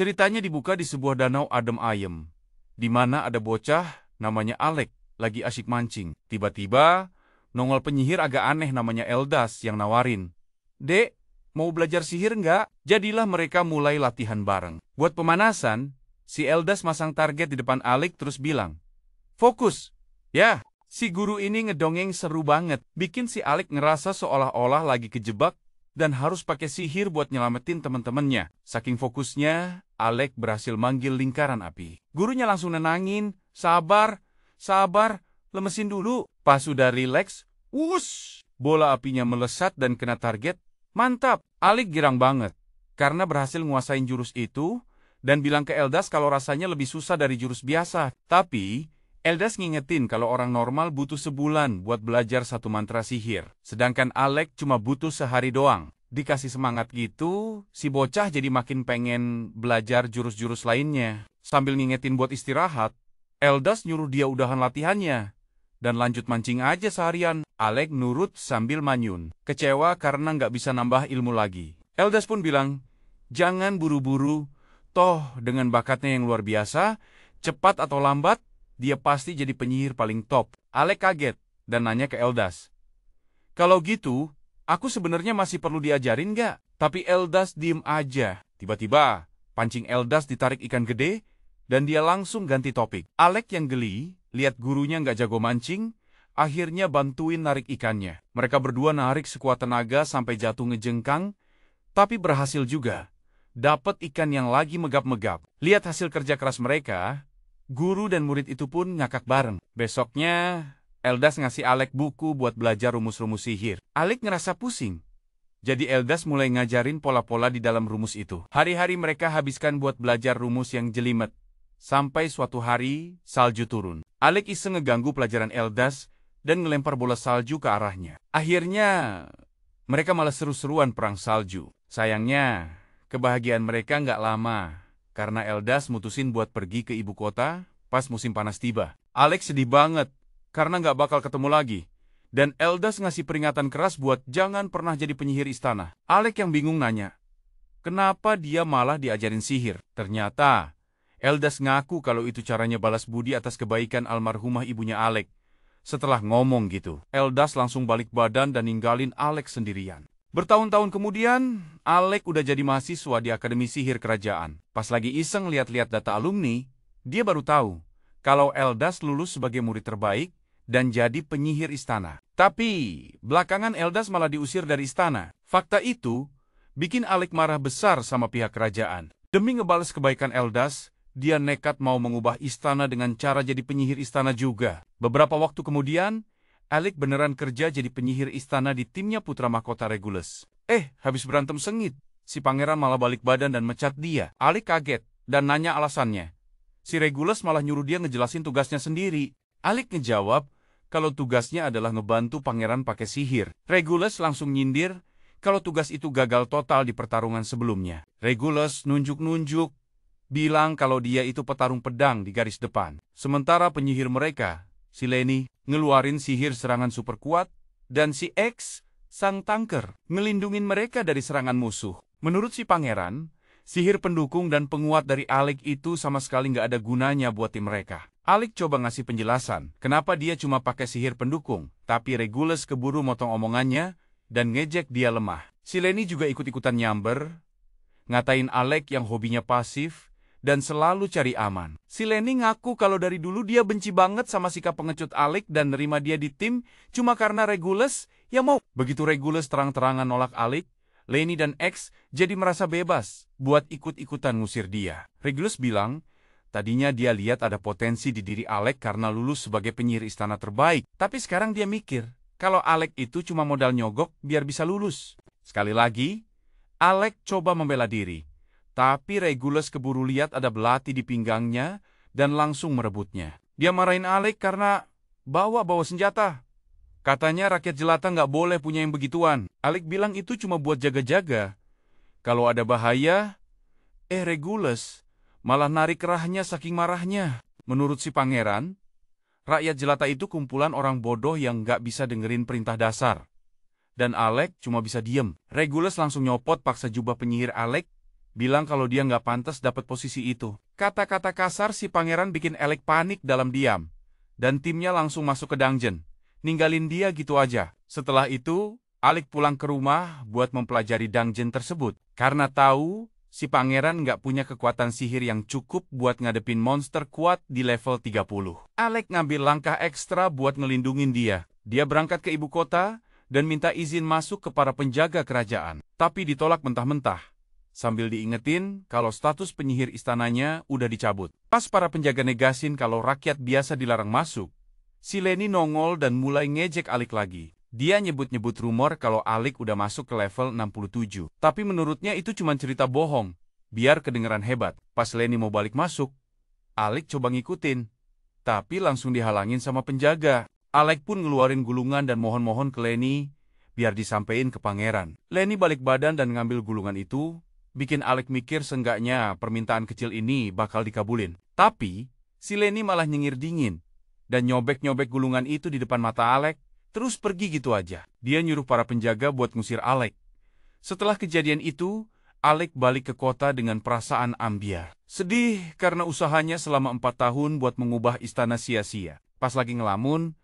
Ceritanya dibuka di sebuah danau adem ayem, di mana ada bocah namanya Alec lagi asyik mancing. Tiba-tiba, nongol penyihir agak aneh namanya Eldas yang nawarin, "Dek, mau belajar sihir nggak?" Jadilah mereka mulai latihan bareng. Buat pemanasan, si Eldas masang target di depan Alec terus bilang, "Fokus!" Ya, si guru ini ngedongeng seru banget, bikin si Alec ngerasa seolah-olah lagi kejebak dan harus pakai sihir buat nyelamatin teman-temannya. Saking fokusnya, Alec berhasil manggil lingkaran api. Gurunya langsung nenangin, "Sabar, sabar, lemesin dulu." Pas sudah rileks, wush! Bola apinya melesat dan kena target. Mantap! Alec girang banget, karena berhasil nguasain jurus itu, dan bilang ke Eldas kalau rasanya lebih susah dari jurus biasa. Tapi, Eldas ngingetin kalau orang normal butuh sebulan buat belajar satu mantra sihir. Sedangkan Alec cuma butuh sehari doang. Dikasih semangat gitu, si bocah jadi makin pengen belajar jurus-jurus lainnya. Sambil ngingetin buat istirahat, Eldas nyuruh dia udahan latihannya dan lanjut mancing aja seharian. Alec nurut sambil manyun, kecewa karena nggak bisa nambah ilmu lagi. Eldas pun bilang, "Jangan buru-buru, toh dengan bakatnya yang luar biasa, cepat atau lambat, dia pasti jadi penyihir paling top." Alec kaget dan nanya ke Eldas, "Kalau gitu, aku sebenarnya masih perlu diajarin nggak?" Tapi Eldas diem aja. Tiba-tiba, pancing Eldas ditarik ikan gede, dan dia langsung ganti topik. Alec yang geli, lihat gurunya nggak jago mancing, akhirnya bantuin narik ikannya. Mereka berdua narik sekuat tenaga sampai jatuh ngejengkang, tapi berhasil juga. Dapat ikan yang lagi megap-megap. Lihat hasil kerja keras mereka, guru dan murid itu pun ngakak bareng. Besoknya, Eldas ngasih Alec buku buat belajar rumus-rumus sihir. Alec ngerasa pusing. Jadi Eldas mulai ngajarin pola-pola di dalam rumus itu. Hari-hari mereka habiskan buat belajar rumus yang jelimet. Sampai suatu hari, salju turun. Alec iseng ngeganggu pelajaran Eldas dan ngelempar bola salju ke arahnya. Akhirnya, mereka malah seru-seruan perang salju. Sayangnya, kebahagiaan mereka nggak lama, karena Eldas mutusin buat pergi ke ibu kota pas musim panas tiba. Alec sedih banget, karena nggak bakal ketemu lagi. Dan Eldas ngasih peringatan keras buat jangan pernah jadi penyihir istana. Alec yang bingung nanya, kenapa dia malah diajarin sihir? Ternyata, Eldas ngaku kalau itu caranya balas budi atas kebaikan almarhumah ibunya Alec. Setelah ngomong gitu, Eldas langsung balik badan dan ninggalin Alec sendirian. Bertahun-tahun kemudian, Alec udah jadi mahasiswa di Akademi Sihir Kerajaan. Pas lagi iseng lihat-lihat data alumni, dia baru tahu kalau Eldas lulus sebagai murid terbaik dan jadi penyihir istana. Tapi, belakangan Eldas malah diusir dari istana. Fakta itu bikin Alec marah besar sama pihak kerajaan. Demi ngebales kebaikan Eldas, dia nekat mau mengubah istana dengan cara jadi penyihir istana juga. Beberapa waktu kemudian, Alec beneran kerja jadi penyihir istana di timnya putra mahkota Regulus. Habis berantem sengit, si pangeran malah balik badan dan mecat dia. Alec kaget dan nanya alasannya. Si Regulus malah nyuruh dia ngejelasin tugasnya sendiri. Alec ngejawab kalau tugasnya adalah ngebantu pangeran pakai sihir. Regulus langsung nyindir kalau tugas itu gagal total di pertarungan sebelumnya. Regulus nunjuk-nunjuk, bilang kalau dia itu petarung pedang di garis depan. Sementara penyihir mereka, si Lenny, ngeluarin sihir serangan super kuat, dan si X, sang tanker, ngelindungin mereka dari serangan musuh. Menurut si pangeran, sihir pendukung dan penguat dari Alec itu sama sekali nggak ada gunanya buat tim mereka. Alec coba ngasih penjelasan, kenapa dia cuma pakai sihir pendukung, tapi Regulus keburu motong omongannya, dan ngejek dia lemah. Si Lenny juga ikut-ikutan nyamber, ngatain Alec yang hobinya pasif, dan selalu cari aman. Si Lenny ngaku kalau dari dulu dia benci banget sama sikap pengecut Alec dan nerima dia di tim cuma karena Regulus yang mau. Begitu Regulus terang-terangan nolak Alec, Lenny dan X jadi merasa bebas buat ikut-ikutan ngusir dia. Regulus bilang, tadinya dia lihat ada potensi di diri Alec karena lulus sebagai penyihir istana terbaik. Tapi sekarang dia mikir, kalau Alec itu cuma modal nyogok biar bisa lulus. Sekali lagi, Alec coba membela diri. Tapi Regulus keburu lihat ada belati di pinggangnya dan langsung merebutnya. Dia marahin Alec karena bawa senjata. Katanya rakyat jelata nggak boleh punya yang begituan. Alec bilang itu cuma buat jaga-jaga. Kalau ada bahaya, Regulus malah narik kerahnya saking marahnya. Menurut si pangeran, rakyat jelata itu kumpulan orang bodoh yang nggak bisa dengerin perintah dasar. Dan Alec cuma bisa diem. Regulus langsung nyopot paksa jubah penyihir Alec bilang kalau dia nggak pantas dapat posisi itu. Kata-kata kasar si pangeran bikin Alec panik dalam diam, dan timnya langsung masuk ke dungeon, ninggalin dia gitu aja. Setelah itu, Alec pulang ke rumah buat mempelajari dungeon tersebut, karena tahu si pangeran nggak punya kekuatan sihir yang cukup buat ngadepin monster kuat di level 30. Alec ngambil langkah ekstra buat ngelindungin dia. Dia berangkat ke ibu kota dan minta izin masuk ke para penjaga kerajaan. Tapi ditolak mentah-mentah, sambil diingetin kalau status penyihir istananya udah dicabut. Pas para penjaga negasin kalau rakyat biasa dilarang masuk, si Lenny nongol dan mulai ngejek Alec lagi. Dia nyebut-nyebut rumor kalau Alec udah masuk ke level 67. Tapi menurutnya itu cuma cerita bohong, biar kedengeran hebat. Pas Lenny mau balik masuk, Alec coba ngikutin, tapi langsung dihalangin sama penjaga. Alec pun ngeluarin gulungan dan mohon-mohon ke Lenny, biar disampein ke pangeran. Lenny balik badan dan ngambil gulungan itu, bikin Alec mikir seenggaknya permintaan kecil ini bakal dikabulin. Tapi, si Lenny malah nyengir dingin, dan nyobek-nyobek gulungan itu di depan mata Alec, terus pergi gitu aja. Dia nyuruh para penjaga buat ngusir Alec. Setelah kejadian itu, Alec balik ke kota dengan perasaan ambiar. Sedih karena usahanya selama 4 tahun buat mengubah istana sia-sia. Pas lagi ngelamun,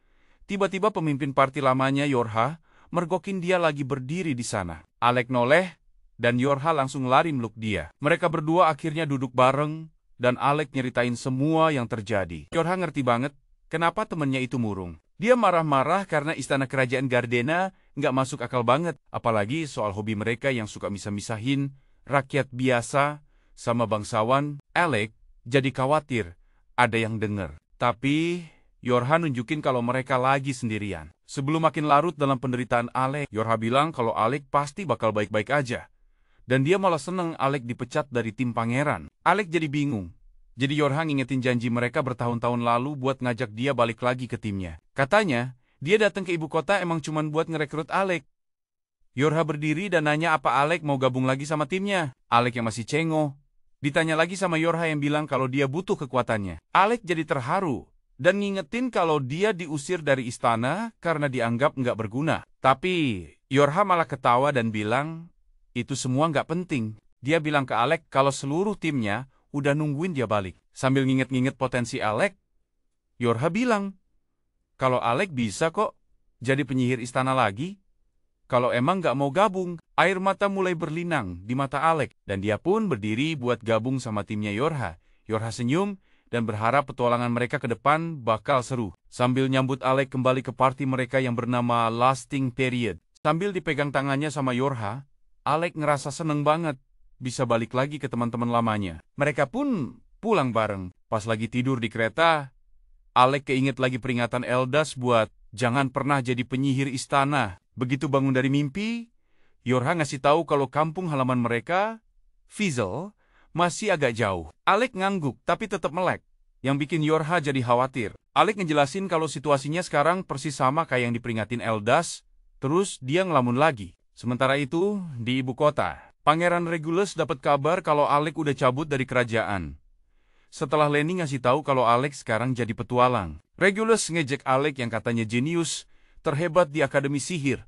tiba-tiba pemimpin parti lamanya Yorha mergokin dia lagi berdiri di sana. Alec noleh, dan Yorha langsung lari meluk dia. Mereka berdua akhirnya duduk bareng, dan Alec nyeritain semua yang terjadi. Yorha ngerti banget kenapa temennya itu murung. Dia marah-marah karena istana kerajaan Gardena nggak masuk akal banget, apalagi soal hobi mereka yang suka misah-misahin rakyat biasa sama bangsawan. Alec jadi khawatir ada yang denger. Tapi Yorha nunjukin kalau mereka lagi sendirian. Sebelum makin larut dalam penderitaan Alec, Yorha bilang kalau Alec pasti bakal baik-baik aja. Dan dia malah seneng Alec dipecat dari tim pangeran. Alec jadi bingung. Jadi Yorha ngingetin janji mereka bertahun-tahun lalu buat ngajak dia balik lagi ke timnya. Katanya, dia datang ke ibu kota emang cuman buat ngerekrut Alec. Yorha berdiri dan nanya apa Alec mau gabung lagi sama timnya. Alec yang masih cengoh ditanya lagi sama Yorha yang bilang kalau dia butuh kekuatannya. Alec jadi terharu dan ngingetin kalau dia diusir dari istana karena dianggap nggak berguna. Tapi Yorha malah ketawa dan bilang, itu semua nggak penting. Dia bilang ke Alec kalau seluruh timnya udah nungguin dia balik. Sambil nginget-nginget potensi Alec, Yorha bilang, kalau Alec bisa kok jadi penyihir istana lagi. Kalau emang nggak mau gabung, air mata mulai berlinang di mata Alec, dan dia pun berdiri buat gabung sama timnya Yorha. Yorha senyum dan berharap petualangan mereka ke depan bakal seru. Sambil nyambut Alec kembali ke party mereka yang bernama Lasting Period. Sambil dipegang tangannya sama Yorha, Alec ngerasa seneng banget bisa balik lagi ke teman-teman lamanya. Mereka pun pulang bareng. Pas lagi tidur di kereta, Alec keinget lagi peringatan Eldas buat jangan pernah jadi penyihir istana. Begitu bangun dari mimpi, Yorha ngasih tahu kalau kampung halaman mereka, Fizzle, masih agak jauh. Alec ngangguk tapi tetap melek, yang bikin Yorha jadi khawatir. Alec ngejelasin kalau situasinya sekarang persis sama kayak yang diperingatin Eldas, terus dia ngelamun lagi. Sementara itu, di ibu kota, Pangeran Regulus dapat kabar kalau Alec udah cabut dari kerajaan. Setelah Lenny ngasih tahu kalau Alec sekarang jadi petualang. Regulus ngejek Alec yang katanya jenius, terhebat di Akademi Sihir.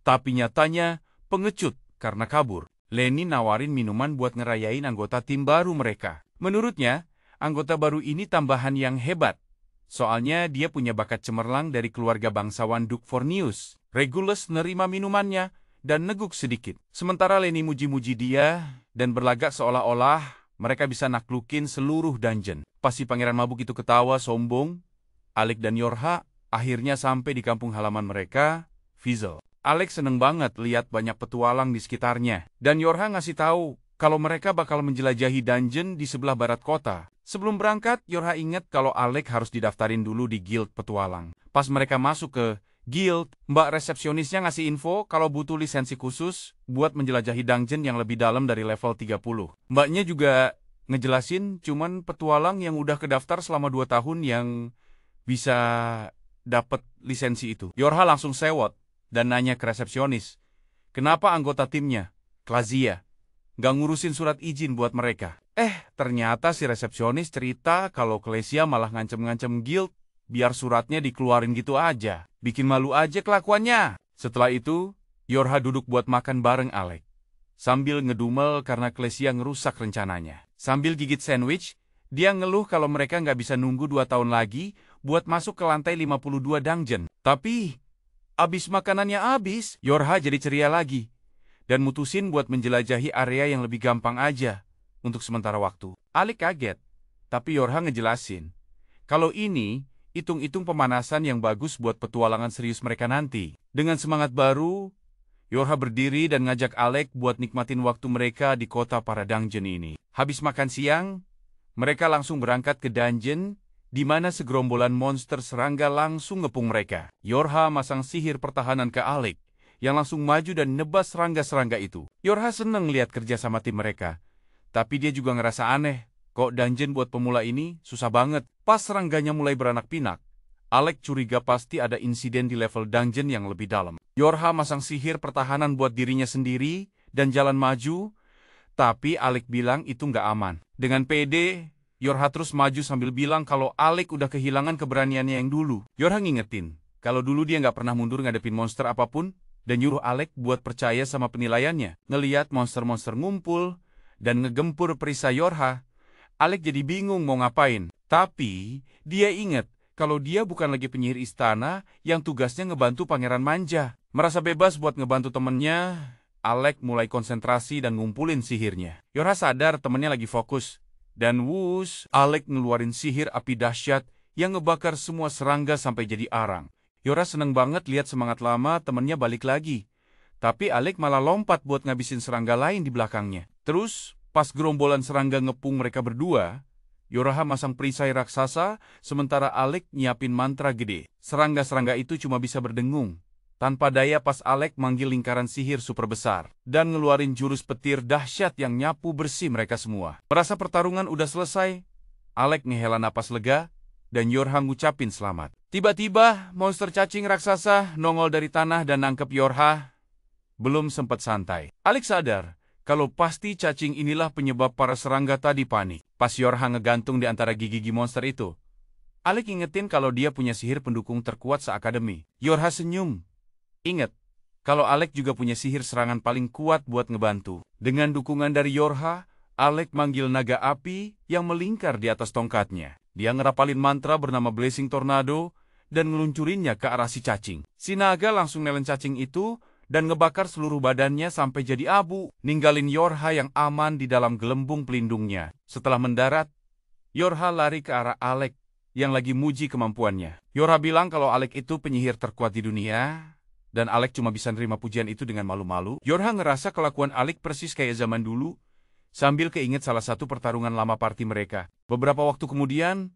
Tapi nyatanya pengecut karena kabur. Lenny nawarin minuman buat ngerayain anggota tim baru mereka. Menurutnya, anggota baru ini tambahan yang hebat. Soalnya dia punya bakat cemerlang dari keluarga bangsawan Duke Fornius. Regulus nerima minumannya dan neguk sedikit. Sementara Lenny muji-muji dia dan berlagak seolah-olah mereka bisa naklukin seluruh dungeon. Pas si pangeran mabuk itu ketawa sombong, Alec dan Yorha akhirnya sampai di kampung halaman mereka, Fizzle. Alec seneng banget lihat banyak petualang di sekitarnya. Dan Yorha ngasih tahu kalau mereka bakal menjelajahi dungeon di sebelah barat kota. Sebelum berangkat, Yorha ingat kalau Alec harus didaftarin dulu di guild petualang. Pas mereka masuk ke guild, mbak resepsionisnya ngasih info kalau butuh lisensi khusus buat menjelajahi dungeon yang lebih dalam dari level 30. Mbaknya juga ngejelasin cuman petualang yang udah kedaftar selama 2 tahun yang bisa dapat lisensi itu. Yorha langsung sewot dan nanya ke resepsionis, kenapa anggota timnya, Klazia, nggak ngurusin surat izin buat mereka? Ternyata si resepsionis cerita kalau Klazia malah ngancem-ngancem guild biar suratnya dikeluarin gitu aja. Bikin malu aja kelakuannya. Setelah itu, Yorha duduk buat makan bareng Alec. sambil ngedumel karena Klesia ngerusak rencananya. Sambil gigit sandwich, dia ngeluh kalau mereka nggak bisa nunggu 2 tahun lagi buat masuk ke lantai 52 dungeon. Tapi, abis makanannya habis, Yorha jadi ceria lagi dan mutusin buat menjelajahi area yang lebih gampang aja untuk sementara waktu. Alec kaget, tapi Yorha ngejelasin kalau ini hitung-hitung pemanasan yang bagus buat petualangan serius mereka nanti. Dengan semangat baru, Yorha berdiri dan ngajak Alec buat nikmatin waktu mereka di kota para dungeon ini. Habis makan siang, mereka langsung berangkat ke dungeon di mana segerombolan monster serangga langsung ngepung mereka. Yorha masang sihir pertahanan ke Alec yang langsung maju dan nebas serangga-serangga itu. Yorha seneng lihat kerja sama tim mereka, tapi dia juga ngerasa aneh. Kok dungeon buat pemula ini susah banget. Pas serangganya mulai beranak pinak, Alec curiga pasti ada insiden di level dungeon yang lebih dalam. Yorha masang sihir pertahanan buat dirinya sendiri dan jalan maju, tapi Alec bilang itu nggak aman. Dengan pede, Yorha terus maju sambil bilang kalau Alec udah kehilangan keberaniannya yang dulu. Yorha ngingetin kalau dulu dia nggak pernah mundur ngadepin monster apapun dan nyuruh Alec buat percaya sama penilaiannya. Ngeliat monster-monster ngumpul dan ngegempur perisai Yorha, Alec jadi bingung mau ngapain. Tapi, dia ingat kalau dia bukan lagi penyihir istana yang tugasnya ngebantu pangeran manja. Merasa bebas buat ngebantu temennya, Alec mulai konsentrasi dan ngumpulin sihirnya. Yorha sadar temennya lagi fokus. Dan wush, Alec ngeluarin sihir api dahsyat yang ngebakar semua serangga sampai jadi arang. Yorha seneng banget lihat semangat lama temennya balik lagi. Tapi Alec malah lompat buat ngabisin serangga lain di belakangnya. Terus, pas gerombolan serangga ngepung mereka berdua, Yorha masang perisai raksasa, sementara Alec nyiapin mantra gede. Serangga-serangga itu cuma bisa berdengung tanpa daya pas Alec manggil lingkaran sihir super besar dan ngeluarin jurus petir dahsyat yang nyapu bersih mereka semua. Merasa pertarungan udah selesai, Alec ngehela napas lega dan Yorha ngucapin selamat. Tiba-tiba, monster cacing raksasa nongol dari tanah dan nangkep Yorha. Belum sempat santai, Alec sadar kalau pasti cacing inilah penyebab para serangga tadi panik. Pas Yorha ngegantung di antara gigi-gigi monster itu, Alec ingetin kalau dia punya sihir pendukung terkuat se-akademi. Yorha senyum. Ingat, kalau Alec juga punya sihir serangan paling kuat buat ngebantu. Dengan dukungan dari Yorha, Alec manggil naga api yang melingkar di atas tongkatnya. Dia ngerapalin mantra bernama Blazing Tornado dan ngeluncurinnya ke arah si cacing. Si naga langsung nelen cacing itu dan ngebakar seluruh badannya sampai jadi abu, ninggalin Yorha yang aman di dalam gelembung pelindungnya. Setelah mendarat, Yorha lari ke arah Alec yang lagi muji kemampuannya. Yorha bilang kalau Alec itu penyihir terkuat di dunia, dan Alec cuma bisa nerima pujian itu dengan malu-malu. Yorha ngerasa kelakuan Alec persis kayak zaman dulu, sambil keinget salah satu pertarungan lama party mereka. Beberapa waktu kemudian,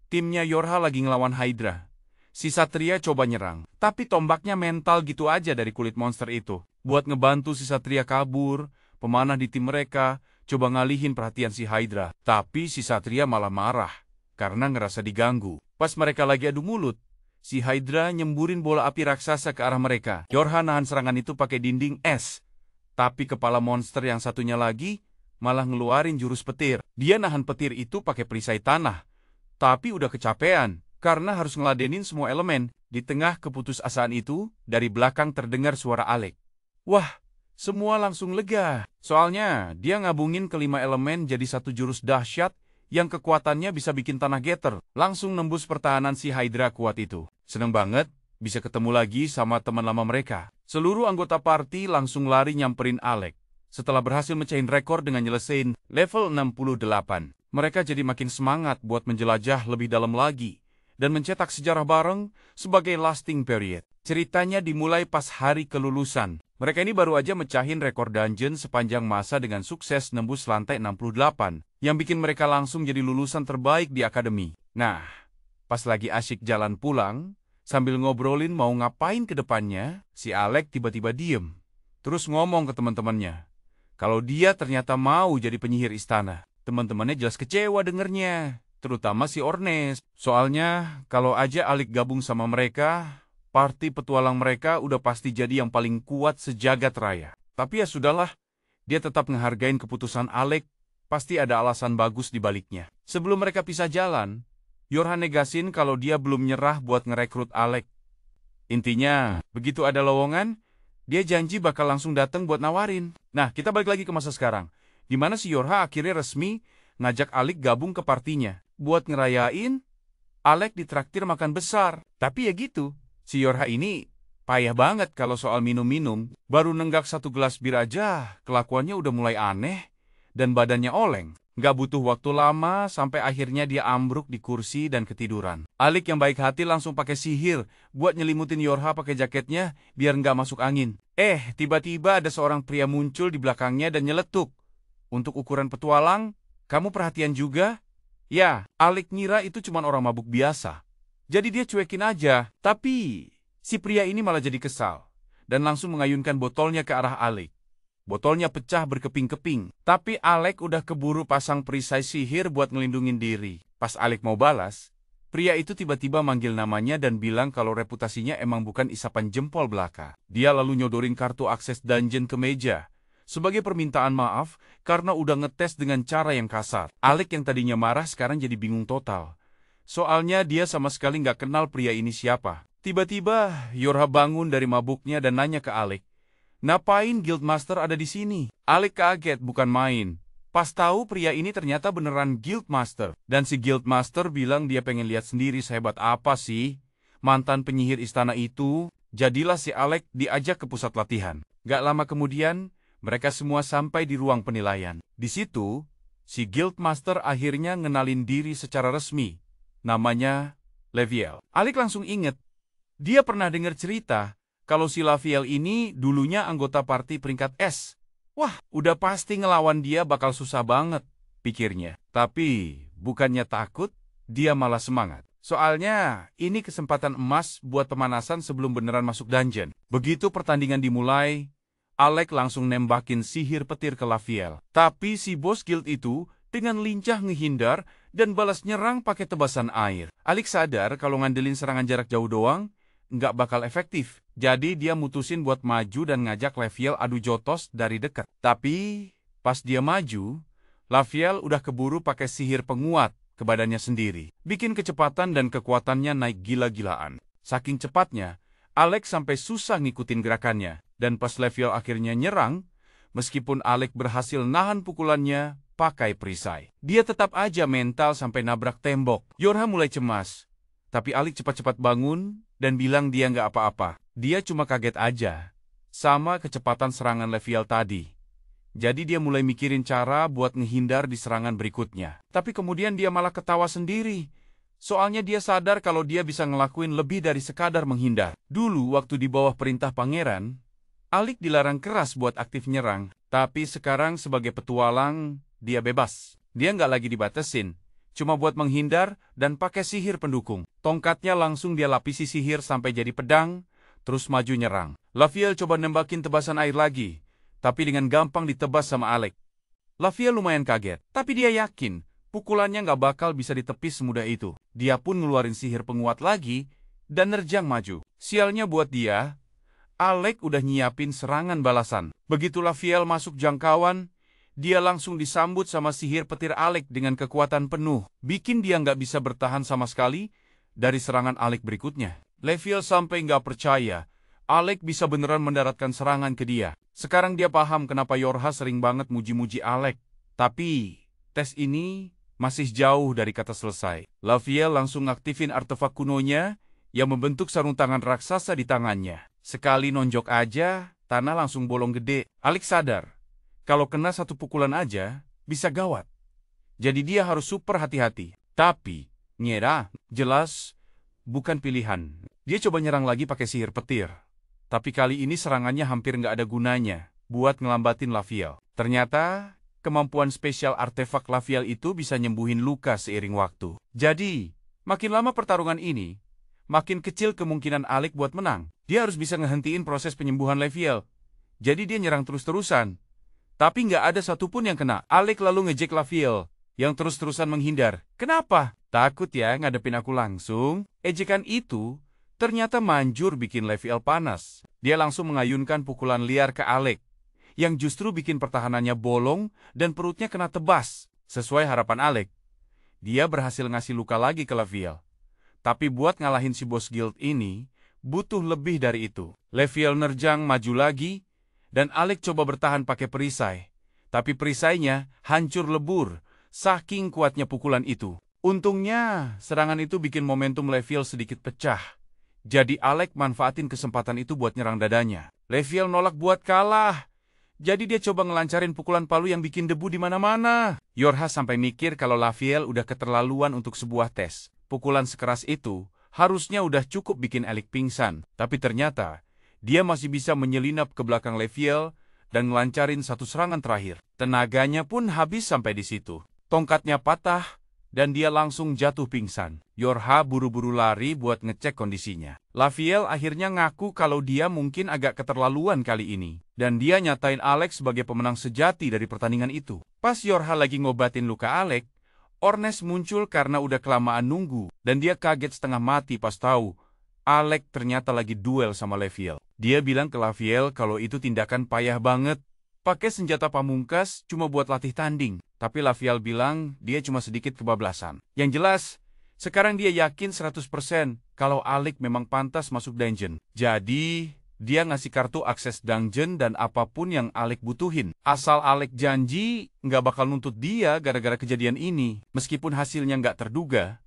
timnya Yorha lagi ngelawan Hydra. Si Satria coba nyerang, tapi tombaknya mental gitu aja dari kulit monster itu. Buat ngebantu si Satria kabur, pemanah di tim mereka coba ngalihin perhatian si Hydra. Tapi si Satria malah marah, karena ngerasa diganggu. Pas mereka lagi adu mulut, si Hydra nyemburin bola api raksasa ke arah mereka. Yorha nahan serangan itu pakai dinding es. Tapi kepala monster yang satunya lagi malah ngeluarin jurus petir. Dia nahan petir itu pakai perisai tanah. Tapi udah kecapean, karena harus ngeladenin semua elemen. Di tengah keputusasaan itu, dari belakang terdengar suara Alec. Wah, semua langsung lega. Soalnya, dia ngabungin kelima elemen jadi satu jurus dahsyat yang kekuatannya bisa bikin tanah geter. Langsung nembus pertahanan si Hydra kuat itu. Seneng banget bisa ketemu lagi sama teman lama mereka. Seluruh anggota party langsung lari nyamperin Alec. Setelah berhasil mecahin rekor dengan nyelesain level 68, mereka jadi makin semangat buat menjelajah lebih dalam lagi dan mencetak sejarah bareng sebagai lasting period. Ceritanya dimulai pas hari kelulusan. Mereka ini baru aja mecahin rekor dungeon sepanjang masa dengan sukses nembus lantai 68, yang bikin mereka langsung jadi lulusan terbaik di akademi. Nah, pas lagi asyik jalan pulang, sambil ngobrolin mau ngapain ke depannya, si Alec tiba-tiba diem. Terus ngomong ke teman-temannya, kalau dia ternyata mau jadi penyihir istana. Teman-temannya jelas kecewa dengernya, terutama si Ornes. Soalnya, kalau aja Alec gabung sama mereka, party petualang mereka udah pasti jadi yang paling kuat sejagat raya. Tapi ya sudahlah, dia tetap ngehargain keputusan Alec, pasti ada alasan bagus di baliknya. Sebelum mereka pisah jalan, Yorha negasin kalau dia belum nyerah buat ngerekrut Alec. Intinya, begitu ada lowongan, Dia janji bakal langsung datang buat nawarin. Nah, kita balik lagi ke masa sekarang, di mana si Yorha akhirnya resmi ngajak Alec gabung ke partinya. Buat ngerayain, Alec ditraktir makan besar. Tapi ya gitu, si Yorha ini payah banget kalau soal minum-minum. Baru nenggak 1 gelas bir aja, kelakuannya udah mulai aneh dan badannya oleng. Nggak butuh waktu lama sampai akhirnya dia ambruk di kursi dan ketiduran. Alec yang baik hati langsung pakai sihir buat nyelimutin Yorha pakai jaketnya biar nggak masuk angin. Tiba-tiba ada seorang pria muncul di belakangnya dan nyeletuk. Untuk ukuran petualang, kamu perhatian juga? Ya, Alec ngira itu cuma orang mabuk biasa. Jadi dia cuekin aja. Tapi si pria ini malah jadi kesal dan langsung mengayunkan botolnya ke arah Alec. Botolnya pecah berkeping-keping, tapi Alec udah keburu pasang perisai sihir buat ngelindungin diri. Pas Alec mau balas, pria itu tiba-tiba manggil namanya dan bilang kalau reputasinya emang bukan isapan jempol belaka. Dia lalu nyodorin kartu akses dungeon ke meja sebagai permintaan maaf karena udah ngetes dengan cara yang kasar. Alec yang tadinya marah sekarang jadi bingung total. Soalnya dia sama sekali nggak kenal pria ini siapa. Tiba-tiba Yorha bangun dari mabuknya dan nanya ke Alec, "Ngapain Guildmaster ada di sini?" Alec kaget bukan main. Pas tahu pria ini ternyata beneran Guildmaster. Dan si Guildmaster bilang dia pengen lihat sendiri sehebat apa sih mantan penyihir istana itu. Jadilah si Alec diajak ke pusat latihan. Gak lama kemudian, mereka semua sampai di ruang penilaian. Di situ, si Guildmaster akhirnya ngenalin diri secara resmi. Namanya Laviel. Alec langsung inget. Dia pernah dengar cerita kalau si Laviel ini dulunya anggota parti peringkat S. Wah, udah pasti ngelawan dia bakal susah banget, pikirnya. Tapi, bukannya takut, dia malah semangat. Soalnya, ini kesempatan emas buat pemanasan sebelum beneran masuk dungeon. Begitu pertandingan dimulai, Alec langsung nembakin sihir petir ke Laviel. Tapi si bos guild itu dengan lincah ngehindar dan balas nyerang pakai tebasan air. Alec sadar kalau ngandelin serangan jarak jauh doang, nggak bakal efektif. Jadi dia mutusin buat maju dan ngajak Laviel adu jotos dari dekat. Tapi pas dia maju, Laviel udah keburu pakai sihir penguat ke badannya sendiri. Bikin kecepatan dan kekuatannya naik gila-gilaan. Saking cepatnya, Alec sampai susah ngikutin gerakannya. Dan pas Laviel akhirnya nyerang, meskipun Alec berhasil nahan pukulannya pakai perisai, dia tetap aja mental sampai nabrak tembok. Yorha mulai cemas. Tapi Alec cepat-cepat bangun dan bilang dia nggak apa-apa. Dia cuma kaget aja, sama kecepatan serangan Laviel tadi. Jadi dia mulai mikirin cara buat ngehindar di serangan berikutnya. Tapi kemudian dia malah ketawa sendiri. Soalnya dia sadar kalau dia bisa ngelakuin lebih dari sekadar menghindar. Dulu waktu di bawah perintah pangeran, Alec dilarang keras buat aktif nyerang. Tapi sekarang sebagai petualang, dia bebas. Dia nggak lagi dibatesin. Cuma buat menghindar dan pakai sihir pendukung. Tongkatnya langsung dia lapisi sihir sampai jadi pedang, terus maju nyerang. Laviel coba nembakin tebasan air lagi, tapi dengan gampang ditebas sama Alec. Laviel lumayan kaget, tapi dia yakin pukulannya nggak bakal bisa ditepis semudah itu. Dia pun ngeluarin sihir penguat lagi dan nerjang maju. Sialnya buat dia, Alec udah nyiapin serangan balasan. Begitu Laviel masuk jangkauan, dia langsung disambut sama sihir petir Alec dengan kekuatan penuh, bikin dia nggak bisa bertahan sama sekali dari serangan Alec berikutnya. Laviel sampai nggak percaya Alec bisa beneran mendaratkan serangan ke dia. Sekarang dia paham kenapa Yorha sering banget muji-muji Alec. Tapi tes ini masih jauh dari kata selesai. Laviel langsung aktifin artefak kunonya yang membentuk sarung tangan raksasa di tangannya. Sekali nonjok aja, tanah langsung bolong gede. Alec sadar kalau kena satu pukulan aja, bisa gawat. Jadi dia harus super hati-hati. Tapi, nyerah, jelas, bukan pilihan. Dia coba nyerang lagi pakai sihir petir. Tapi kali ini serangannya hampir nggak ada gunanya buat ngelambatin Laviel. Ternyata, kemampuan spesial artefak Laviel itu bisa nyembuhin luka seiring waktu. Jadi, makin lama pertarungan ini, makin kecil kemungkinan Alec buat menang. Dia harus bisa ngehentiin proses penyembuhan Laviel. Jadi dia nyerang terus-terusan. Tapi nggak ada satupun yang kena. Alec lalu ngejek Laviel, yang terus-terusan menghindar. Kenapa? Takut ya ngadepin aku langsung? Ejekan itu ternyata manjur bikin Laviel panas. Dia langsung mengayunkan pukulan liar ke Alec, yang justru bikin pertahanannya bolong dan perutnya kena tebas. Sesuai harapan Alec, dia berhasil ngasih luka lagi ke Laviel. Tapi buat ngalahin si bos guild ini, butuh lebih dari itu. Leviel nerjang maju lagi, dan Alec coba bertahan pakai perisai. Tapi perisainya hancur lebur, saking kuatnya pukulan itu. Untungnya, serangan itu bikin momentum Leviel sedikit pecah. Jadi Alec manfaatin kesempatan itu buat nyerang dadanya. Leviel nolak buat kalah. Jadi dia coba ngelancarin pukulan palu yang bikin debu di mana-mana. Yorha sampai mikir kalau Leviel udah keterlaluan untuk sebuah tes. Pukulan sekeras itu harusnya udah cukup bikin Alec pingsan. Tapi ternyata, dia masih bisa menyelinap ke belakang Leviel dan ngelancarin satu serangan terakhir. Tenaganya pun habis sampai di situ. Tongkatnya patah, dan dia langsung jatuh pingsan. Yorha buru-buru lari buat ngecek kondisinya. Leviel akhirnya ngaku kalau dia mungkin agak keterlaluan kali ini. Dan dia nyatain Alec sebagai pemenang sejati dari pertandingan itu. Pas Yorha lagi ngobatin luka Alec, Ornes muncul karena udah kelamaan nunggu. Dan dia kaget setengah mati pas tahu Alec ternyata lagi duel sama Leviel. Dia bilang ke Leviel kalau itu tindakan payah banget. Pakai senjata pamungkas cuma buat latih tanding. Tapi Leviel bilang dia cuma sedikit kebablasan. Yang jelas, sekarang dia yakin 100% kalau Alec memang pantas masuk dungeon. Jadi, dia ngasih kartu akses dungeon dan apapun yang Alec butuhin. Asal Alec janji nggak bakal nuntut dia gara-gara kejadian ini. Meskipun hasilnya nggak terduga,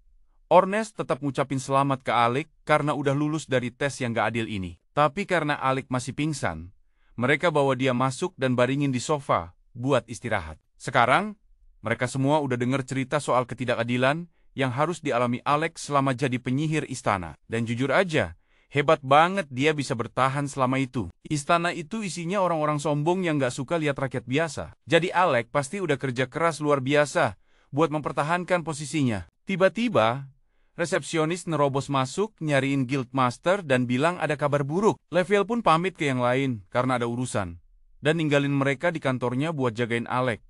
Ornes tetap ngucapin selamat ke Alec karena udah lulus dari tes yang nggak adil ini. Tapi karena Alec masih pingsan, mereka bawa dia masuk dan baringin di sofa buat istirahat. Sekarang, mereka semua udah dengar cerita soal ketidakadilan yang harus dialami Alec selama jadi penyihir istana. Dan jujur aja, hebat banget dia bisa bertahan selama itu. Istana itu isinya orang-orang sombong yang gak suka lihat rakyat biasa. Jadi Alec pasti udah kerja keras luar biasa buat mempertahankan posisinya. Tiba-tiba, resepsionis nerobos masuk, nyariin guildmaster dan bilang ada kabar buruk. Leviel pun pamit ke yang lain karena ada urusan. Dan ninggalin mereka di kantornya buat jagain Alec.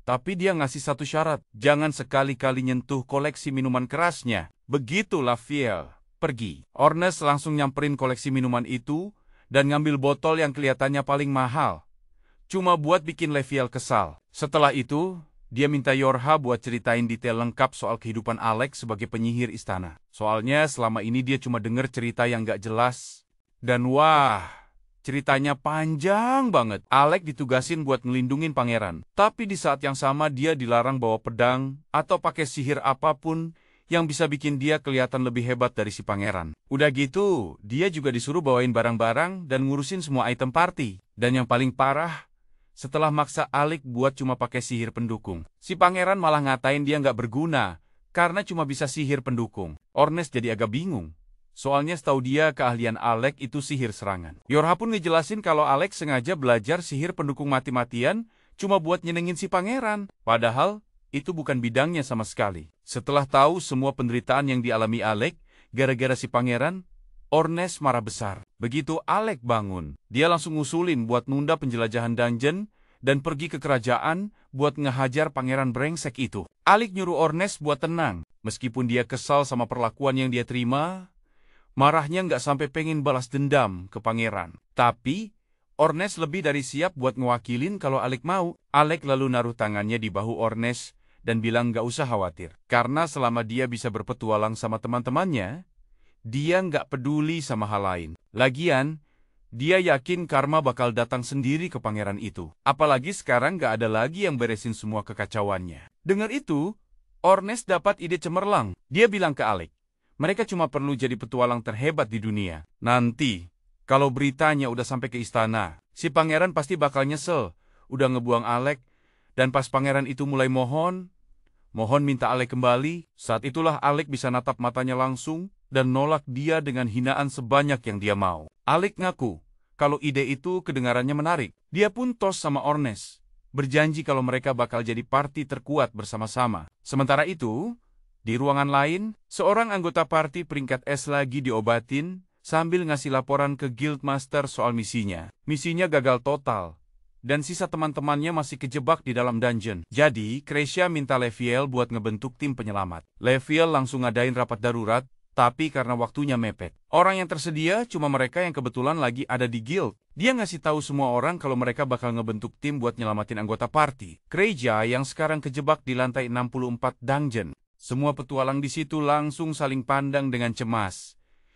Tapi dia ngasih satu syarat, jangan sekali-kali nyentuh koleksi minuman kerasnya. Begitu Leviel pergi. Ornes langsung nyamperin koleksi minuman itu dan ngambil botol yang kelihatannya paling mahal. Cuma buat bikin Leviel kesal. Setelah itu, dia minta Yorha buat ceritain detail lengkap soal kehidupan Alec sebagai penyihir istana. Soalnya selama ini dia cuma denger cerita yang gak jelas. Dan wah, ceritanya panjang banget. Alec ditugasin buat ngelindungin pangeran. Tapi di saat yang sama dia dilarang bawa pedang atau pakai sihir apapun yang bisa bikin dia kelihatan lebih hebat dari si pangeran. Udah gitu, dia juga disuruh bawain barang-barang dan ngurusin semua item party. Dan yang paling parah, setelah maksa Alec buat cuma pakai sihir pendukung, si pangeran malah ngatain dia nggak berguna karena cuma bisa sihir pendukung. Ornes jadi agak bingung. Soalnya setahu dia keahlian Alec itu sihir serangan. Yorha pun ngejelasin kalau Alec sengaja belajar sihir pendukung mati-matian cuma buat nyenengin si pangeran. Padahal itu bukan bidangnya sama sekali. Setelah tahu semua penderitaan yang dialami Alec gara-gara si pangeran, Ornes marah besar. Begitu Alec bangun, dia langsung ngusulin buat nunda penjelajahan dungeon dan pergi ke kerajaan buat ngehajar pangeran brengsek itu. Alec nyuruh Ornes buat tenang. Meskipun dia kesal sama perlakuan yang dia terima, marahnya nggak sampai pengen balas dendam ke pangeran. Tapi, Ornes lebih dari siap buat ngewakilin kalau Alec mau. Alec lalu naruh tangannya di bahu Ornes dan bilang nggak usah khawatir. Karena selama dia bisa berpetualang sama teman-temannya, dia nggak peduli sama hal lain. Lagian, dia yakin karma bakal datang sendiri ke pangeran itu. Apalagi sekarang nggak ada lagi yang beresin semua kekacauannya. Dengar itu, Ornes dapat ide cemerlang. Dia bilang ke Alec, mereka cuma perlu jadi petualang terhebat di dunia. Nanti, kalau beritanya udah sampai ke istana, si pangeran pasti bakal nyesel. Udah ngebuang Alec, dan pas pangeran itu mulai mohon minta Alec kembali, saat itulah Alec bisa natap matanya langsung dan nolak dia dengan hinaan sebanyak yang dia mau. Alec ngaku kalau ide itu kedengarannya menarik. Dia pun tos sama Ornes, berjanji kalau mereka bakal jadi party terkuat bersama-sama. Sementara itu, di ruangan lain, seorang anggota party peringkat S lagi diobatin sambil ngasih laporan ke Guildmaster soal misinya. Misinya gagal total, dan sisa teman-temannya masih kejebak di dalam dungeon. Jadi, Kresia minta Leviel buat ngebentuk tim penyelamat. Leviel langsung ngadain rapat darurat, tapi karena waktunya mepet. Orang yang tersedia cuma mereka yang kebetulan lagi ada di guild. Dia ngasih tahu semua orang kalau mereka bakal ngebentuk tim buat nyelamatin anggota party. Kreja yang sekarang kejebak di lantai 64 dungeon. Semua petualang di situ langsung saling pandang dengan cemas.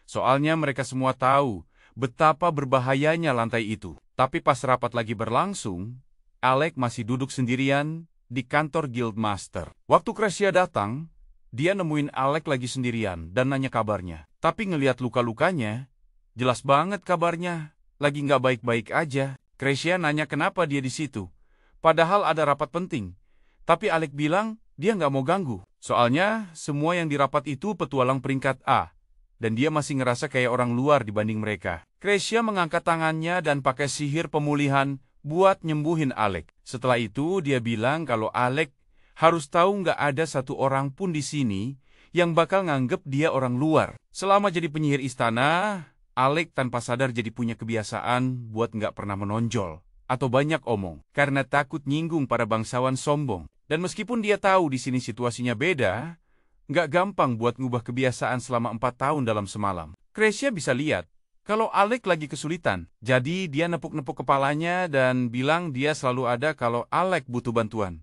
Soalnya mereka semua tahu betapa berbahayanya lantai itu. Tapi pas rapat lagi berlangsung, Alec masih duduk sendirian di kantor Guildmaster. Waktu Cresia datang, dia nemuin Alec lagi sendirian dan nanya kabarnya. Tapi ngelihat luka-lukanya, jelas banget kabarnya. Lagi nggak baik-baik aja. Cresia nanya kenapa dia di situ. Padahal ada rapat penting. Tapi Alec bilang dia nggak mau ganggu. Soalnya semua yang di rapat itu petualang peringkat A. Dan dia masih ngerasa kayak orang luar dibanding mereka. Cresia mengangkat tangannya dan pakai sihir pemulihan buat nyembuhin Alec. Setelah itu dia bilang kalau Alec harus tahu nggak ada satu orang pun di sini yang bakal nganggep dia orang luar. Selama jadi penyihir istana, Alec tanpa sadar jadi punya kebiasaan buat nggak pernah menonjol atau banyak omong karena takut nyinggung para bangsawan sombong. Dan meskipun dia tahu di sini situasinya beda, nggak gampang buat ngubah kebiasaan selama 4 tahun dalam semalam. Cresia bisa lihat kalau Alec lagi kesulitan, jadi dia nepuk-nepuk kepalanya dan bilang dia selalu ada kalau Alec butuh bantuan.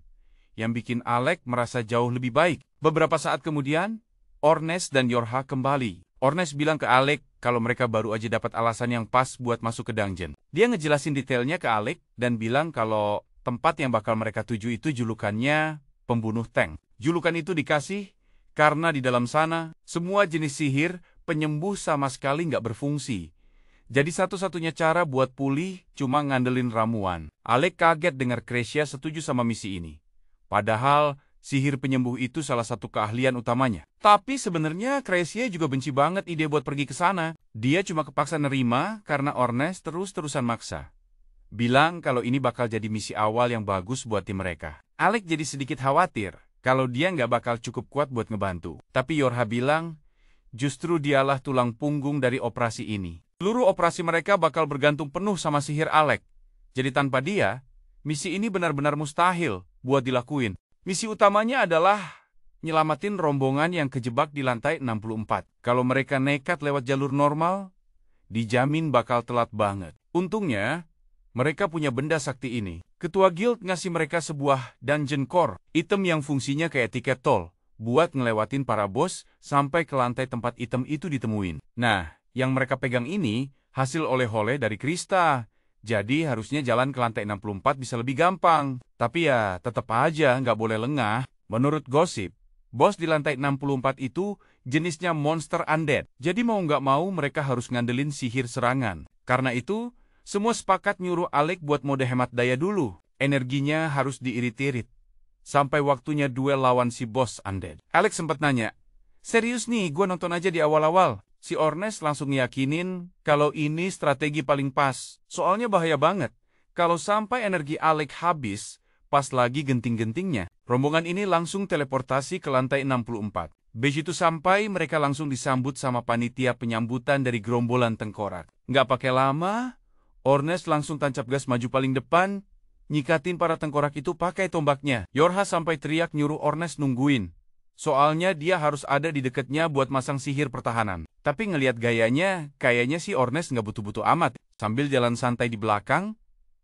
Yang bikin Alec merasa jauh lebih baik. Beberapa saat kemudian, Ornes dan Yorha kembali. Ornes bilang ke Alec kalau mereka baru aja dapat alasan yang pas buat masuk ke dungeon. Dia ngejelasin detailnya ke Alec dan bilang kalau tempat yang bakal mereka tuju itu julukannya Pembunuh Tank. Julukan itu dikasih karena di dalam sana, semua jenis sihir penyembuh sama sekali nggak berfungsi. Jadi satu-satunya cara buat pulih cuma ngandelin ramuan. Alec kaget dengar Cresia setuju sama misi ini. Padahal sihir penyembuh itu salah satu keahlian utamanya. Tapi sebenarnya Cresia juga benci banget ide buat pergi ke sana. Dia cuma kepaksa nerima karena Ornes terus-terusan maksa. Bilang kalau ini bakal jadi misi awal yang bagus buat tim mereka. Alec jadi sedikit khawatir kalau dia nggak bakal cukup kuat buat ngebantu. Tapi Yorha bilang, justru dialah tulang punggung dari operasi ini. Seluruh operasi mereka bakal bergantung penuh sama sihir Alec. Jadi tanpa dia, misi ini benar-benar mustahil buat dilakuin. Misi utamanya adalah nyelamatin rombongan yang kejebak di lantai 64. Kalau mereka nekat lewat jalur normal, dijamin bakal telat banget. Untungnya, mereka punya benda sakti ini. Ketua guild ngasih mereka sebuah dungeon core, item yang fungsinya kayak tiket tol, buat ngelewatin para bos sampai ke lantai tempat item itu ditemuin. Nah, yang mereka pegang ini hasil oleh-oleh dari Krista. Jadi harusnya jalan ke lantai 64 bisa lebih gampang. Tapi ya tetap aja nggak boleh lengah. Menurut gosip, bos di lantai 64 itu jenisnya monster undead. Jadi mau nggak mau mereka harus ngandelin sihir serangan. Karena itu, semua sepakat nyuruh Alec buat mode hemat daya dulu. Energinya harus diirit-irit. Sampai waktunya duel lawan si bos undead. Alec sempat nanya, serius nih gue nonton aja di awal-awal. Si Ornes langsung yakinin kalau ini strategi paling pas. Soalnya bahaya banget. Kalau sampai energi Alec habis, pas lagi genting-gentingnya. Rombongan ini langsung teleportasi ke lantai 64. Begitu sampai, mereka langsung disambut sama panitia penyambutan dari gerombolan tengkorak. Nggak pakai lama, Ornes langsung tancap gas maju paling depan, nyikatin para tengkorak itu pakai tombaknya. Yorha sampai teriak nyuruh Ornes nungguin. Soalnya dia harus ada di dekatnya buat masang sihir pertahanan. Tapi ngelihat gayanya, kayaknya si Ornes nggak butuh-butuh amat. Sambil jalan santai di belakang,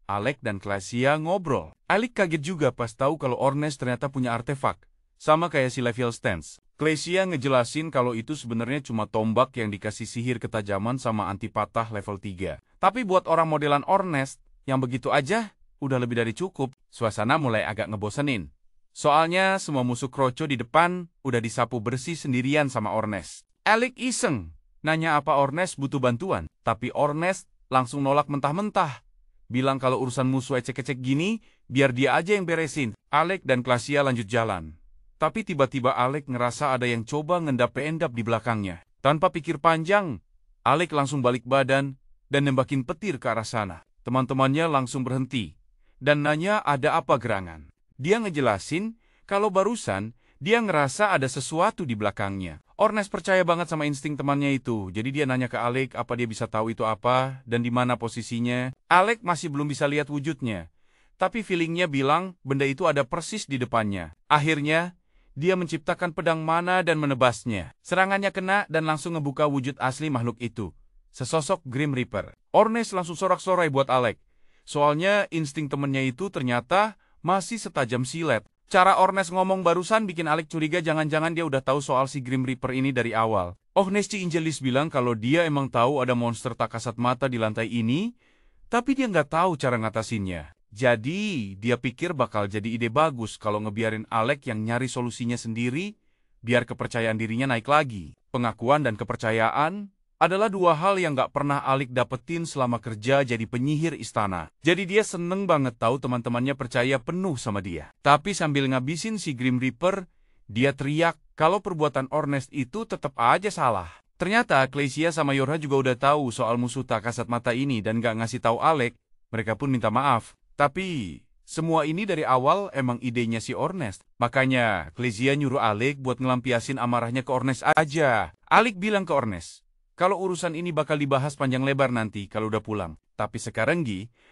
Alec dan Cresia ngobrol. Alec kaget juga pas tahu kalau Ornes ternyata punya artefak. Sama kayak si Leviel Stance. Cresia ngejelasin kalau itu sebenarnya cuma tombak yang dikasih sihir ketajaman sama anti patah level 3. Tapi buat orang modelan Ornes, yang begitu aja, udah lebih dari cukup. Suasana mulai agak ngebosenin. Soalnya semua musuh kroco di depan udah disapu bersih sendirian sama Ornes. Alec iseng, nanya apa Ornes butuh bantuan. Tapi Ornes langsung nolak mentah-mentah. Bilang kalau urusan musuh ecek-ecek gini, biar dia aja yang beresin. Alec dan Cresia lanjut jalan. Tapi tiba-tiba Alec ngerasa ada yang coba ngendap-endap di belakangnya. Tanpa pikir panjang, Alec langsung balik badan dan nembakin petir ke arah sana. Teman-temannya langsung berhenti dan nanya ada apa gerangan. Dia ngejelasin kalau barusan dia ngerasa ada sesuatu di belakangnya. Ornes percaya banget sama insting temannya itu, jadi dia nanya ke Alec apa dia bisa tahu itu apa dan di mana posisinya. Alec masih belum bisa lihat wujudnya, tapi feelingnya bilang benda itu ada persis di depannya. Akhirnya, dia menciptakan pedang mana dan menebasnya. Serangannya kena dan langsung ngebuka wujud asli makhluk itu. Sesosok Grim Reaper. Ornes langsung sorak-sorai buat Alec. Soalnya insting temennya itu ternyata masih setajam silet. Cara Ornes ngomong barusan bikin Alec curiga jangan-jangan dia udah tahu soal si Grim Reaper ini dari awal. Nesti Ingelis bilang kalau dia emang tahu ada monster tak kasat mata di lantai ini, tapi dia nggak tahu cara ngatasinnya. Jadi, dia pikir bakal jadi ide bagus kalau ngebiarin Alec yang nyari solusinya sendiri, biar kepercayaan dirinya naik lagi. Pengakuan dan kepercayaan adalah dua hal yang nggak pernah Alec dapetin selama kerja jadi penyihir istana. Jadi dia seneng banget tahu teman-temannya percaya penuh sama dia. Tapi sambil ngabisin si Grim Reaper, dia teriak kalau perbuatan Ornest itu tetap aja salah. Ternyata Klesia sama Yorha juga udah tahu soal musuh tak kasat mata ini dan gak ngasih tahu Alec. Mereka pun minta maaf. Tapi semua ini dari awal emang idenya si Ornest. Makanya Klesia nyuruh Alec buat ngelampiasin amarahnya ke Ornest aja. Alec bilang ke Ornest, kalau urusan ini bakal dibahas panjang lebar nanti kalau udah pulang. Tapi sekarang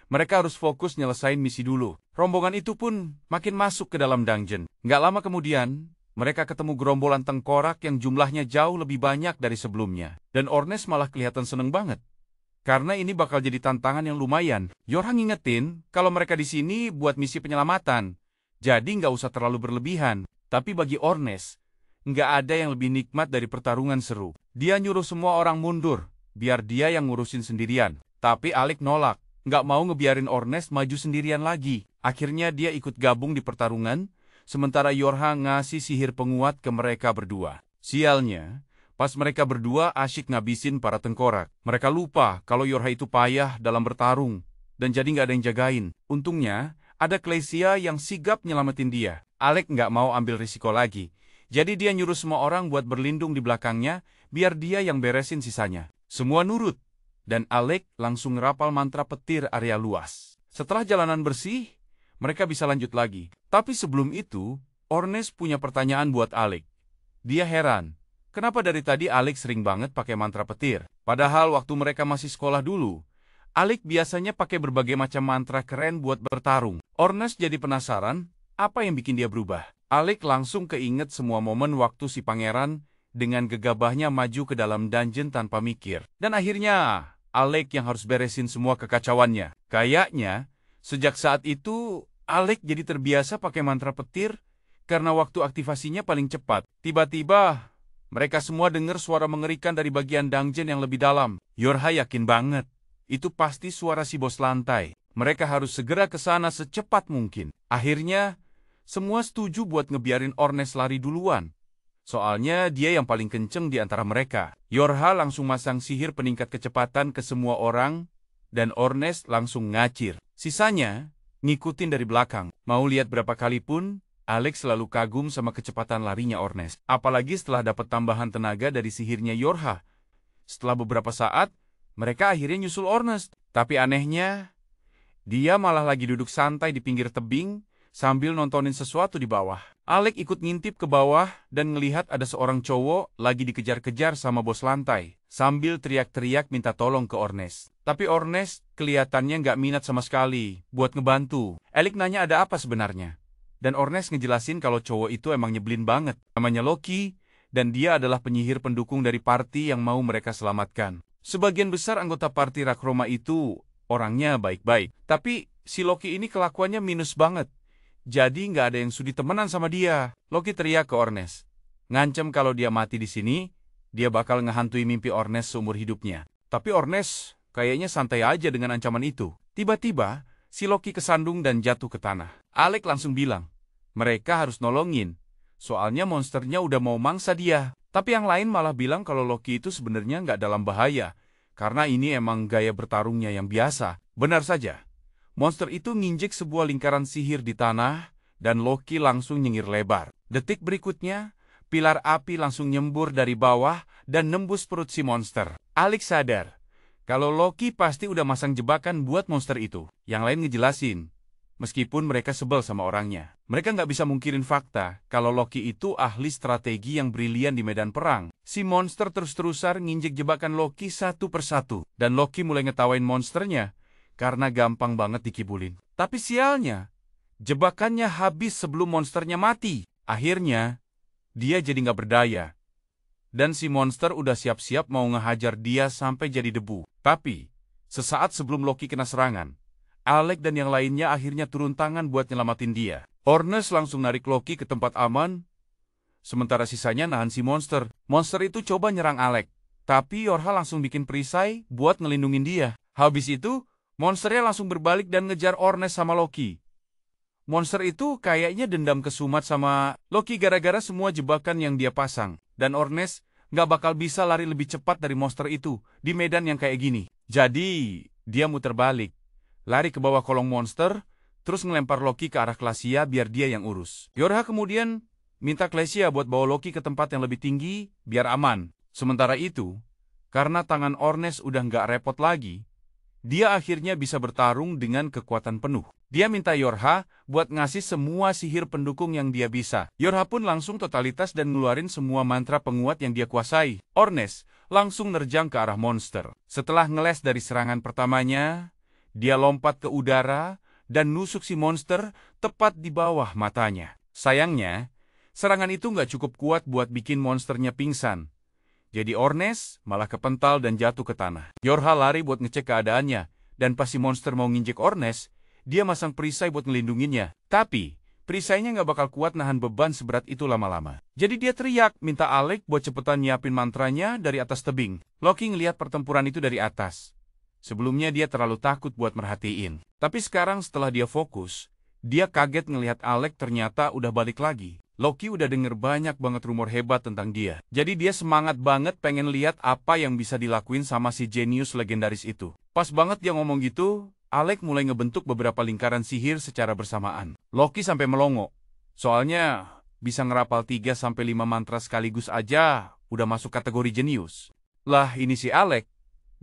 mereka harus fokus nyelesain misi dulu. Rombongan itu pun makin masuk ke dalam dungeon. Nggak lama kemudian, mereka ketemu gerombolan tengkorak yang jumlahnya jauh lebih banyak dari sebelumnya. Dan Ornest malah kelihatan seneng banget. Karena ini bakal jadi tantangan yang lumayan. Yorha ngingetin kalau mereka di sini buat misi penyelamatan. Jadi nggak usah terlalu berlebihan. Tapi bagi Ornest, nggak ada yang lebih nikmat dari pertarungan seru. Dia nyuruh semua orang mundur, biar dia yang ngurusin sendirian. Tapi Alec nolak, nggak mau ngebiarin Ornest maju sendirian lagi. Akhirnya dia ikut gabung di pertarungan, sementara Yorha ngasih sihir penguat ke mereka berdua. Sialnya, pas mereka berdua asyik ngabisin para tengkorak. Mereka lupa kalau Yorha itu payah dalam bertarung, dan jadi nggak ada yang jagain. Untungnya, ada Klesia yang sigap nyelamatin dia. Alec nggak mau ambil risiko lagi. Jadi dia nyuruh semua orang buat berlindung di belakangnya, biar dia yang beresin sisanya. Semua nurut, dan Alec langsung ngerapal mantra petir area luas. Setelah jalanan bersih, mereka bisa lanjut lagi. Tapi sebelum itu, Ornest punya pertanyaan buat Alec. Dia heran, kenapa dari tadi Alec sering banget pakai mantra petir? Padahal waktu mereka masih sekolah dulu, Alec biasanya pakai berbagai macam mantra keren buat bertarung. Ornest jadi penasaran, apa yang bikin dia berubah? Alec langsung keinget semua momen waktu si pangeran dengan gegabahnya maju ke dalam dungeon tanpa mikir. Dan akhirnya, Alec yang harus beresin semua kekacauannya. Kayaknya, sejak saat itu, Alec jadi terbiasa pakai mantra petir karena waktu aktivasinya paling cepat. Tiba-tiba, mereka semua dengar suara mengerikan dari bagian dungeon yang lebih dalam. Yorha yakin banget, itu pasti suara si bos lantai. Mereka harus segera ke sana secepat mungkin. Akhirnya, semua setuju buat ngebiarin Ornest lari duluan. Soalnya dia yang paling kenceng di antara mereka. Yorha langsung masang sihir peningkat kecepatan ke semua orang, dan Ornest langsung ngacir. Sisanya, ngikutin dari belakang. Mau lihat berapa kali pun, Alec selalu kagum sama kecepatan larinya Ornest. Apalagi setelah dapat tambahan tenaga dari sihirnya Yorha. Setelah beberapa saat, mereka akhirnya nyusul Ornest. Tapi anehnya, dia malah lagi duduk santai di pinggir tebing, sambil nontonin sesuatu di bawah. Alec ikut ngintip ke bawah dan ngelihat ada seorang cowok lagi dikejar-kejar sama bos lantai, sambil teriak-teriak minta tolong ke Ornest. Tapi Ornest kelihatannya nggak minat sama sekali buat ngebantu. Alec nanya ada apa sebenarnya. Dan Ornest ngejelasin kalau cowok itu emang nyebelin banget. Namanya Loki, dan dia adalah penyihir pendukung dari party yang mau mereka selamatkan. Sebagian besar anggota party Rakroma itu orangnya baik-baik. Tapi si Loki ini kelakuannya minus banget. Jadi nggak ada yang sudi temenan sama dia. Loki teriak ke Ornest. Ngancem kalau dia mati di sini, dia bakal ngehantui mimpi Ornest seumur hidupnya. Tapi Ornest kayaknya santai aja dengan ancaman itu. Tiba-tiba, si Loki kesandung dan jatuh ke tanah. Alec langsung bilang, mereka harus nolongin. Soalnya monsternya udah mau mangsa dia. Tapi yang lain malah bilang kalau Loki itu sebenarnya nggak dalam bahaya. Karena ini emang gaya bertarungnya yang biasa. Benar saja. Monster itu nginjek sebuah lingkaran sihir di tanah, dan Loki langsung nyengir lebar. Detik berikutnya, pilar api langsung nyembur dari bawah dan nembus perut si monster. Alec sadar, kalau Loki pasti udah masang jebakan buat monster itu. Yang lain ngejelasin, meskipun mereka sebel sama orangnya. Mereka nggak bisa mungkirin fakta kalau Loki itu ahli strategi yang brilian di medan perang. Si monster terus-terusan nginjek jebakan Loki satu persatu, dan Loki mulai ngetawain monsternya, karena gampang banget dikibulin. Tapi sialnya, jebakannya habis sebelum monsternya mati. Akhirnya, dia jadi nggak berdaya. Dan si monster udah siap-siap mau ngehajar dia sampai jadi debu. Tapi, sesaat sebelum Loki kena serangan, Alec dan yang lainnya akhirnya turun tangan buat nyelamatin dia. Ornest langsung narik Loki ke tempat aman, sementara sisanya nahan si monster. Monster itu coba nyerang Alec, tapi Yorha langsung bikin perisai buat ngelindungin dia. Habis itu, monsternya langsung berbalik dan ngejar Ornes sama Loki. Monster itu kayaknya dendam kesumat sama Loki gara-gara semua jebakan yang dia pasang. Dan Ornes nggak bakal bisa lari lebih cepat dari monster itu di medan yang kayak gini. Jadi, dia muter balik, lari ke bawah kolong monster, terus ngelempar Loki ke arah Glacia biar dia yang urus. Yorha kemudian minta Glacia buat bawa Loki ke tempat yang lebih tinggi biar aman. Sementara itu, karena tangan Ornes udah nggak repot lagi, dia akhirnya bisa bertarung dengan kekuatan penuh. Dia minta Yorha buat ngasih semua sihir pendukung yang dia bisa. Yorha pun langsung totalitas dan ngeluarin semua mantra penguat yang dia kuasai. Ornes langsung nerjang ke arah monster. Setelah ngeles dari serangan pertamanya, dia lompat ke udara dan nusuk si monster tepat di bawah matanya. Sayangnya, serangan itu nggak cukup kuat buat bikin monsternya pingsan. Jadi Ornes malah kepental dan jatuh ke tanah. Yorha lari buat ngecek keadaannya, dan pas si monster mau nginjek Ornes, dia masang perisai buat ngelindunginnya. Tapi, perisainya nggak bakal kuat nahan beban seberat itu lama-lama. Jadi dia teriak, minta Alec buat cepetan nyiapin mantranya dari atas tebing. Loki ngelihat pertempuran itu dari atas. Sebelumnya dia terlalu takut buat merhatiin. Tapi sekarang setelah dia fokus, dia kaget ngelihat Alec ternyata udah balik lagi. Loki udah denger banyak banget rumor hebat tentang dia. Jadi dia semangat banget pengen lihat apa yang bisa dilakuin sama si jenius legendaris itu. Pas banget dia ngomong gitu, Alec mulai ngebentuk beberapa lingkaran sihir secara bersamaan. Loki sampai melongo. Soalnya bisa ngerapal 3-5 mantra sekaligus aja udah masuk kategori jenius. Lah ini si Alec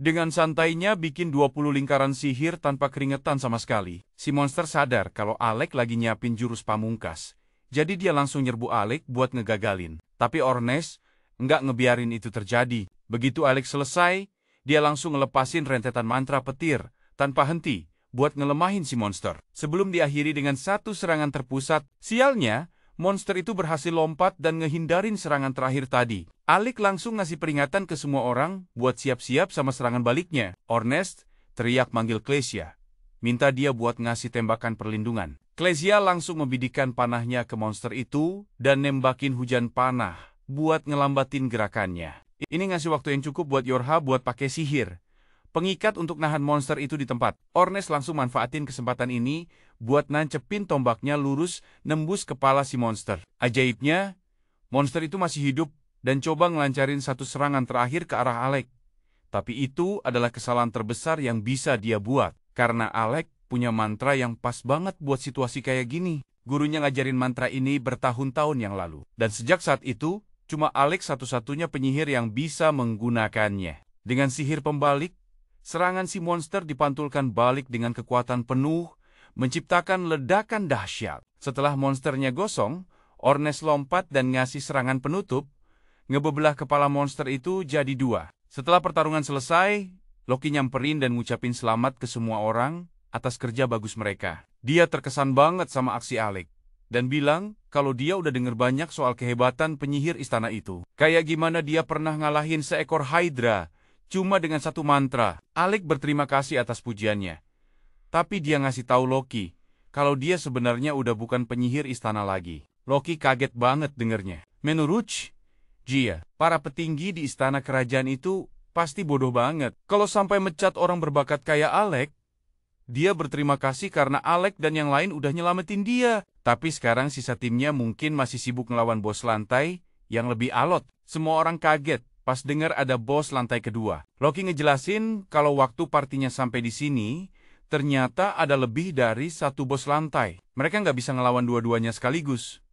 dengan santainya bikin 20 lingkaran sihir tanpa keringetan sama sekali. Si monster sadar kalau Alec lagi nyiapin jurus pamungkas. Jadi dia langsung nyerbu Alec buat ngegagalin. Tapi Ornes nggak ngebiarin itu terjadi. Begitu Alec selesai, dia langsung ngelepasin rentetan mantra petir tanpa henti buat ngelemahin si monster. Sebelum diakhiri dengan satu serangan terpusat, sialnya, monster itu berhasil lompat dan ngehindarin serangan terakhir tadi. Alec langsung ngasih peringatan ke semua orang buat siap-siap sama serangan baliknya. Ornes teriak manggil Glacia, minta dia buat ngasih tembakan perlindungan. Glacia langsung membidikan panahnya ke monster itu dan nembakin hujan panah buat ngelambatin gerakannya. Ini ngasih waktu yang cukup buat Yorha buat pakai sihir pengikat untuk nahan monster itu di tempat. Ornes langsung manfaatin kesempatan ini buat nancepin tombaknya lurus nembus kepala si monster. Ajaibnya, monster itu masih hidup dan coba ngelancarin satu serangan terakhir ke arah Alec. Tapi itu adalah kesalahan terbesar yang bisa dia buat. Karena Alec punya mantra yang pas banget buat situasi kayak gini. Gurunya ngajarin mantra ini bertahun-tahun yang lalu. Dan sejak saat itu, cuma Alec satu-satunya penyihir yang bisa menggunakannya. Dengan sihir pembalik, serangan si monster dipantulkan balik dengan kekuatan penuh, menciptakan ledakan dahsyat. Setelah monsternya gosong, Ornes lompat dan ngasih serangan penutup, ngebebelah kepala monster itu jadi 2. Setelah pertarungan selesai, Loki nyamperin dan ngucapin selamat ke semua orang atas kerja bagus mereka. Dia terkesan banget sama aksi Alec, dan bilang kalau dia udah denger banyak soal kehebatan penyihir istana itu. Kayak gimana dia pernah ngalahin seekor Hydra, cuma dengan satu mantra. Alec berterima kasih atas pujiannya. Tapi dia ngasih tahu Loki kalau dia sebenarnya udah bukan penyihir istana lagi. Loki kaget banget dengernya. Menurut dia, para petinggi di istana kerajaan itu pasti bodoh banget. Kalau sampai mecat orang berbakat kayak Alec, dia berterima kasih karena Alec dan yang lain udah nyelamatin dia. Tapi sekarang sisa timnya mungkin masih sibuk ngelawan bos lantai yang lebih alot. Semua orang kaget pas dengar ada bos lantai kedua. Loki ngejelasin kalau waktu partinya sampai di sini, ternyata ada lebih dari satu bos lantai. Mereka nggak bisa ngelawan dua-duanya sekaligus.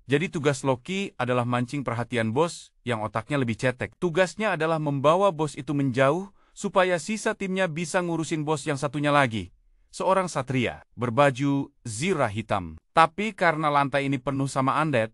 Jadi tugas Loki adalah mancing perhatian bos yang otaknya lebih cetek. Tugasnya adalah membawa bos itu menjauh supaya sisa timnya bisa ngurusin bos yang satunya lagi. Seorang satria berbaju zirah hitam. Tapi karena lantai ini penuh sama undead,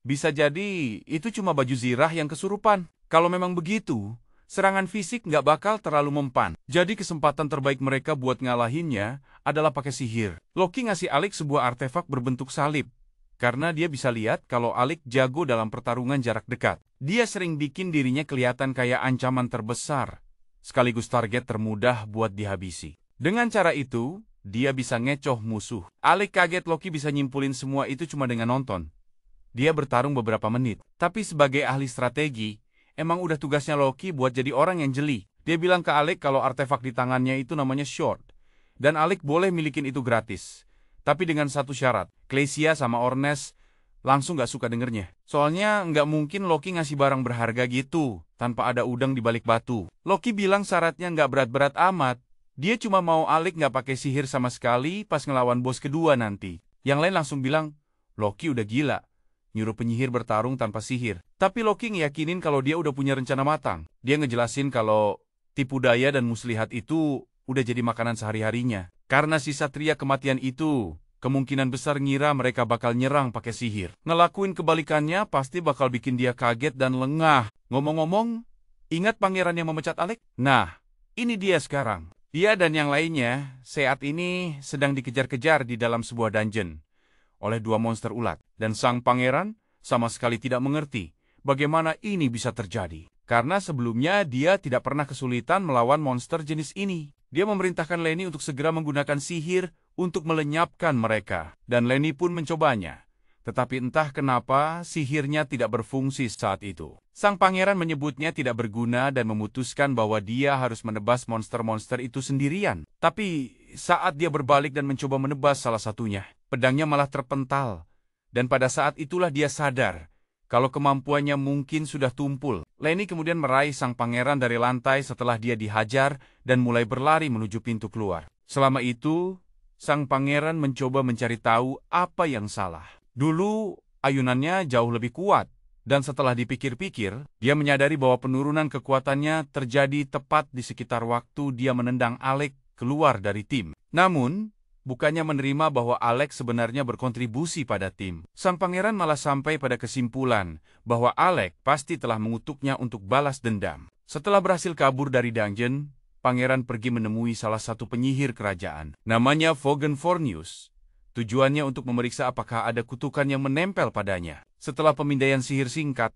bisa jadi itu cuma baju zirah yang kesurupan. Kalau memang begitu, serangan fisik nggak bakal terlalu mempan. Jadi kesempatan terbaik mereka buat ngalahinnya adalah pakai sihir. Loki ngasih Alec sebuah artefak berbentuk salib. Karena dia bisa lihat kalau Alec jago dalam pertarungan jarak dekat. Dia sering bikin dirinya kelihatan kayak ancaman terbesar, sekaligus target termudah buat dihabisi. Dengan cara itu, dia bisa ngecoh musuh. Alec kaget Loki bisa nyimpulin semua itu cuma dengan nonton. Dia bertarung beberapa menit. Tapi sebagai ahli strategi, emang udah tugasnya Loki buat jadi orang yang jeli. Dia bilang ke Alec kalau artefak di tangannya itu namanya Sword. Dan Alec boleh milikin itu gratis. Tapi dengan satu syarat, Klesia sama Ornes langsung gak suka dengernya. Soalnya nggak mungkin Loki ngasih barang berharga gitu, tanpa ada udang di balik batu. Loki bilang syaratnya nggak berat-berat amat. Dia cuma mau Alec nggak pakai sihir sama sekali pas ngelawan bos kedua nanti. Yang lain langsung bilang, Loki udah gila, nyuruh penyihir bertarung tanpa sihir. Tapi Loki ngeyakinin kalau dia udah punya rencana matang. Dia ngejelasin kalau tipu daya dan muslihat itu udah jadi makanan sehari-harinya. Karena si Satria kematian itu, kemungkinan besar ngira mereka bakal nyerang pakai sihir. Ngelakuin kebalikannya pasti bakal bikin dia kaget dan lengah. Ngomong-ngomong, ingat pangeran yang memecat Alec? Nah, ini dia sekarang. Dia dan yang lainnya saat ini sedang dikejar-kejar di dalam sebuah dungeon oleh dua monster ulat. Dan sang pangeran sama sekali tidak mengerti bagaimana ini bisa terjadi. Karena sebelumnya dia tidak pernah kesulitan melawan monster jenis ini. Dia memerintahkan Lenny untuk segera menggunakan sihir untuk melenyapkan mereka. Dan Lenny pun mencobanya. Tetapi entah kenapa sihirnya tidak berfungsi saat itu. Sang pangeran menyebutnya tidak berguna dan memutuskan bahwa dia harus menebas monster-monster itu sendirian. Tapi saat dia berbalik dan mencoba menebas salah satunya, pedangnya malah terpental. Dan pada saat itulah dia sadar kalau kemampuannya mungkin sudah tumpul. Lenny kemudian meraih sang pangeran dari lantai setelah dia dihajar dan mulai berlari menuju pintu keluar. Selama itu, sang pangeran mencoba mencari tahu apa yang salah. Dulu, ayunannya jauh lebih kuat. Dan setelah dipikir-pikir, dia menyadari bahwa penurunan kekuatannya terjadi tepat di sekitar waktu dia menendang Alec keluar dari tim. Namun, bukannya menerima bahwa Alec sebenarnya berkontribusi pada tim. Sang pangeran malah sampai pada kesimpulan bahwa Alec pasti telah mengutuknya untuk balas dendam. Setelah berhasil kabur dari dungeon, pangeran pergi menemui salah satu penyihir kerajaan. Namanya Vogan Fornius. Tujuannya untuk memeriksa apakah ada kutukan yang menempel padanya. Setelah pemindaian sihir singkat,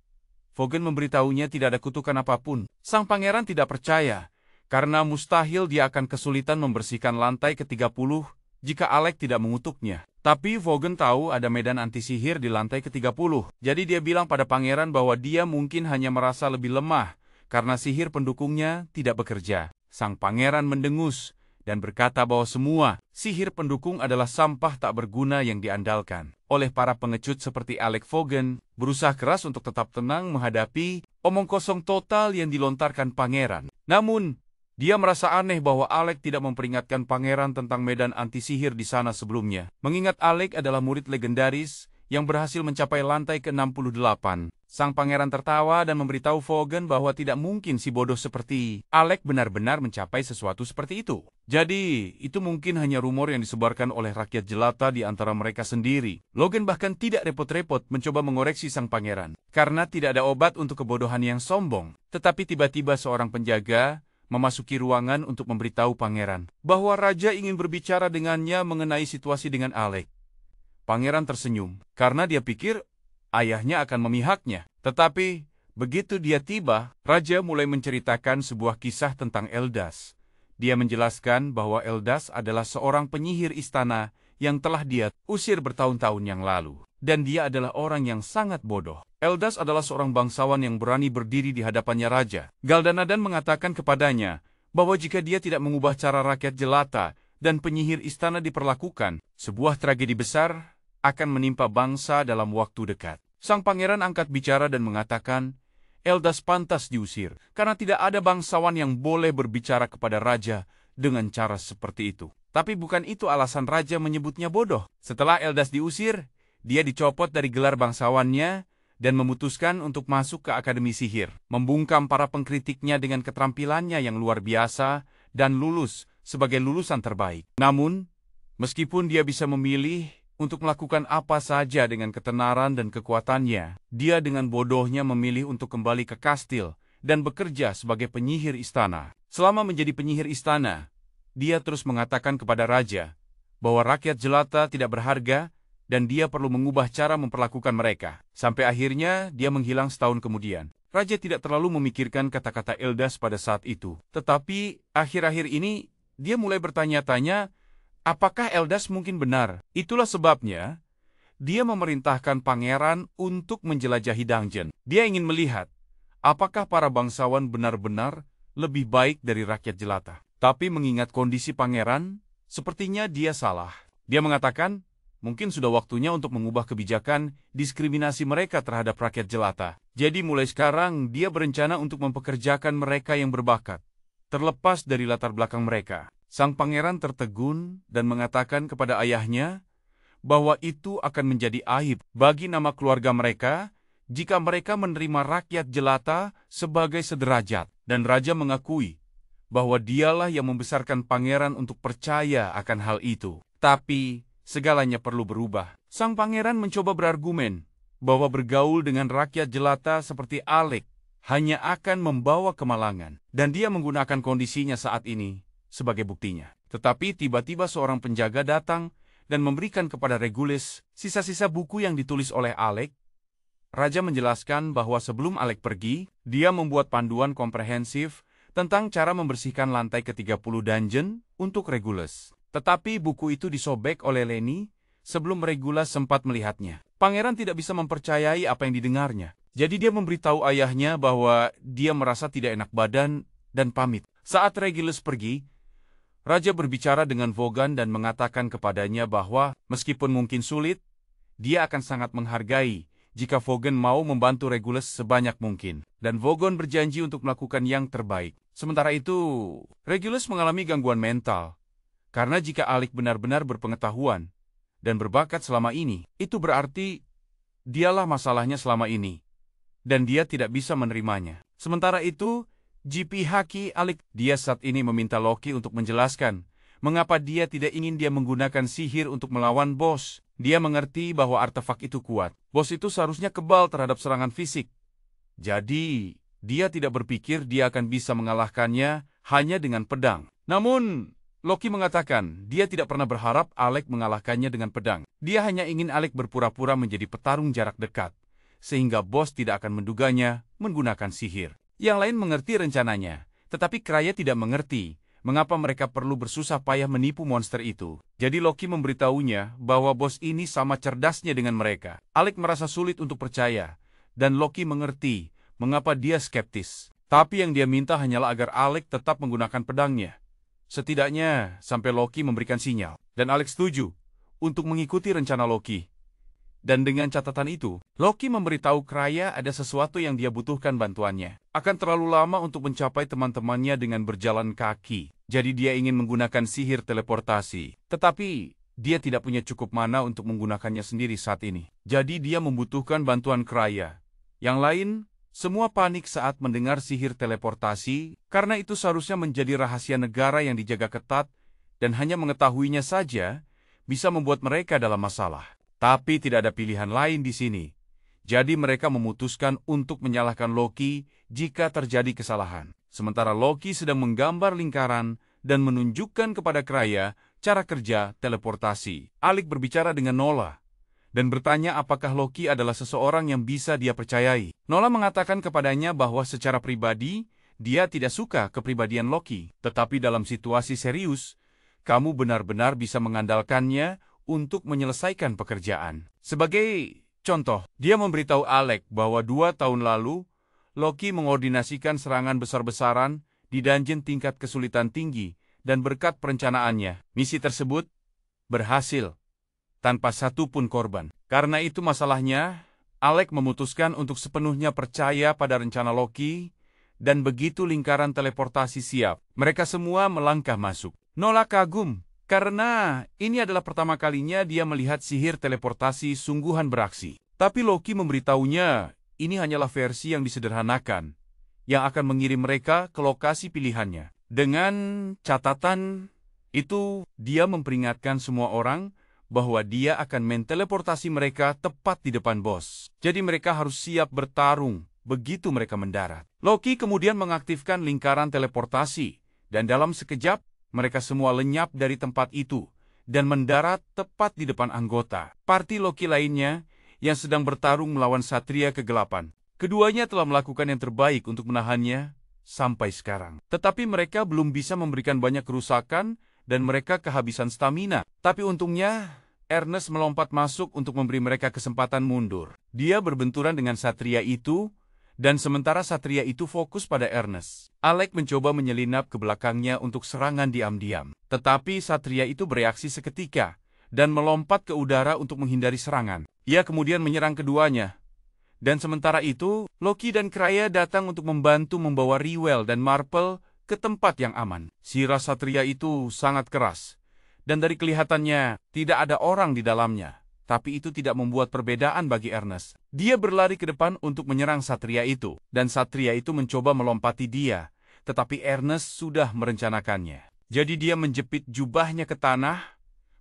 Vogan memberitahunya tidak ada kutukan apapun. Sang pangeran tidak percaya, karena mustahil dia akan kesulitan membersihkan lantai ke-30 jika Alec tidak mengutuknya. Tapi Vogan tahu ada medan anti-sihir di lantai ke-30. Jadi dia bilang pada pangeran bahwa dia mungkin hanya merasa lebih lemah karena sihir pendukungnya tidak bekerja. Sang pangeran mendengus dan berkata bahwa semua sihir pendukung adalah sampah tak berguna yang diandalkan oleh para pengecut seperti Alec. Vogan berusaha keras untuk tetap tenang menghadapi omong kosong total yang dilontarkan pangeran. Namun, dia merasa aneh bahwa Alec tidak memperingatkan pangeran tentang medan anti-sihir di sana sebelumnya. Mengingat Alec adalah murid legendaris yang berhasil mencapai lantai ke-68. Sang pangeran tertawa dan memberitahu Vogan bahwa tidak mungkin si bodoh seperti Alec benar-benar mencapai sesuatu seperti itu. Jadi, itu mungkin hanya rumor yang disebarkan oleh rakyat jelata di antara mereka sendiri. Logan bahkan tidak repot-repot mencoba mengoreksi sang pangeran. Karena tidak ada obat untuk kebodohan yang sombong. Tetapi tiba-tiba seorang penjaga memasuki ruangan untuk memberitahu pangeran bahwa raja ingin berbicara dengannya mengenai situasi dengan Alec. Pangeran tersenyum, karena dia pikir ayahnya akan memihaknya. Tetapi, begitu dia tiba, raja mulai menceritakan sebuah kisah tentang Eldas. Dia menjelaskan bahwa Eldas adalah seorang penyihir istana yang telah dia usir bertahun-tahun yang lalu. Dan dia adalah orang yang sangat bodoh. Eldas adalah seorang bangsawan yang berani berdiri di hadapannya raja. Galdanadan mengatakan kepadanya bahwa jika dia tidak mengubah cara rakyat jelata dan penyihir istana diperlakukan, sebuah tragedi besar akan menimpa bangsa dalam waktu dekat. Sang pangeran angkat bicara dan mengatakan, Eldas pantas diusir, karena tidak ada bangsawan yang boleh berbicara kepada raja dengan cara seperti itu. Tapi bukan itu alasan raja menyebutnya bodoh. Setelah Eldas diusir, dia dicopot dari gelar bangsawannya dan memutuskan untuk masuk ke Akademi Sihir, membungkam para pengkritiknya dengan keterampilannya yang luar biasa dan lulus sebagai lulusan terbaik. Namun, meskipun dia bisa memilih untuk melakukan apa saja dengan ketenaran dan kekuatannya, dia dengan bodohnya memilih untuk kembali ke kastil dan bekerja sebagai penyihir istana. Selama menjadi penyihir istana, dia terus mengatakan kepada raja bahwa rakyat jelata tidak berharga dan dia perlu mengubah cara memperlakukan mereka. Sampai akhirnya dia menghilang setahun kemudian. Raja tidak terlalu memikirkan kata-kata Eldas pada saat itu. Tetapi akhir-akhir ini dia mulai bertanya-tanya, apakah Eldas mungkin benar? Itulah sebabnya dia memerintahkan pangeran untuk menjelajahi dungeon. Dia ingin melihat apakah para bangsawan benar-benar lebih baik dari rakyat jelata. Tapi mengingat kondisi pangeran, sepertinya dia salah. Dia mengatakan, mungkin sudah waktunya untuk mengubah kebijakan diskriminasi mereka terhadap rakyat jelata. Jadi mulai sekarang dia berencana untuk mempekerjakan mereka yang berbakat, terlepas dari latar belakang mereka. Sang pangeran tertegun dan mengatakan kepada ayahnya bahwa itu akan menjadi aib bagi nama keluarga mereka jika mereka menerima rakyat jelata sebagai sederajat. Dan raja mengakui bahwa dialah yang membesarkan pangeran untuk percaya akan hal itu. Tapi segalanya perlu berubah. Sang pangeran mencoba berargumen bahwa bergaul dengan rakyat jelata seperti Alec hanya akan membawa kemalangan. Dan dia menggunakan kondisinya saat ini sebagai buktinya. Tetapi tiba-tiba seorang penjaga datang dan memberikan kepada Regulus sisa-sisa buku yang ditulis oleh Alec. Raja menjelaskan bahwa sebelum Alec pergi, dia membuat panduan komprehensif tentang cara membersihkan lantai ke-30 dungeon untuk Regulus. Tetapi buku itu disobek oleh Lenny sebelum Regulus sempat melihatnya. Pangeran tidak bisa mempercayai apa yang didengarnya. Jadi dia memberitahu ayahnya bahwa dia merasa tidak enak badan dan pamit. Saat Regulus pergi, Raja berbicara dengan Vogan dan mengatakan kepadanya bahwa meskipun mungkin sulit, dia akan sangat menghargai jika Vogan mau membantu Regulus sebanyak mungkin. Dan Vogan berjanji untuk melakukan yang terbaik. Sementara itu, Regulus mengalami gangguan mental. Karena jika Alec benar-benar berpengetahuan dan berbakat selama ini, itu berarti dialah masalahnya selama ini. Dan dia tidak bisa menerimanya. Sementara itu, GP Haki Alec, dia saat ini meminta Loki untuk menjelaskan mengapa dia tidak ingin dia menggunakan sihir untuk melawan bos. Dia mengerti bahwa artefak itu kuat. Bos itu seharusnya kebal terhadap serangan fisik. Jadi, dia tidak berpikir dia akan bisa mengalahkannya hanya dengan pedang. Namun, Loki mengatakan dia tidak pernah berharap Alec mengalahkannya dengan pedang. Dia hanya ingin Alec berpura-pura menjadi petarung jarak dekat, sehingga bos tidak akan menduganya menggunakan sihir. Yang lain mengerti rencananya, tetapi Kraya tidak mengerti mengapa mereka perlu bersusah payah menipu monster itu. Jadi Loki memberitahunya bahwa bos ini sama cerdasnya dengan mereka. Alec merasa sulit untuk percaya, dan Loki mengerti mengapa dia skeptis. Tapi yang dia minta hanyalah agar Alec tetap menggunakan pedangnya. Setidaknya sampai Loki memberikan sinyal. Dan Alec setuju untuk mengikuti rencana Loki. Dan dengan catatan itu, Loki memberitahu Kraya ada sesuatu yang dia butuhkan bantuannya. Akan terlalu lama untuk mencapai teman-temannya dengan berjalan kaki. Jadi dia ingin menggunakan sihir teleportasi. Tetapi, dia tidak punya cukup mana untuk menggunakannya sendiri saat ini. Jadi dia membutuhkan bantuan Kraya. Yang lain, semua panik saat mendengar sihir teleportasi, karena itu seharusnya menjadi rahasia negara yang dijaga ketat, dan hanya mengetahuinya saja bisa membuat mereka dalam masalah. Tapi tidak ada pilihan lain di sini. Jadi mereka memutuskan untuk menyalahkan Loki jika terjadi kesalahan. Sementara Loki sedang menggambar lingkaran dan menunjukkan kepada Kraya cara kerja teleportasi. Alec berbicara dengan Nola dan bertanya apakah Loki adalah seseorang yang bisa dia percayai. Nola mengatakan kepadanya bahwa secara pribadi dia tidak suka kepribadian Loki. Tetapi dalam situasi serius, kamu benar-benar bisa mengandalkannya untuk menyelesaikan pekerjaan. Sebagai contoh, dia memberitahu Alec bahwa 2 tahun lalu, Loki mengordinasikan serangan besar-besaran di dungeon tingkat kesulitan tinggi, dan berkat perencanaannya, misi tersebut berhasil, tanpa satu pun korban. Karena itu masalahnya, Alec memutuskan untuk sepenuhnya percaya pada rencana Loki, dan begitu lingkaran teleportasi siap, mereka semua melangkah masuk. Nola kagum, karena ini adalah pertama kalinya dia melihat sihir teleportasi sungguhan beraksi. Tapi Loki memberitahunya, ini hanyalah versi yang disederhanakan, yang akan mengirim mereka ke lokasi pilihannya. Dengan catatan itu, dia memperingatkan semua orang bahwa dia akan menteleportasi mereka tepat di depan bos. Jadi mereka harus siap bertarung begitu mereka mendarat. Loki kemudian mengaktifkan lingkaran teleportasi, dan dalam sekejap, mereka semua lenyap dari tempat itu dan mendarat tepat di depan anggota parti Loki lainnya yang sedang bertarung melawan Satria Kegelapan. Keduanya telah melakukan yang terbaik untuk menahannya sampai sekarang. Tetapi mereka belum bisa memberikan banyak kerusakan dan mereka kehabisan stamina. Tapi untungnya, Ernest melompat masuk untuk memberi mereka kesempatan mundur. Dia berbenturan dengan satria itu, dan sementara satria itu fokus pada Ernest, Alec mencoba menyelinap ke belakangnya untuk serangan diam-diam. Tetapi satria itu bereaksi seketika, dan melompat ke udara untuk menghindari serangan. Ia kemudian menyerang keduanya. Dan sementara itu, Loki dan Kraya datang untuk membantu membawa Rywell dan Marple ke tempat yang aman. Sirah satria itu sangat keras. Dan dari kelihatannya, tidak ada orang di dalamnya. Tapi itu tidak membuat perbedaan bagi Ernest. Dia berlari ke depan untuk menyerang satria itu. Dan satria itu mencoba melompati dia. Tetapi Ernest sudah merencanakannya. Jadi dia menjepit jubahnya ke tanah,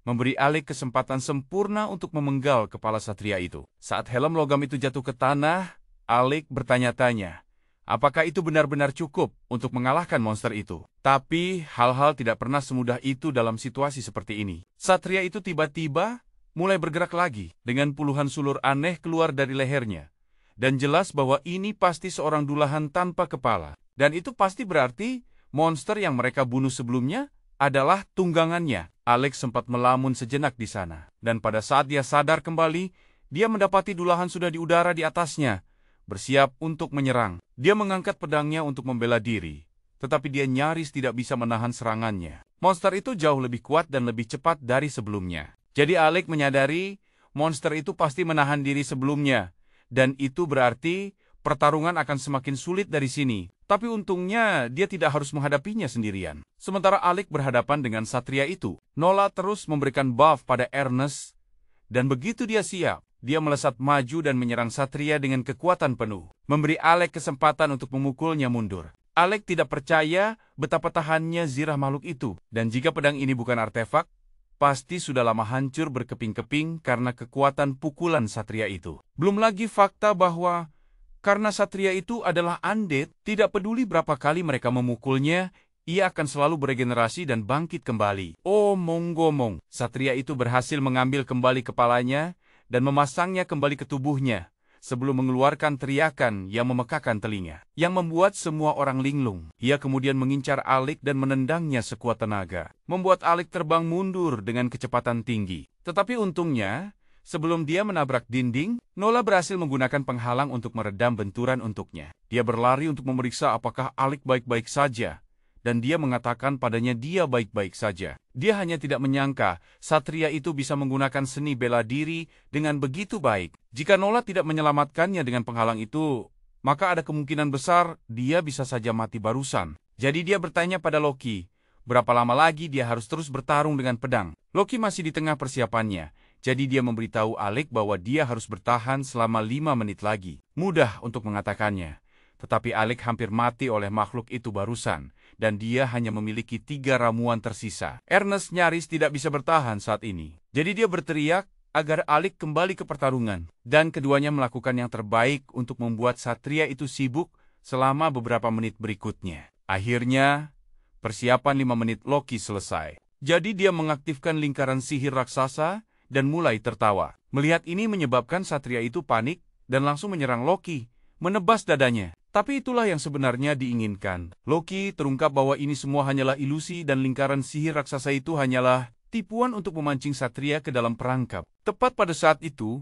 memberi Alec kesempatan sempurna untuk memenggal kepala satria itu. Saat helm logam itu jatuh ke tanah, Alec bertanya-tanya, apakah itu benar-benar cukup untuk mengalahkan monster itu? Tapi hal-hal tidak pernah semudah itu dalam situasi seperti ini. Satria itu tiba-tiba mulai bergerak lagi dengan puluhan sulur aneh keluar dari lehernya. Dan jelas bahwa ini pasti seorang dulahan tanpa kepala. Dan itu pasti berarti monster yang mereka bunuh sebelumnya adalah tunggangannya. Alex sempat melamun sejenak di sana. Dan pada saat dia sadar kembali, dia mendapati dulahan sudah di udara di atasnya, bersiap untuk menyerang. Dia mengangkat pedangnya untuk membela diri, tetapi dia nyaris tidak bisa menahan serangannya. Monster itu jauh lebih kuat dan lebih cepat dari sebelumnya. Jadi Alex menyadari monster itu pasti menahan diri sebelumnya, dan itu berarti pertarungan akan semakin sulit dari sini. Tapi untungnya dia tidak harus menghadapinya sendirian. Sementara Alec berhadapan dengan satria itu, Nola terus memberikan buff pada Ernest, dan begitu dia siap, dia melesat maju dan menyerang satria dengan kekuatan penuh, memberi Alec kesempatan untuk memukulnya mundur. Alec tidak percaya betapa tahannya zirah makhluk itu, dan jika pedang ini bukan artefak, pasti sudah lama hancur berkeping-keping karena kekuatan pukulan satria itu. Belum lagi fakta bahwa karena satria itu adalah undead, tidak peduli berapa kali mereka memukulnya, ia akan selalu beregenerasi dan bangkit kembali. Omong-gomong, satria itu berhasil mengambil kembali kepalanya dan memasangnya kembali ke tubuhnya, sebelum mengeluarkan teriakan yang memekakan telinga, yang membuat semua orang linglung. Ia kemudian mengincar Alec dan menendangnya sekuat tenaga, membuat Alec terbang mundur dengan kecepatan tinggi. Tetapi untungnya, sebelum dia menabrak dinding, Nola berhasil menggunakan penghalang untuk meredam benturan untuknya. Dia berlari untuk memeriksa apakah Alec baik-baik saja, dan dia mengatakan padanya dia baik-baik saja. Dia hanya tidak menyangka satria itu bisa menggunakan seni bela diri dengan begitu baik. Jika Nola tidak menyelamatkannya dengan penghalang itu, maka ada kemungkinan besar dia bisa saja mati barusan. Jadi dia bertanya pada Loki, berapa lama lagi dia harus terus bertarung dengan pedang. Loki masih di tengah persiapannya. Jadi dia memberitahu Alec bahwa dia harus bertahan selama 5 menit lagi. Mudah untuk mengatakannya. Tetapi Alec hampir mati oleh makhluk itu barusan, dan dia hanya memiliki 3 ramuan tersisa. Ernest nyaris tidak bisa bertahan saat ini. Jadi dia berteriak agar Alec kembali ke pertarungan. Dan keduanya melakukan yang terbaik untuk membuat satria itu sibuk selama beberapa menit berikutnya. Akhirnya, persiapan 5 menit Loki selesai. Jadi dia mengaktifkan lingkaran sihir raksasa, dan mulai tertawa. Melihat ini menyebabkan satria itu panik dan langsung menyerang Loki, menebas dadanya. Tapi itulah yang sebenarnya diinginkan. Loki terungkap bahwa ini semua hanyalah ilusi dan lingkaran sihir raksasa itu hanyalah tipuan untuk memancing satria ke dalam perangkap. Tepat pada saat itu,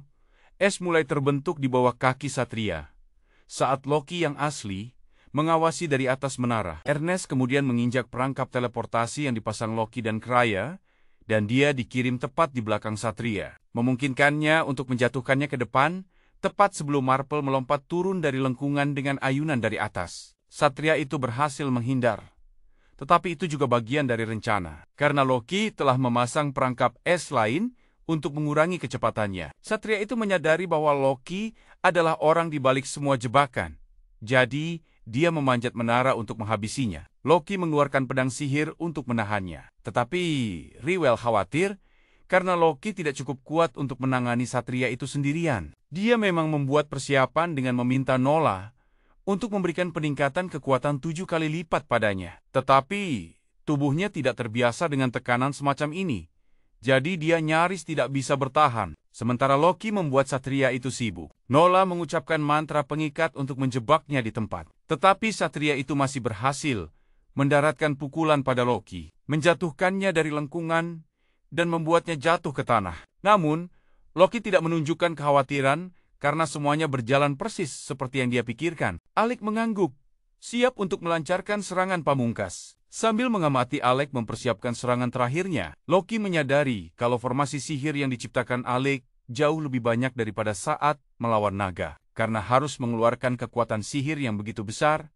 es mulai terbentuk di bawah kaki satria. Saat Loki yang asli mengawasi dari atas menara, Ernest kemudian menginjak perangkap teleportasi yang dipasang Loki dan Kraya, dan dia dikirim tepat di belakang satria, memungkinkannya untuk menjatuhkannya ke depan, tepat sebelum Marple melompat turun dari lengkungan dengan ayunan dari atas. Satria itu berhasil menghindar. Tetapi itu juga bagian dari rencana, karena Loki telah memasang perangkap es lain untuk mengurangi kecepatannya. Satria itu menyadari bahwa Loki adalah orang di balik semua jebakan. Jadi, dia memanjat menara untuk menghabisinya. Loki mengeluarkan pedang sihir untuk menahannya. Tetapi Rywell khawatir karena Loki tidak cukup kuat untuk menangani satria itu sendirian. Dia memang membuat persiapan dengan meminta Nola untuk memberikan peningkatan kekuatan 7 kali lipat padanya. Tetapi tubuhnya tidak terbiasa dengan tekanan semacam ini. Jadi dia nyaris tidak bisa bertahan. Sementara Loki membuat satria itu sibuk. Nola mengucapkan mantra pengikat untuk menjebaknya di tempat. Tetapi satria itu masih berhasil mendaratkan pukulan pada Loki, menjatuhkannya dari lengkungan, dan membuatnya jatuh ke tanah. Namun, Loki tidak menunjukkan kekhawatiran karena semuanya berjalan persis seperti yang dia pikirkan. Alec mengangguk, siap untuk melancarkan serangan pamungkas. Sambil mengamati Alec mempersiapkan serangan terakhirnya, Loki menyadari kalau formasi sihir yang diciptakan Alec jauh lebih banyak daripada saat melawan naga. Karena harus mengeluarkan kekuatan sihir yang begitu besar,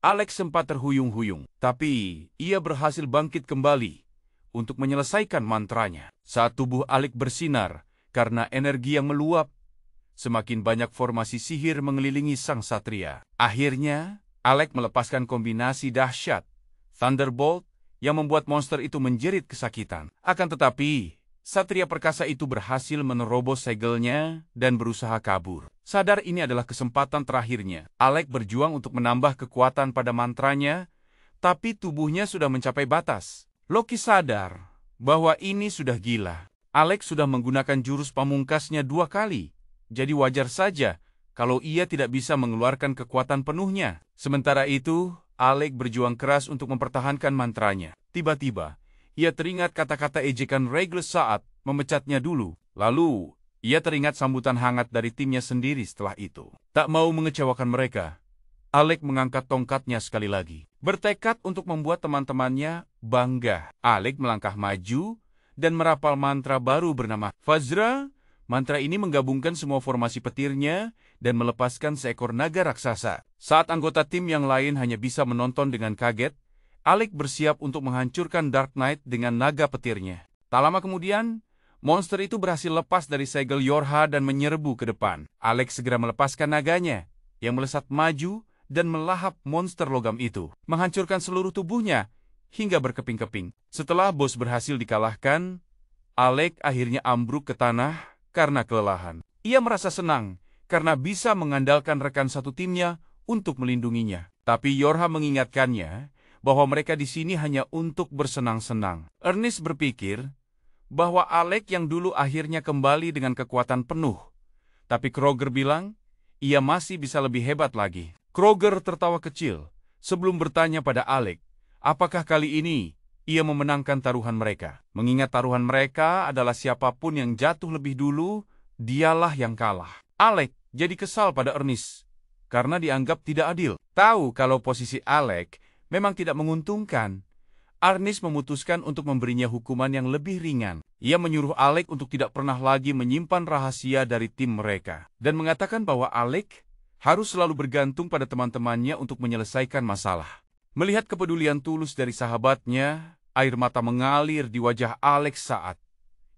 Alec sempat terhuyung-huyung. Tapi, ia berhasil bangkit kembali untuk menyelesaikan mantranya. Saat tubuh Alec bersinar karena energi yang meluap, semakin banyak formasi sihir mengelilingi sang satria. Akhirnya, Alec melepaskan kombinasi dahsyat Thunderbolt yang membuat monster itu menjerit kesakitan. Akan tetapi, satria perkasa itu berhasil menerobos segelnya dan berusaha kabur. Sadar ini adalah kesempatan terakhirnya. Alec berjuang untuk menambah kekuatan pada mantranya, tapi tubuhnya sudah mencapai batas. Loki sadar bahwa ini sudah gila. Alec sudah menggunakan jurus pamungkasnya 2 kali, jadi wajar saja kalau ia tidak bisa mengeluarkan kekuatan penuhnya. Sementara itu, Alec berjuang keras untuk mempertahankan mantranya. Tiba-tiba, ia teringat kata-kata ejekan Regles saat memecatnya dulu. Lalu, ia teringat sambutan hangat dari timnya sendiri setelah itu. Tak mau mengecewakan mereka, Alec mengangkat tongkatnya sekali lagi. Bertekad untuk membuat teman-temannya bangga. Alec melangkah maju dan merapal mantra baru bernama Vajra. Mantra ini menggabungkan semua formasi petirnya dan melepaskan seekor naga raksasa. Saat anggota tim yang lain hanya bisa menonton dengan kaget, Alec bersiap untuk menghancurkan Dark Knight dengan naga petirnya. Tak lama kemudian, monster itu berhasil lepas dari segel Yorha dan menyerbu ke depan. Alec segera melepaskan naganya, yang melesat maju dan melahap monster logam itu, menghancurkan seluruh tubuhnya hingga berkeping-keping. Setelah bos berhasil dikalahkan, Alec akhirnya ambruk ke tanah karena kelelahan. Ia merasa senang karena bisa mengandalkan rekan satu timnya untuk melindunginya. Tapi Yorha mengingatkannya bahwa mereka di sini hanya untuk bersenang-senang. Ernest berpikir bahwa Alec yang dulu akhirnya kembali dengan kekuatan penuh. Tapi Kroger bilang, ia masih bisa lebih hebat lagi. Kroger tertawa kecil sebelum bertanya pada Alec, apakah kali ini ia memenangkan taruhan mereka. Mengingat taruhan mereka adalah siapapun yang jatuh lebih dulu, dialah yang kalah. Alec jadi kesal pada Ernest karena dianggap tidak adil. Tahu kalau posisi Alec memang tidak menguntungkan, Ernest memutuskan untuk memberinya hukuman yang lebih ringan. Ia menyuruh Alec untuk tidak pernah lagi menyimpan rahasia dari tim mereka, dan mengatakan bahwa Alec harus selalu bergantung pada teman-temannya untuk menyelesaikan masalah. Melihat kepedulian tulus dari sahabatnya, air mata mengalir di wajah Alec saat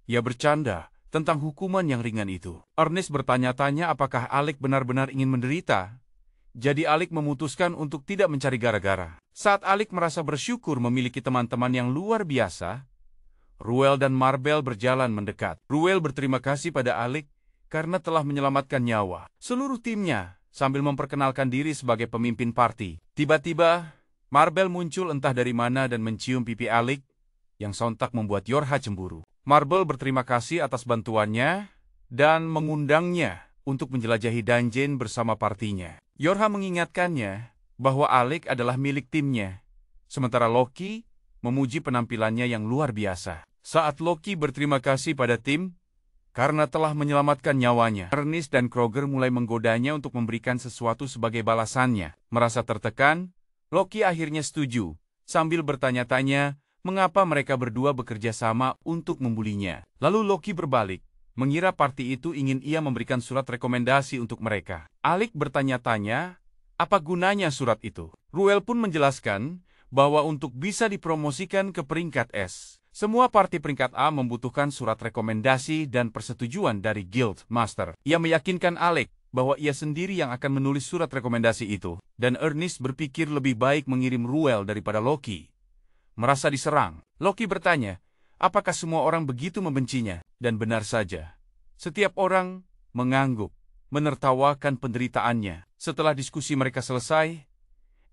ia bercanda tentang hukuman yang ringan itu. Ernest bertanya-tanya apakah Alec benar-benar ingin menderita. Jadi Alec memutuskan untuk tidak mencari gara-gara. Saat Alec merasa bersyukur memiliki teman-teman yang luar biasa, Ruel dan Marbel berjalan mendekat. Ruel berterima kasih pada Alec karena telah menyelamatkan nyawa seluruh timnya sambil memperkenalkan diri sebagai pemimpin party. Tiba-tiba, Marbel muncul entah dari mana dan mencium pipi Alec yang sontak membuat Yorha cemburu. Marbel berterima kasih atas bantuannya dan mengundangnya untuk menjelajahi dungeon bersama partinya. Yorha mengingatkannya bahwa Alec adalah milik timnya, sementara Loki memuji penampilannya yang luar biasa. Saat Loki berterima kasih pada tim karena telah menyelamatkan nyawanya, Ernest dan Kroger mulai menggodanya untuk memberikan sesuatu sebagai balasannya. Merasa tertekan, Loki akhirnya setuju, sambil bertanya-tanya mengapa mereka berdua bekerja sama untuk membulinya. Lalu Loki berbalik, mengira parti itu ingin ia memberikan surat rekomendasi untuk mereka. Alec bertanya-tanya, apa gunanya surat itu? Ruel pun menjelaskan bahwa untuk bisa dipromosikan ke peringkat S, semua parti peringkat A membutuhkan surat rekomendasi dan persetujuan dari Guild Master. Ia meyakinkan Alec bahwa ia sendiri yang akan menulis surat rekomendasi itu, dan Ernest berpikir lebih baik mengirim Ruel daripada Loki. Merasa diserang, Loki bertanya, apakah semua orang begitu membencinya? Dan benar saja, setiap orang mengangguk, menertawakan penderitaannya. Setelah diskusi mereka selesai,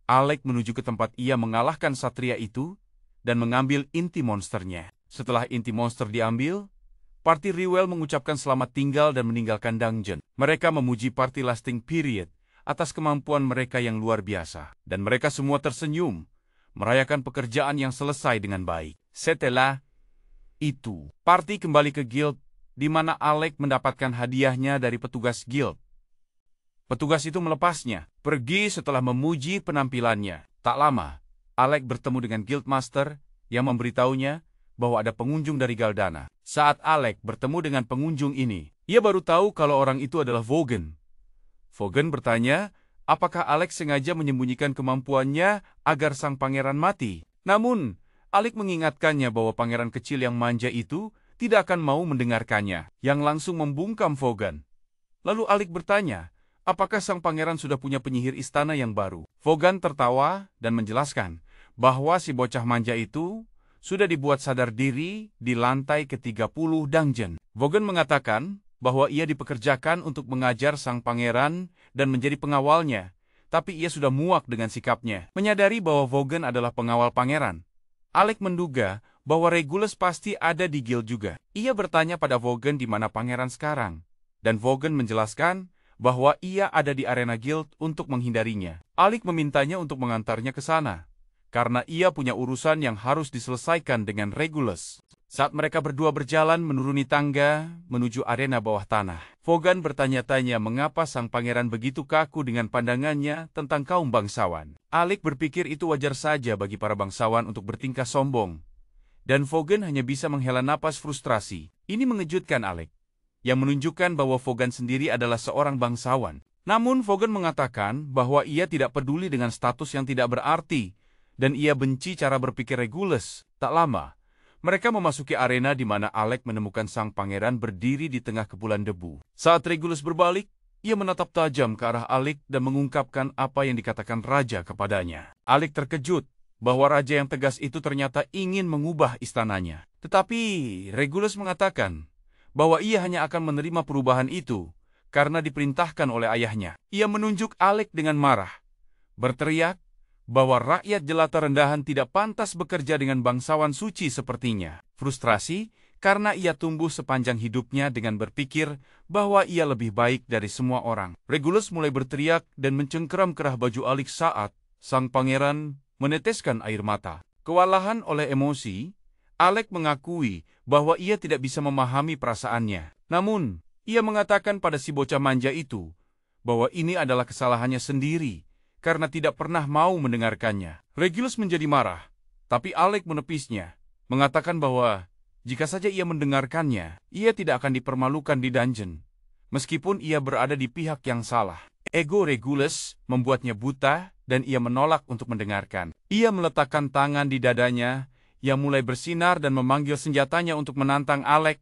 Alec menuju ke tempat ia mengalahkan satria itu dan mengambil inti monsternya. Setelah inti monster diambil, parti Ruel mengucapkan selamat tinggal dan meninggalkan dungeon. Mereka memuji parti Lasting Period atas kemampuan mereka yang luar biasa. Dan mereka semua tersenyum, merayakan pekerjaan yang selesai dengan baik. Setelah itu. Party kembali ke guild, di mana Alec mendapatkan hadiahnya dari petugas guild. Petugas itu melepasnya, pergi setelah memuji penampilannya. Tak lama, Alec bertemu dengan guildmaster yang memberitahunya bahwa ada pengunjung dari Galdana. Saat Alec bertemu dengan pengunjung ini, ia baru tahu kalau orang itu adalah Vogan. Vogan bertanya, apakah Alec sengaja menyembunyikan kemampuannya agar sang pangeran mati? Namun, Alec mengingatkannya bahwa pangeran kecil yang manja itu tidak akan mau mendengarkannya, yang langsung membungkam Vogan. Lalu Alec bertanya, apakah sang pangeran sudah punya penyihir istana yang baru? Vogan tertawa dan menjelaskan bahwa si bocah manja itu sudah dibuat sadar diri di lantai ke-30 dungeon. Vogan mengatakan bahwa ia dipekerjakan untuk mengajar sang pangeran dan menjadi pengawalnya, tapi ia sudah muak dengan sikapnya. Menyadari bahwa Vogan adalah pengawal pangeran, Alec menduga bahwa Regulus pasti ada di guild juga. Ia bertanya pada Vogan di mana pangeran sekarang, dan Vogan menjelaskan bahwa ia ada di arena guild untuk menghindarinya. Alec memintanya untuk mengantarnya ke sana, karena ia punya urusan yang harus diselesaikan dengan Regulus. Saat mereka berdua berjalan menuruni tangga menuju arena bawah tanah, Vogan bertanya-tanya mengapa sang pangeran begitu kaku dengan pandangannya tentang kaum bangsawan. Alec berpikir itu wajar saja bagi para bangsawan untuk bertingkah sombong, dan Vogan hanya bisa menghela napas frustrasi. Ini mengejutkan Alec, yang menunjukkan bahwa Vogan sendiri adalah seorang bangsawan. Namun Vogan mengatakan bahwa ia tidak peduli dengan status yang tidak berarti, dan ia benci cara berpikir Regulus. Tak lama, mereka memasuki arena di mana Alec menemukan sang pangeran berdiri di tengah kepulan debu. Saat Regulus berbalik, ia menatap tajam ke arah Alec dan mengungkapkan apa yang dikatakan raja kepadanya. Alec terkejut bahwa raja yang tegas itu ternyata ingin mengubah istananya. Tetapi Regulus mengatakan bahwa ia hanya akan menerima perubahan itu karena diperintahkan oleh ayahnya. Ia menunjuk Alec dengan marah, berteriak bahwa rakyat jelata rendahan tidak pantas bekerja dengan bangsawan suci sepertinya. Frustrasi karena ia tumbuh sepanjang hidupnya dengan berpikir bahwa ia lebih baik dari semua orang. Regulus mulai berteriak dan mencengkeram kerah baju Alec saat sang pangeran meneteskan air mata. Kewalahan oleh emosi, Alec mengakui bahwa ia tidak bisa memahami perasaannya. Namun, ia mengatakan pada si bocah manja itu bahwa ini adalah kesalahannya sendiri karena tidak pernah mau mendengarkannya. Regulus menjadi marah, tapi Alec menepisnya, mengatakan bahwa jika saja ia mendengarkannya, ia tidak akan dipermalukan di dungeon, meskipun ia berada di pihak yang salah. Ego Regulus membuatnya buta dan ia menolak untuk mendengarkan. Ia meletakkan tangan di dadanya yang mulai bersinar dan memanggil senjatanya untuk menantang Alec.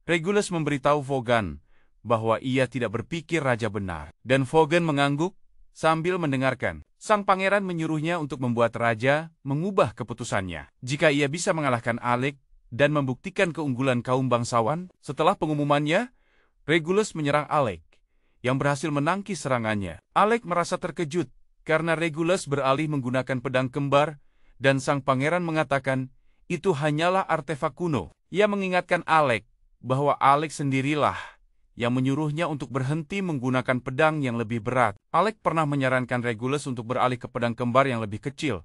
Regulus memberitahu Vogan bahwa ia tidak berpikir raja benar, dan Vogan mengangguk sambil mendengarkan. Sang pangeran menyuruhnya untuk membuat raja mengubah keputusannya. Jika ia bisa mengalahkan Alec dan membuktikan keunggulan kaum bangsawan, setelah pengumumannya, Regulus menyerang Alec, yang berhasil menangkis serangannya. Alec merasa terkejut karena Regulus beralih menggunakan pedang kembar, dan sang pangeran mengatakan itu hanyalah artefak kuno. Ia mengingatkan Alec bahwa Alec sendirilah yang menyuruhnya untuk berhenti menggunakan pedang yang lebih berat. Alec pernah menyarankan Regulus untuk beralih ke pedang kembar yang lebih kecil,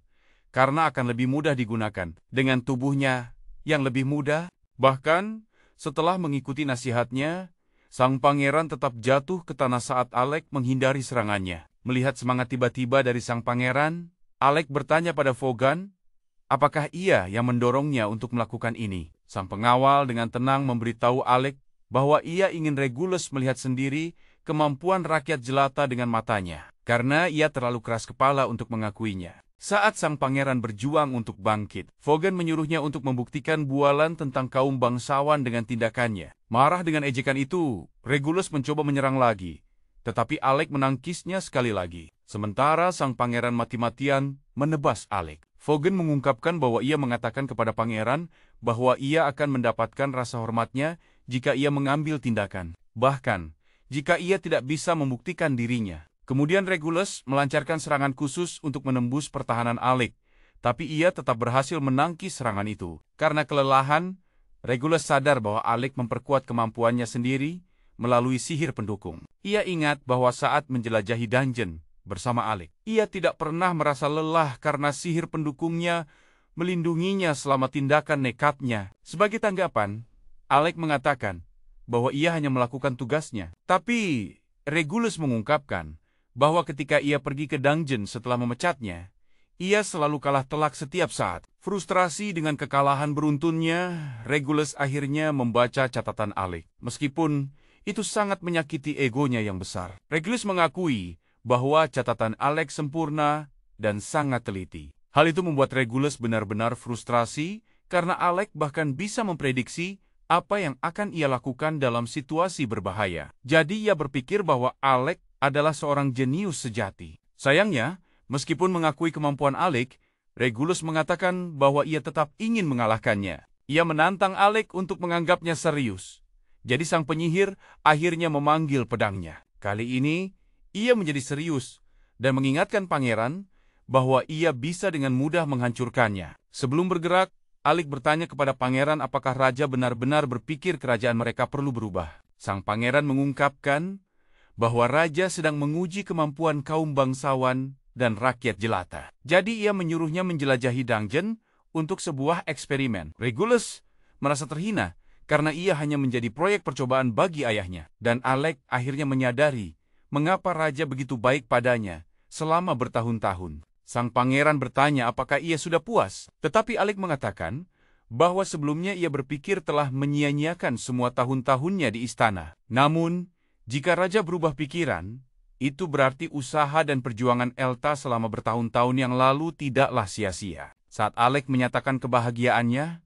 karena akan lebih mudah digunakan. Dengan tubuhnya yang lebih mudah, bahkan setelah mengikuti nasihatnya, sang pangeran tetap jatuh ke tanah saat Alec menghindari serangannya. Melihat semangat tiba-tiba dari sang pangeran, Alec bertanya pada Vogan, apakah ia yang mendorongnya untuk melakukan ini? Sang pengawal dengan tenang memberitahu Alec bahwa ia ingin Regulus melihat sendiri kemampuan rakyat jelata dengan matanya, karena ia terlalu keras kepala untuk mengakuinya. Saat sang pangeran berjuang untuk bangkit, Vogan menyuruhnya untuk membuktikan bualan tentang kaum bangsawan dengan tindakannya. Marah dengan ejekan itu, Regulus mencoba menyerang lagi, tetapi Alec menangkisnya sekali lagi. Sementara sang pangeran mati-matian menebas Alec. Vogan mengungkapkan bahwa ia mengatakan kepada pangeran bahwa ia akan mendapatkan rasa hormatnya jika ia mengambil tindakan, bahkan jika ia tidak bisa membuktikan dirinya. Kemudian Regulus melancarkan serangan khusus untuk menembus pertahanan Alec, tapi ia tetap berhasil menangkis serangan itu. Karena kelelahan, Regulus sadar bahwa Alec memperkuat kemampuannya sendiri melalui sihir pendukung. Ia ingat bahwa saat menjelajahi dungeon bersama Alec, ia tidak pernah merasa lelah karena sihir pendukungnya melindunginya selama tindakan nekatnya. Sebagai tanggapan, Alec mengatakan bahwa ia hanya melakukan tugasnya. Tapi Regulus mengungkapkan bahwa ketika ia pergi ke dungeon setelah memecatnya, ia selalu kalah telak setiap saat. Frustrasi dengan kekalahan beruntunnya, Regulus akhirnya membaca catatan Alec. Meskipun itu sangat menyakiti egonya yang besar. Regulus mengakui bahwa catatan Alec sempurna dan sangat teliti. Hal itu membuat Regulus benar-benar frustrasi karena Alec bahkan bisa memprediksi apa yang akan ia lakukan dalam situasi berbahaya. Jadi ia berpikir bahwa Alec adalah seorang jenius sejati. Sayangnya, meskipun mengakui kemampuan Alec, Regulus mengatakan bahwa ia tetap ingin mengalahkannya. Ia menantang Alec untuk menganggapnya serius. Jadi sang penyihir akhirnya memanggil pedangnya. Kali ini, ia menjadi serius dan mengingatkan pangeran bahwa ia bisa dengan mudah menghancurkannya. Sebelum bergerak, Alec bertanya kepada pangeran apakah raja benar-benar berpikir kerajaan mereka perlu berubah. Sang pangeran mengungkapkan bahwa raja sedang menguji kemampuan kaum bangsawan dan rakyat jelata. Jadi ia menyuruhnya menjelajahi dungeon untuk sebuah eksperimen. Regulus merasa terhina karena ia hanya menjadi proyek percobaan bagi ayahnya. Dan Alec akhirnya menyadari mengapa raja begitu baik padanya selama bertahun-tahun. Sang pangeran bertanya apakah ia sudah puas, tetapi Alec mengatakan bahwa sebelumnya ia berpikir telah menyia-nyiakan semua tahun-tahunnya di istana. Namun, jika raja berubah pikiran, itu berarti usaha dan perjuangan Elta selama bertahun-tahun yang lalu tidaklah sia-sia. Saat Alec menyatakan kebahagiaannya,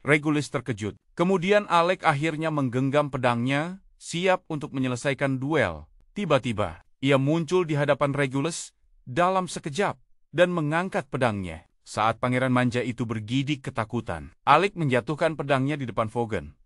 Regulus terkejut. Kemudian Alec akhirnya menggenggam pedangnya, siap untuk menyelesaikan duel. Tiba-tiba, ia muncul di hadapan Regulus dalam sekejap dan mengangkat pedangnya. Saat pangeran manja itu bergidik ketakutan, Alec menjatuhkan pedangnya di depan Vogan.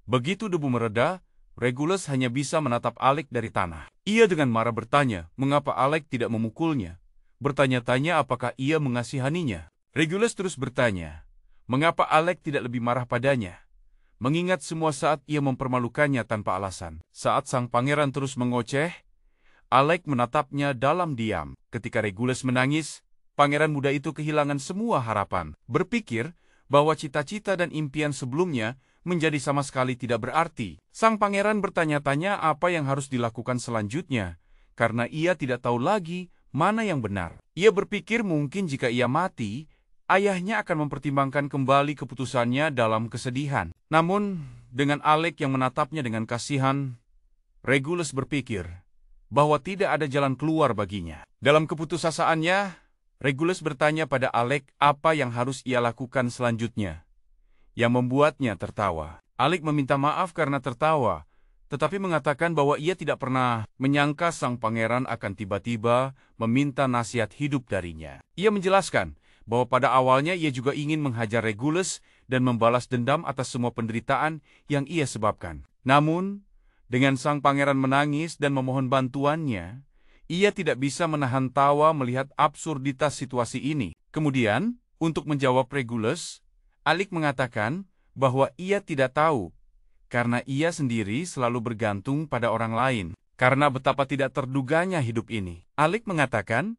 Begitu debu mereda, Regulus hanya bisa menatap Alec dari tanah. Ia dengan marah bertanya, mengapa Alec tidak memukulnya? Bertanya-tanya apakah ia mengasihaninya. Regulus terus bertanya, mengapa Alec tidak lebih marah padanya? Mengingat semua saat ia mempermalukannya tanpa alasan. Saat sang pangeran terus mengoceh, Alec menatapnya dalam diam. Ketika Regulus menangis, pangeran muda itu kehilangan semua harapan. Berpikir bahwa cita-cita dan impian sebelumnya menjadi sama sekali tidak berarti. Sang pangeran bertanya-tanya apa yang harus dilakukan selanjutnya, karena ia tidak tahu lagi mana yang benar. Ia berpikir mungkin jika ia mati, ayahnya akan mempertimbangkan kembali keputusannya dalam kesedihan. Namun, dengan Alec yang menatapnya dengan kasihan, Regulus berpikir bahwa tidak ada jalan keluar baginya. Dalam keputusasaannya, Regulus bertanya pada Alec apa yang harus ia lakukan selanjutnya, yang membuatnya tertawa. Alec meminta maaf karena tertawa, tetapi mengatakan bahwa ia tidak pernah menyangka sang pangeran akan tiba-tiba meminta nasihat hidup darinya. Ia menjelaskan bahwa pada awalnya ia juga ingin menghajar Regulus dan membalas dendam atas semua penderitaan yang ia sebabkan. Namun, dengan sang pangeran menangis dan memohon bantuannya, ia tidak bisa menahan tawa melihat absurditas situasi ini. Kemudian, untuk menjawab Regulus, Alec mengatakan bahwa ia tidak tahu, karena ia sendiri selalu bergantung pada orang lain. Karena betapa tidak terduganya hidup ini. Alec mengatakan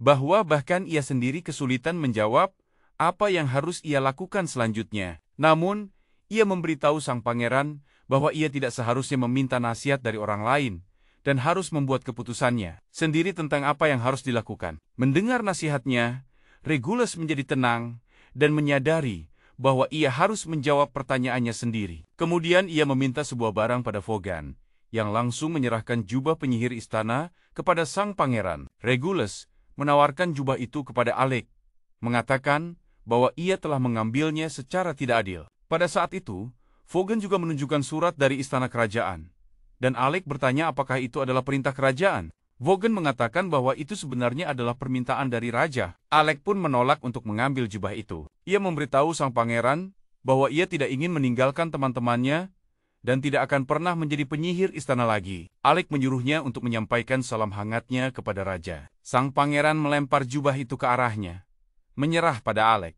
bahwa bahkan ia sendiri kesulitan menjawab apa yang harus ia lakukan selanjutnya. Namun, ia memberitahu sang pangeran bahwa ia tidak seharusnya meminta nasihat dari orang lain dan harus membuat keputusannya sendiri tentang apa yang harus dilakukan. Mendengar nasihatnya, Regulus menjadi tenang dan menyadari bahwa ia harus menjawab pertanyaannya sendiri. Kemudian ia meminta sebuah barang pada Vogan, yang langsung menyerahkan jubah penyihir istana kepada sang pangeran. Regulus menawarkan jubah itu kepada Alec, mengatakan bahwa ia telah mengambilnya secara tidak adil. Pada saat itu, Vogan juga menunjukkan surat dari istana kerajaan, dan Alec bertanya apakah itu adalah perintah kerajaan. Vogan mengatakan bahwa itu sebenarnya adalah permintaan dari raja. Alec pun menolak untuk mengambil jubah itu. Ia memberitahu sang pangeran bahwa ia tidak ingin meninggalkan teman-temannya dan tidak akan pernah menjadi penyihir istana lagi. Alec menyuruhnya untuk menyampaikan salam hangatnya kepada raja. Sang pangeran melempar jubah itu ke arahnya, menyerah pada Alec.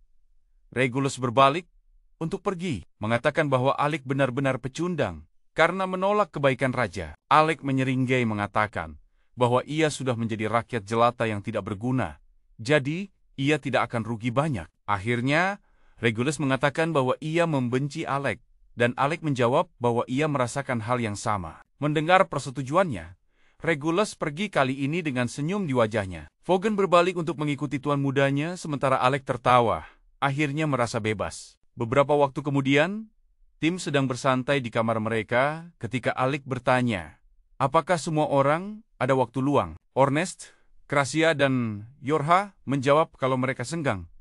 Regulus berbalik untuk pergi, mengatakan bahwa Alec benar-benar pecundang karena menolak kebaikan raja. Alec menyeringai mengatakan bahwa ia sudah menjadi rakyat jelata yang tidak berguna, jadi ia tidak akan rugi banyak. Akhirnya, Regulus mengatakan bahwa ia membenci Alec, dan Alec menjawab bahwa ia merasakan hal yang sama. Mendengar persetujuannya, Regulus pergi kali ini dengan senyum di wajahnya. Vaughan berbalik untuk mengikuti tuan mudanya, sementara Alec tertawa, akhirnya merasa bebas. Beberapa waktu kemudian, tim sedang bersantai di kamar mereka ketika Alec bertanya, apakah semua orang ada waktu luang? Ornest, Krasia, dan Yorha menjawab kalau mereka senggang.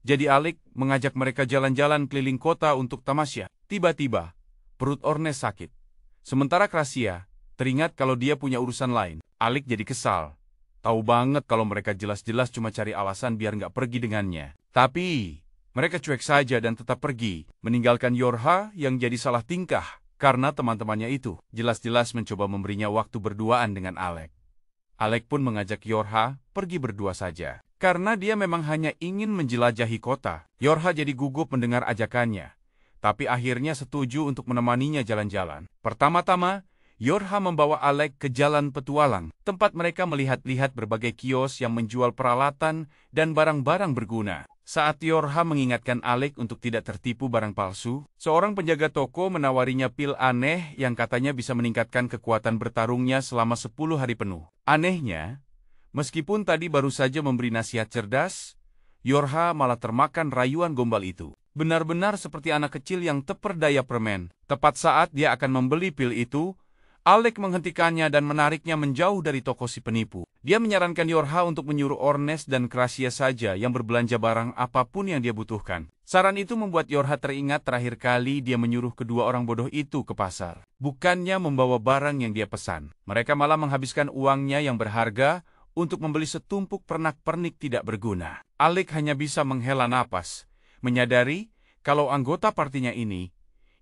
Jadi Alec mengajak mereka jalan-jalan keliling kota untuk tamasya. Tiba-tiba, perut Ornest sakit. Sementara Krasia teringat kalau dia punya urusan lain. Alec jadi kesal. Tahu banget kalau mereka jelas-jelas cuma cari alasan biar nggak pergi dengannya. Tapi mereka cuek saja dan tetap pergi, meninggalkan Yorha yang jadi salah tingkah karena teman-temannya itu jelas-jelas mencoba memberinya waktu berduaan dengan Alec. Alec pun mengajak Yorha pergi berdua saja. Karena dia memang hanya ingin menjelajahi kota, Yorha jadi gugup mendengar ajakannya. Tapi akhirnya setuju untuk menemaninya jalan-jalan. Pertama-tama, Yorha membawa Alec ke Jalan Petualang, tempat mereka melihat-lihat berbagai kios yang menjual peralatan dan barang-barang berguna. Saat Yorha mengingatkan Alec untuk tidak tertipu barang palsu, seorang penjaga toko menawarinya pil aneh yang katanya bisa meningkatkan kekuatan bertarungnya selama 10 hari penuh. Anehnya, meskipun tadi baru saja memberi nasihat cerdas, Yorha malah termakan rayuan gombal itu. Benar-benar seperti anak kecil yang terperdaya permen. Tepat saat dia akan membeli pil itu, Alec menghentikannya dan menariknya menjauh dari toko si penipu. Dia menyarankan Yorha untuk menyuruh Ornest dan Krasia saja yang berbelanja barang apapun yang dia butuhkan. Saran itu membuat Yorha teringat terakhir kali dia menyuruh kedua orang bodoh itu ke pasar. Bukannya membawa barang yang dia pesan. Mereka malah menghabiskan uangnya yang berharga untuk membeli setumpuk pernak-pernik tidak berguna. Alec hanya bisa menghela napas, menyadari kalau anggota partinya ini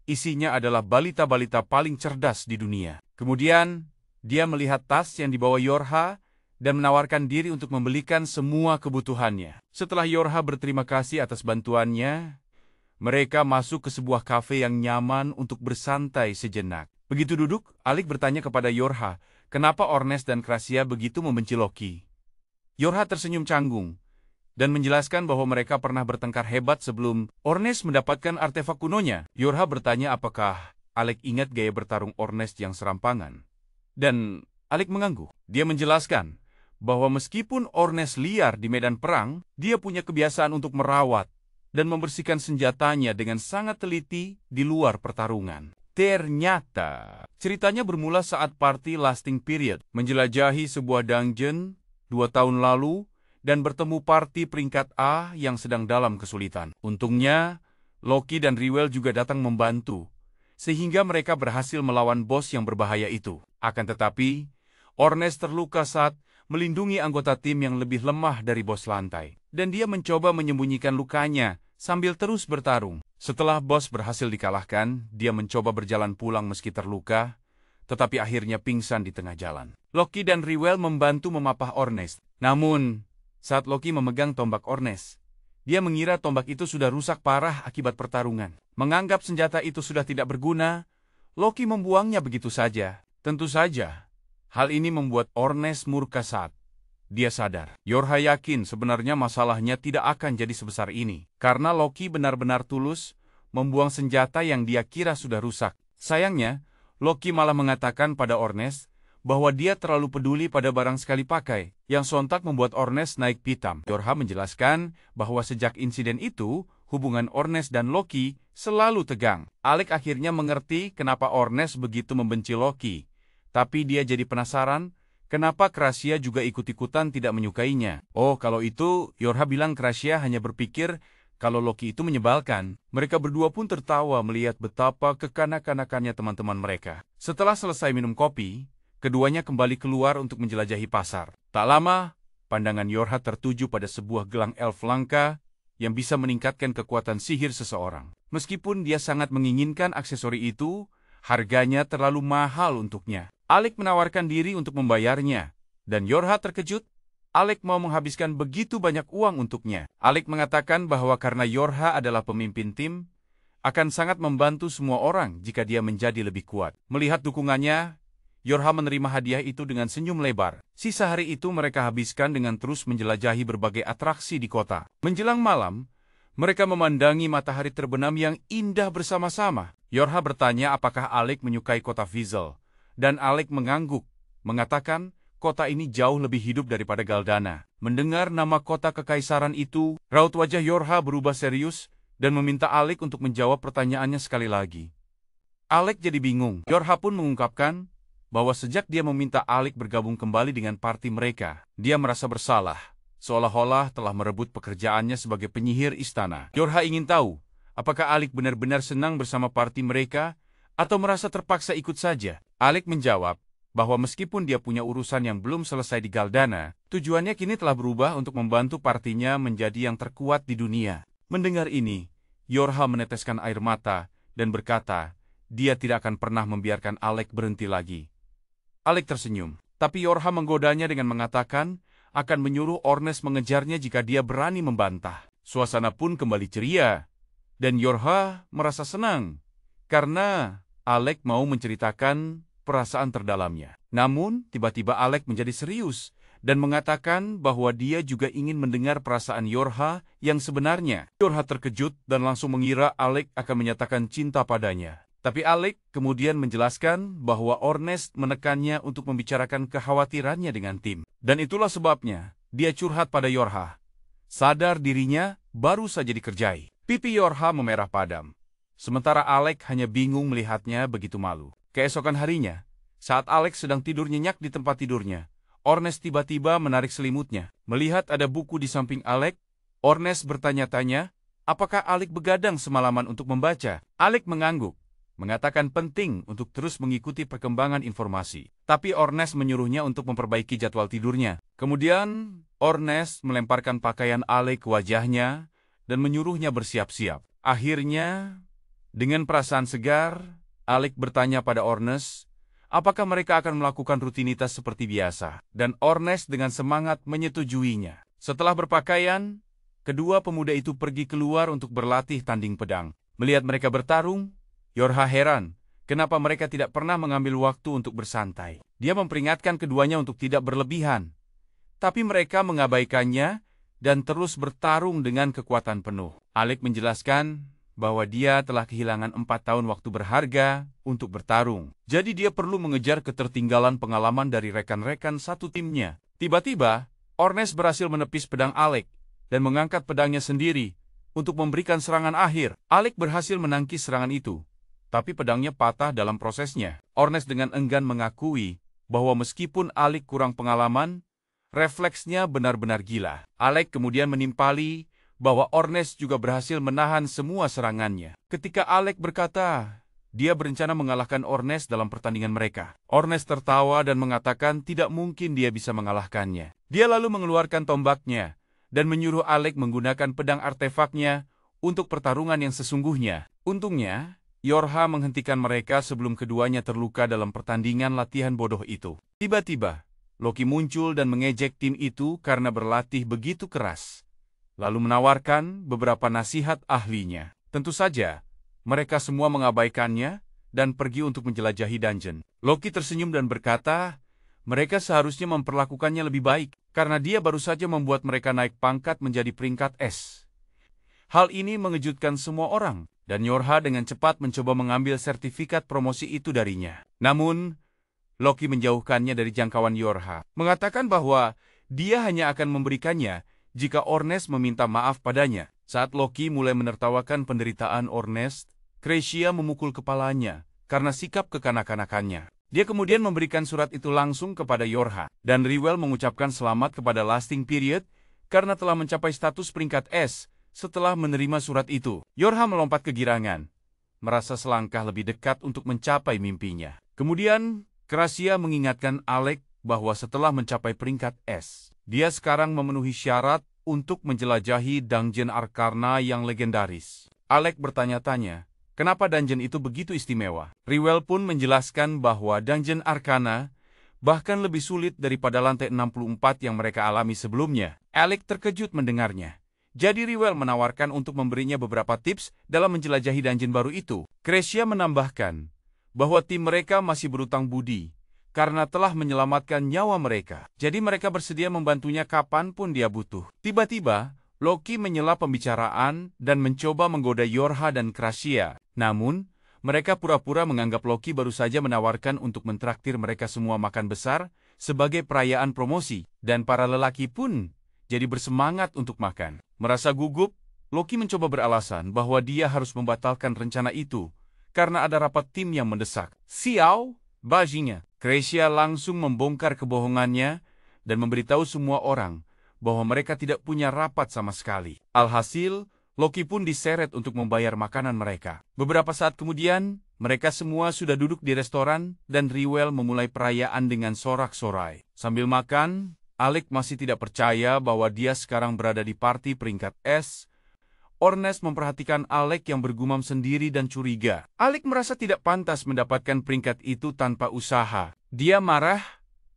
isinya adalah balita-balita paling cerdas di dunia. Kemudian, dia melihat tas yang dibawa Yorha dan menawarkan diri untuk membelikan semua kebutuhannya. Setelah Yorha berterima kasih atas bantuannya, mereka masuk ke sebuah kafe yang nyaman untuk bersantai sejenak. Begitu duduk, Alec bertanya kepada Yorha, kenapa Ornest dan Krasia begitu membenci Loki? Yorha tersenyum canggung dan menjelaskan bahwa mereka pernah bertengkar hebat sebelum Ornest mendapatkan artefak kunonya. Yorha bertanya apakah Alec ingat gaya bertarung Ornest yang serampangan. Dan Alec mengangguk. Dia menjelaskan bahwa meskipun Ornest liar di medan perang, dia punya kebiasaan untuk merawat dan membersihkan senjatanya dengan sangat teliti di luar pertarungan. Ternyata, ceritanya bermula saat party Lasting Period menjelajahi sebuah dungeon 2 tahun lalu dan bertemu party peringkat A yang sedang dalam kesulitan. Untungnya, Loki dan Reuel juga datang membantu, sehingga mereka berhasil melawan bos yang berbahaya itu. Akan tetapi, Ornest terluka saat melindungi anggota tim yang lebih lemah dari bos lantai, dan dia mencoba menyembunyikan lukanya sambil terus bertarung. Setelah bos berhasil dikalahkan, dia mencoba berjalan pulang meski terluka, tetapi akhirnya pingsan di tengah jalan. Loki dan Reuel membantu memapah Ornest. Namun, saat Loki memegang tombak Ornest, dia mengira tombak itu sudah rusak parah akibat pertarungan. Menganggap senjata itu sudah tidak berguna, Loki membuangnya begitu saja. Tentu saja, hal ini membuat Ornest murka saat dia sadar. Yorha yakin sebenarnya masalahnya tidak akan jadi sebesar ini, karena Loki benar-benar tulus membuang senjata yang dia kira sudah rusak. Sayangnya, Loki malah mengatakan pada Ornest bahwa dia terlalu peduli pada barang sekali pakai, yang sontak membuat Ornest naik pitam. Yorha menjelaskan bahwa sejak insiden itu, hubungan Ornest dan Loki selalu tegang. Alec akhirnya mengerti kenapa Ornest begitu membenci Loki, tapi dia jadi penasaran kenapa Krasia juga ikut-ikutan tidak menyukainya. Oh, kalau itu, Yorha bilang Krasia hanya berpikir kalau Loki itu menyebalkan. Mereka berdua pun tertawa melihat betapa kekanak-kanakannya teman-teman mereka. Setelah selesai minum kopi, keduanya kembali keluar untuk menjelajahi pasar. Tak lama, pandangan Yorha tertuju pada sebuah gelang elf langka yang bisa meningkatkan kekuatan sihir seseorang. Meskipun dia sangat menginginkan aksesori itu, harganya terlalu mahal untuknya. Alec menawarkan diri untuk membayarnya, dan Yorha terkejut. Alec mau menghabiskan begitu banyak uang untuknya. Alec mengatakan bahwa karena Yorha adalah pemimpin tim, akan sangat membantu semua orang jika dia menjadi lebih kuat. Melihat dukungannya, Yorha menerima hadiah itu dengan senyum lebar. Sisa hari itu mereka habiskan dengan terus menjelajahi berbagai atraksi di kota. Menjelang malam, Mereka memandangi matahari terbenam yang indah bersama-sama. Yorha bertanya apakah Alec menyukai kota Fizel, dan Alec mengangguk, mengatakan kota ini jauh lebih hidup daripada Galdana. Mendengar nama kota kekaisaran itu, raut wajah Yorha berubah serius dan meminta Alec untuk menjawab pertanyaannya sekali lagi. Alec jadi bingung. Yorha pun mengungkapkan bahwa sejak dia meminta Alec bergabung kembali dengan parti mereka, dia merasa bersalah, seolah-olah telah merebut pekerjaannya sebagai penyihir istana. Yorha ingin tahu, apakah Alec benar-benar senang bersama parti mereka, atau merasa terpaksa ikut saja. Alec menjawab bahwa meskipun dia punya urusan yang belum selesai di Galdana, tujuannya kini telah berubah untuk membantu partinya menjadi yang terkuat di dunia. Mendengar ini, Yorha meneteskan air mata dan berkata, dia tidak akan pernah membiarkan Alec berhenti lagi. Alec tersenyum, tapi Yorha menggodanya dengan mengatakan akan menyuruh Ornes mengejarnya jika dia berani membantah. Suasana pun kembali ceria, dan Yorha merasa senang karena Alec mau menceritakan perasaan terdalamnya. Namun, tiba-tiba Alec menjadi serius dan mengatakan bahwa dia juga ingin mendengar perasaan Yorha yang sebenarnya. Yorha terkejut dan langsung mengira Alec akan menyatakan cinta padanya. Tapi Alec kemudian menjelaskan bahwa Ornes menekannya untuk membicarakan kekhawatirannya dengan tim. Dan itulah sebabnya dia curhat pada Yorha. Sadar dirinya baru saja dikerjai. Pipi Yorha memerah padam. Sementara Alec hanya bingung melihatnya begitu malu. Keesokan harinya, saat Alec sedang tidur nyenyak di tempat tidurnya, Ornes tiba-tiba menarik selimutnya. Melihat ada buku di samping Alec, Ornes bertanya-tanya, apakah Alec begadang semalaman untuk membaca? Alec mengangguk, mengatakan penting untuk terus mengikuti perkembangan informasi. Tapi Ornes menyuruhnya untuk memperbaiki jadwal tidurnya. Kemudian, Ornes melemparkan pakaian Alec ke wajahnya dan menyuruhnya bersiap-siap. Akhirnya, dengan perasaan segar, Alec bertanya pada Ornes, apakah mereka akan melakukan rutinitas seperti biasa? Dan Ornes dengan semangat menyetujuinya. Setelah berpakaian, kedua pemuda itu pergi keluar untuk berlatih tanding pedang. Melihat mereka bertarung, Yorha heran, kenapa mereka tidak pernah mengambil waktu untuk bersantai. Dia memperingatkan keduanya untuk tidak berlebihan. Tapi mereka mengabaikannya dan terus bertarung dengan kekuatan penuh. Alec menjelaskan bahwa dia telah kehilangan 4 tahun waktu berharga untuk bertarung. Jadi dia perlu mengejar ketertinggalan pengalaman dari rekan-rekan satu timnya. Tiba-tiba, Ornes berhasil menepis pedang Alec dan mengangkat pedangnya sendiri untuk memberikan serangan akhir. Alec berhasil menangkis serangan itu, tapi pedangnya patah dalam prosesnya. Ornes dengan enggan mengakui bahwa meskipun Alec kurang pengalaman, refleksnya benar-benar gila. Alec kemudian menimpali bahwa Ornes juga berhasil menahan semua serangannya. Ketika Alec berkata, dia berencana mengalahkan Ornes dalam pertandingan mereka. Ornes tertawa dan mengatakan tidak mungkin dia bisa mengalahkannya. Dia lalu mengeluarkan tombaknya dan menyuruh Alec menggunakan pedang artefaknya untuk pertarungan yang sesungguhnya. Untungnya, Yorha menghentikan mereka sebelum keduanya terluka dalam pertandingan latihan bodoh itu. Tiba-tiba, Loki muncul dan mengejek tim itu karena berlatih begitu keras, lalu menawarkan beberapa nasihat ahlinya. Tentu saja, mereka semua mengabaikannya dan pergi untuk menjelajahi dungeon. Loki tersenyum dan berkata, mereka seharusnya memperlakukannya lebih baik, karena dia baru saja membuat mereka naik pangkat menjadi peringkat S. Hal ini mengejutkan semua orang, dan Yorha dengan cepat mencoba mengambil sertifikat promosi itu darinya. Namun, Loki menjauhkannya dari jangkauan Yorha, mengatakan bahwa dia hanya akan memberikannya jika Ornes meminta maaf padanya. Saat Loki mulai menertawakan penderitaan Ornes, Kresia memukul kepalanya karena sikap kekanak-kanakannya. Dia kemudian memberikan surat itu langsung kepada Yorha, dan Rywell mengucapkan selamat kepada Lasting Period karena telah mencapai status peringkat S setelah menerima surat itu. Yorha melompat kegirangan, merasa selangkah lebih dekat untuk mencapai mimpinya. Kemudian, Kresia mengingatkan Alec bahwa setelah mencapai peringkat S, dia sekarang memenuhi syarat untuk menjelajahi dungeon Arkarna yang legendaris. Alec bertanya-tanya, kenapa dungeon itu begitu istimewa? Rywell pun menjelaskan bahwa dungeon Arkarna bahkan lebih sulit daripada lantai 64 yang mereka alami sebelumnya. Alec terkejut mendengarnya. Jadi Rywell menawarkan untuk memberinya beberapa tips dalam menjelajahi dungeon baru itu. Kresia menambahkan bahwa tim mereka masih berutang budi karena telah menyelamatkan nyawa mereka. Jadi mereka bersedia membantunya kapanpun dia butuh. Tiba-tiba, Loki menyela pembicaraan dan mencoba menggoda Yorha dan Krasia. Namun, mereka pura-pura menganggap Loki baru saja menawarkan untuk mentraktir mereka semua makan besar sebagai perayaan promosi, dan para lelaki pun jadi bersemangat untuk makan. Merasa gugup, Loki mencoba beralasan bahwa dia harus membatalkan rencana itu karena ada rapat tim yang mendesak. Sial, bajinya. Krasia langsung membongkar kebohongannya dan memberitahu semua orang bahwa mereka tidak punya rapat sama sekali. Alhasil, Loki pun diseret untuk membayar makanan mereka. Beberapa saat kemudian, mereka semua sudah duduk di restoran dan Reuel memulai perayaan dengan sorak-sorai. Sambil makan, Alec masih tidak percaya bahwa dia sekarang berada di party peringkat S. Ornes memperhatikan Alec yang bergumam sendiri dan curiga. Alec merasa tidak pantas mendapatkan peringkat itu tanpa usaha. Dia marah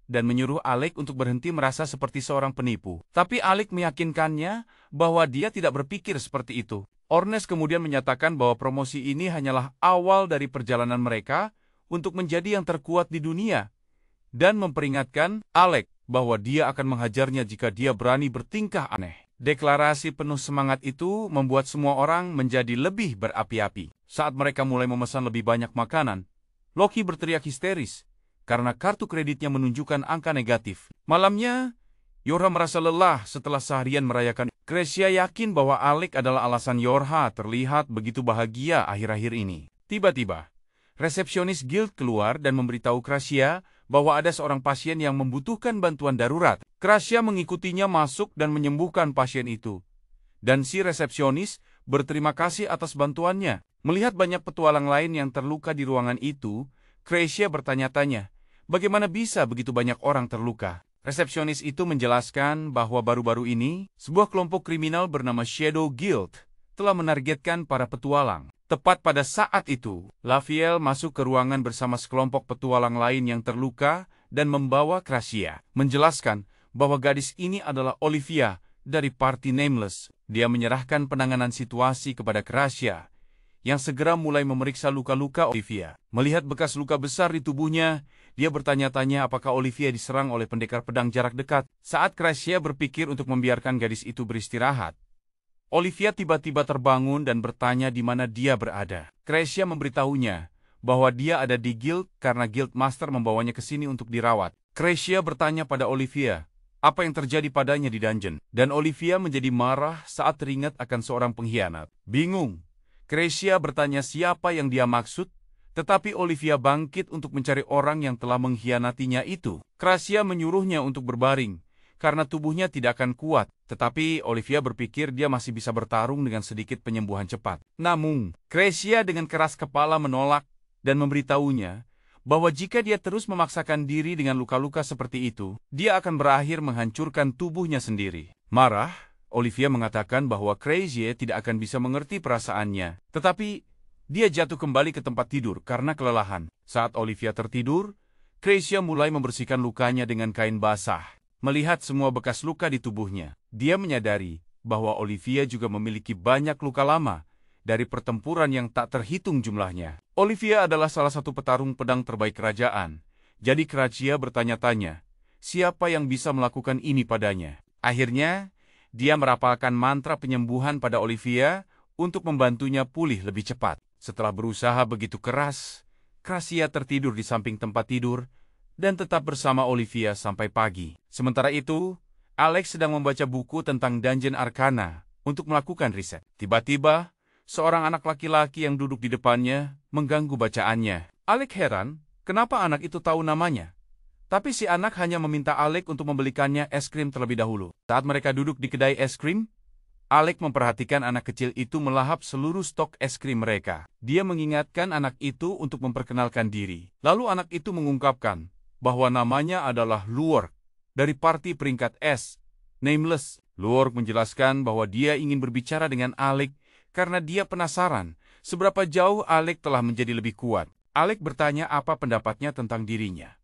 dan menyuruh Alec untuk berhenti merasa seperti seorang penipu. Tapi Alec meyakinkannya bahwa dia tidak berpikir seperti itu. Ornes kemudian menyatakan bahwa promosi ini hanyalah awal dari perjalanan mereka untuk menjadi yang terkuat di dunia, dan memperingatkan Alec bahwa dia akan menghajarnya jika dia berani bertingkah aneh. Deklarasi penuh semangat itu membuat semua orang menjadi lebih berapi-api. Saat mereka mulai memesan lebih banyak makanan, Loki berteriak histeris karena kartu kreditnya menunjukkan angka negatif. Malamnya, Yorha merasa lelah setelah seharian merayakan. Krasia yakin bahwa Alec adalah alasan Yorha terlihat begitu bahagia akhir-akhir ini. Tiba-tiba, resepsionis guild keluar dan memberitahu Krasia bahwa ada seorang pasien yang membutuhkan bantuan darurat. Krasia mengikutinya masuk dan menyembuhkan pasien itu. Dan si resepsionis berterima kasih atas bantuannya. Melihat banyak petualang lain yang terluka di ruangan itu, Krasia bertanya-tanya, bagaimana bisa begitu banyak orang terluka? Resepsionis itu menjelaskan bahwa baru-baru ini, sebuah kelompok kriminal bernama Shadow Guild telah menargetkan para petualang. Tepat pada saat itu, Lafiel masuk ke ruangan bersama sekelompok petualang lain yang terluka dan membawa Krasia, menjelaskan bahwa gadis ini adalah Olivia dari Party Nameless. Dia menyerahkan penanganan situasi kepada Krasia, yang segera mulai memeriksa luka-luka Olivia. Melihat bekas luka besar di tubuhnya, dia bertanya-tanya apakah Olivia diserang oleh pendekar pedang jarak dekat. Saat Krasia berpikir untuk membiarkan gadis itu beristirahat, Olivia tiba-tiba terbangun dan bertanya di mana dia berada. Krasia memberitahunya bahwa dia ada di guild karena guild master membawanya ke sini untuk dirawat. Krasia bertanya pada Olivia apa yang terjadi padanya di dungeon, dan Olivia menjadi marah saat teringat akan seorang pengkhianat. Bingung, Krasia bertanya siapa yang dia maksud, tetapi Olivia bangkit untuk mencari orang yang telah mengkhianatinya itu. Krasia menyuruhnya untuk berbaring, karena tubuhnya tidak akan kuat, tetapi Olivia berpikir dia masih bisa bertarung dengan sedikit penyembuhan cepat. Namun, Krasia dengan keras kepala menolak dan memberitahunya bahwa jika dia terus memaksakan diri dengan luka-luka seperti itu, dia akan berakhir menghancurkan tubuhnya sendiri. Marah, Olivia mengatakan bahwa Krasia tidak akan bisa mengerti perasaannya, tetapi dia jatuh kembali ke tempat tidur karena kelelahan. Saat Olivia tertidur, Krasia mulai membersihkan lukanya dengan kain basah. Melihat semua bekas luka di tubuhnya, dia menyadari bahwa Olivia juga memiliki banyak luka lama dari pertempuran yang tak terhitung jumlahnya. Olivia adalah salah satu petarung pedang terbaik kerajaan, jadi Krasia bertanya-tanya, siapa yang bisa melakukan ini padanya? Akhirnya, dia merapalkan mantra penyembuhan pada Olivia untuk membantunya pulih lebih cepat. Setelah berusaha begitu keras, Krasia tertidur di samping tempat tidur dan tetap bersama Olivia sampai pagi. Sementara itu, Alex sedang membaca buku tentang Dungeon Arcana untuk melakukan riset. Tiba-tiba, seorang anak laki-laki yang duduk di depannya mengganggu bacaannya. Alex heran, kenapa anak itu tahu namanya. Tapi si anak hanya meminta Alex untuk membelikannya es krim terlebih dahulu. Saat mereka duduk di kedai es krim, Alex memperhatikan anak kecil itu melahap seluruh stok es krim mereka. Dia mengingatkan anak itu untuk memperkenalkan diri. Lalu anak itu mengungkapkan bahwa namanya adalah Luork dari party peringkat S, Nameless. Luork menjelaskan bahwa dia ingin berbicara dengan Alex karena dia penasaran seberapa jauh Alex telah menjadi lebih kuat. Alex bertanya apa pendapatnya tentang dirinya,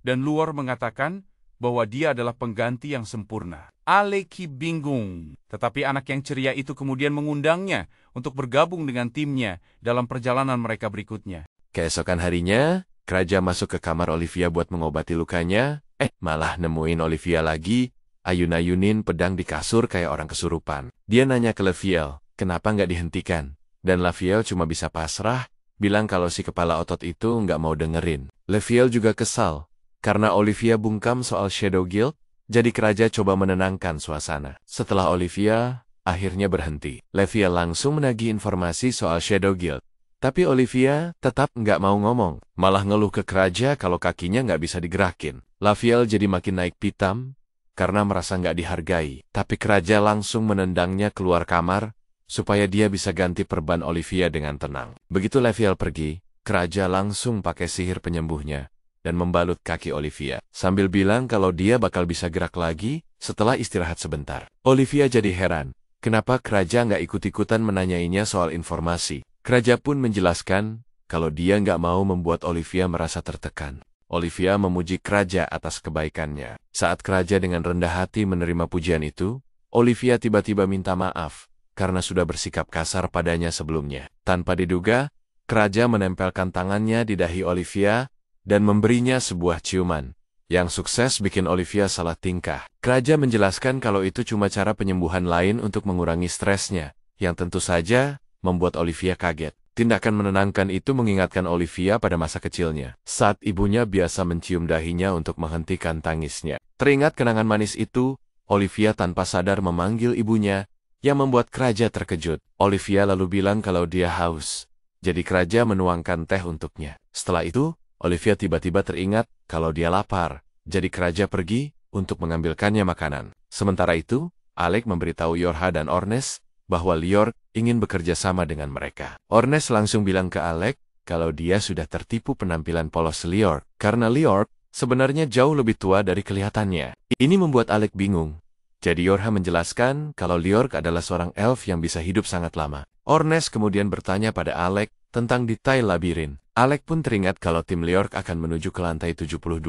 dan Luork mengatakan bahwa dia adalah pengganti yang sempurna. Alex bingung, tetapi anak yang ceria itu kemudian mengundangnya untuk bergabung dengan timnya dalam perjalanan mereka berikutnya. Keesokan harinya, Kraja masuk ke kamar Olivia buat mengobati lukanya, malah nemuin Olivia lagi, ayun-ayunin pedang di kasur kayak orang kesurupan. Dia nanya ke Lafiel, kenapa nggak dihentikan? Dan Lafiel cuma bisa pasrah, bilang kalau si kepala otot itu nggak mau dengerin. Lafiel juga kesal, karena Olivia bungkam soal Shadow Guild, jadi Keraja coba menenangkan suasana. Setelah Olivia akhirnya berhenti, Lafiel langsung menagih informasi soal Shadow Guild. Tapi Olivia tetap nggak mau ngomong, malah ngeluh ke Keraja kalau kakinya nggak bisa digerakin. Lafiel jadi makin naik pitam, karena merasa nggak dihargai. Tapi Keraja langsung menendangnya keluar kamar, supaya dia bisa ganti perban Olivia dengan tenang. Begitu Lafiel pergi, Keraja langsung pakai sihir penyembuhnya, dan membalut kaki Olivia, sambil bilang kalau dia bakal bisa gerak lagi setelah istirahat sebentar. Olivia jadi heran, kenapa Keraja nggak ikut-ikutan menanyainya soal informasi. Keraja pun menjelaskan kalau dia nggak mau membuat Olivia merasa tertekan. Olivia memuji Keraja atas kebaikannya. Saat Keraja dengan rendah hati menerima pujian itu, Olivia tiba-tiba minta maaf karena sudah bersikap kasar padanya sebelumnya. Tanpa diduga, Keraja menempelkan tangannya di dahi Olivia dan memberinya sebuah ciuman, yang sukses bikin Olivia salah tingkah. Keraja menjelaskan kalau itu cuma cara penyembuhan lain untuk mengurangi stresnya, yang tentu saja membuat Olivia kaget. Tindakan menenangkan itu mengingatkan Olivia pada masa kecilnya, saat ibunya biasa mencium dahinya untuk menghentikan tangisnya. Teringat kenangan manis itu, Olivia tanpa sadar memanggil ibunya, yang membuat Keraja terkejut. Olivia lalu bilang kalau dia haus, jadi Keraja menuangkan teh untuknya. Setelah itu, Olivia tiba-tiba teringat kalau dia lapar, jadi Keraja pergi untuk mengambilkannya makanan. Sementara itu, Alec memberitahu Yorha dan Ornes bahwa Lior ingin bekerja sama dengan mereka. Ornes langsung bilang ke Alec kalau dia sudah tertipu penampilan polos Lior, karena Lior sebenarnya jauh lebih tua dari kelihatannya. Ini membuat Alec bingung. Jadi Yorha menjelaskan kalau Lior adalah seorang elf yang bisa hidup sangat lama. Ornes kemudian bertanya pada Alec tentang detail labirin. Alec pun teringat kalau tim Lior akan menuju ke lantai 72,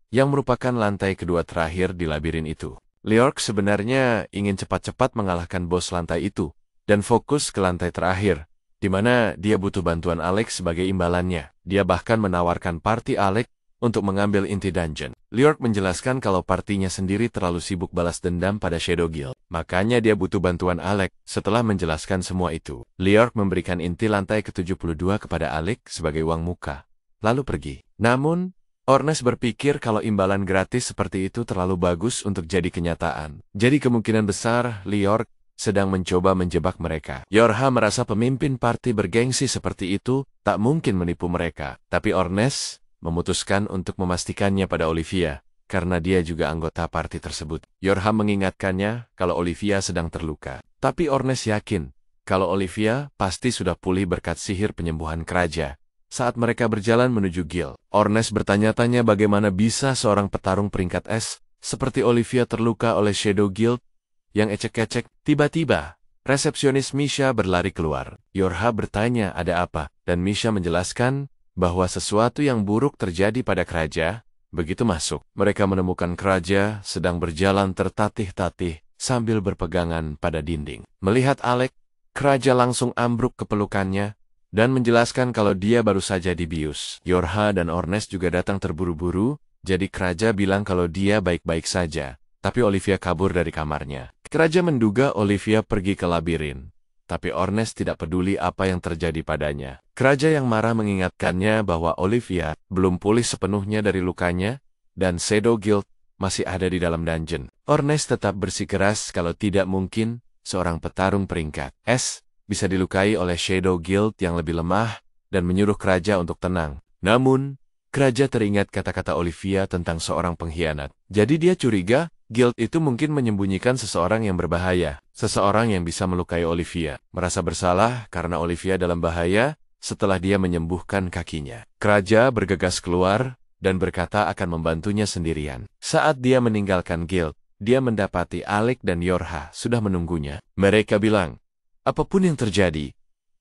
yang merupakan lantai kedua terakhir di labirin itu. Lior sebenarnya ingin cepat-cepat mengalahkan bos lantai itu, dan fokus ke lantai terakhir, di mana dia butuh bantuan Alec sebagai imbalannya. Dia bahkan menawarkan party Alec untuk mengambil inti dungeon. Lior menjelaskan kalau partinya sendiri terlalu sibuk balas dendam pada Shadow Guild, makanya dia butuh bantuan Alec. Setelah menjelaskan semua itu, Lior memberikan inti lantai ke-72 kepada Alec sebagai uang muka, lalu pergi. Namun, Ornes berpikir kalau imbalan gratis seperti itu terlalu bagus untuk jadi kenyataan. Jadi kemungkinan besar Lior sedang mencoba menjebak mereka. Yorha merasa pemimpin party bergengsi seperti itu tak mungkin menipu mereka. Tapi Ornes memutuskan untuk memastikannya pada Olivia, karena dia juga anggota party tersebut. Yorha mengingatkannya kalau Olivia sedang terluka. Tapi Ornes yakin kalau Olivia pasti sudah pulih berkat sihir penyembuhan Keraja. Saat mereka berjalan menuju guild, Ornes bertanya-tanya bagaimana bisa seorang petarung peringkat S seperti Olivia terluka oleh Shadow Guild yang ecek-ecek. Tiba-tiba, resepsionis Misha berlari keluar. Yorha bertanya ada apa, dan Misha menjelaskan bahwa sesuatu yang buruk terjadi pada Keraja. Begitu masuk, mereka menemukan Keraja sedang berjalan tertatih-tatih sambil berpegangan pada dinding. Melihat Alec, Keraja langsung ambruk ke pelukannya dan menjelaskan kalau dia baru saja dibius. Yorha dan Ornes juga datang terburu-buru, jadi Keraja bilang kalau dia baik-baik saja, tapi Olivia kabur dari kamarnya. Keraja menduga Olivia pergi ke labirin, tapi Ornes tidak peduli apa yang terjadi padanya. Keraja yang marah mengingatkannya bahwa Olivia belum pulih sepenuhnya dari lukanya, dan Shadow Guild masih ada di dalam dungeon. Ornes tetap bersikeras kalau tidak mungkin seorang petarung peringkat S bisa dilukai oleh Shadow Guild yang lebih lemah dan menyuruh Keraja untuk tenang. Namun, Keraja teringat kata-kata Olivia tentang seorang pengkhianat. Jadi dia curiga, Guild itu mungkin menyembunyikan seseorang yang berbahaya. Seseorang yang bisa melukai Olivia. Merasa bersalah karena Olivia dalam bahaya setelah dia menyembuhkan kakinya. Keraja bergegas keluar dan berkata akan membantunya sendirian. Saat dia meninggalkan Guild, dia mendapati Alec dan Yorha sudah menunggunya. Mereka bilang, apapun yang terjadi,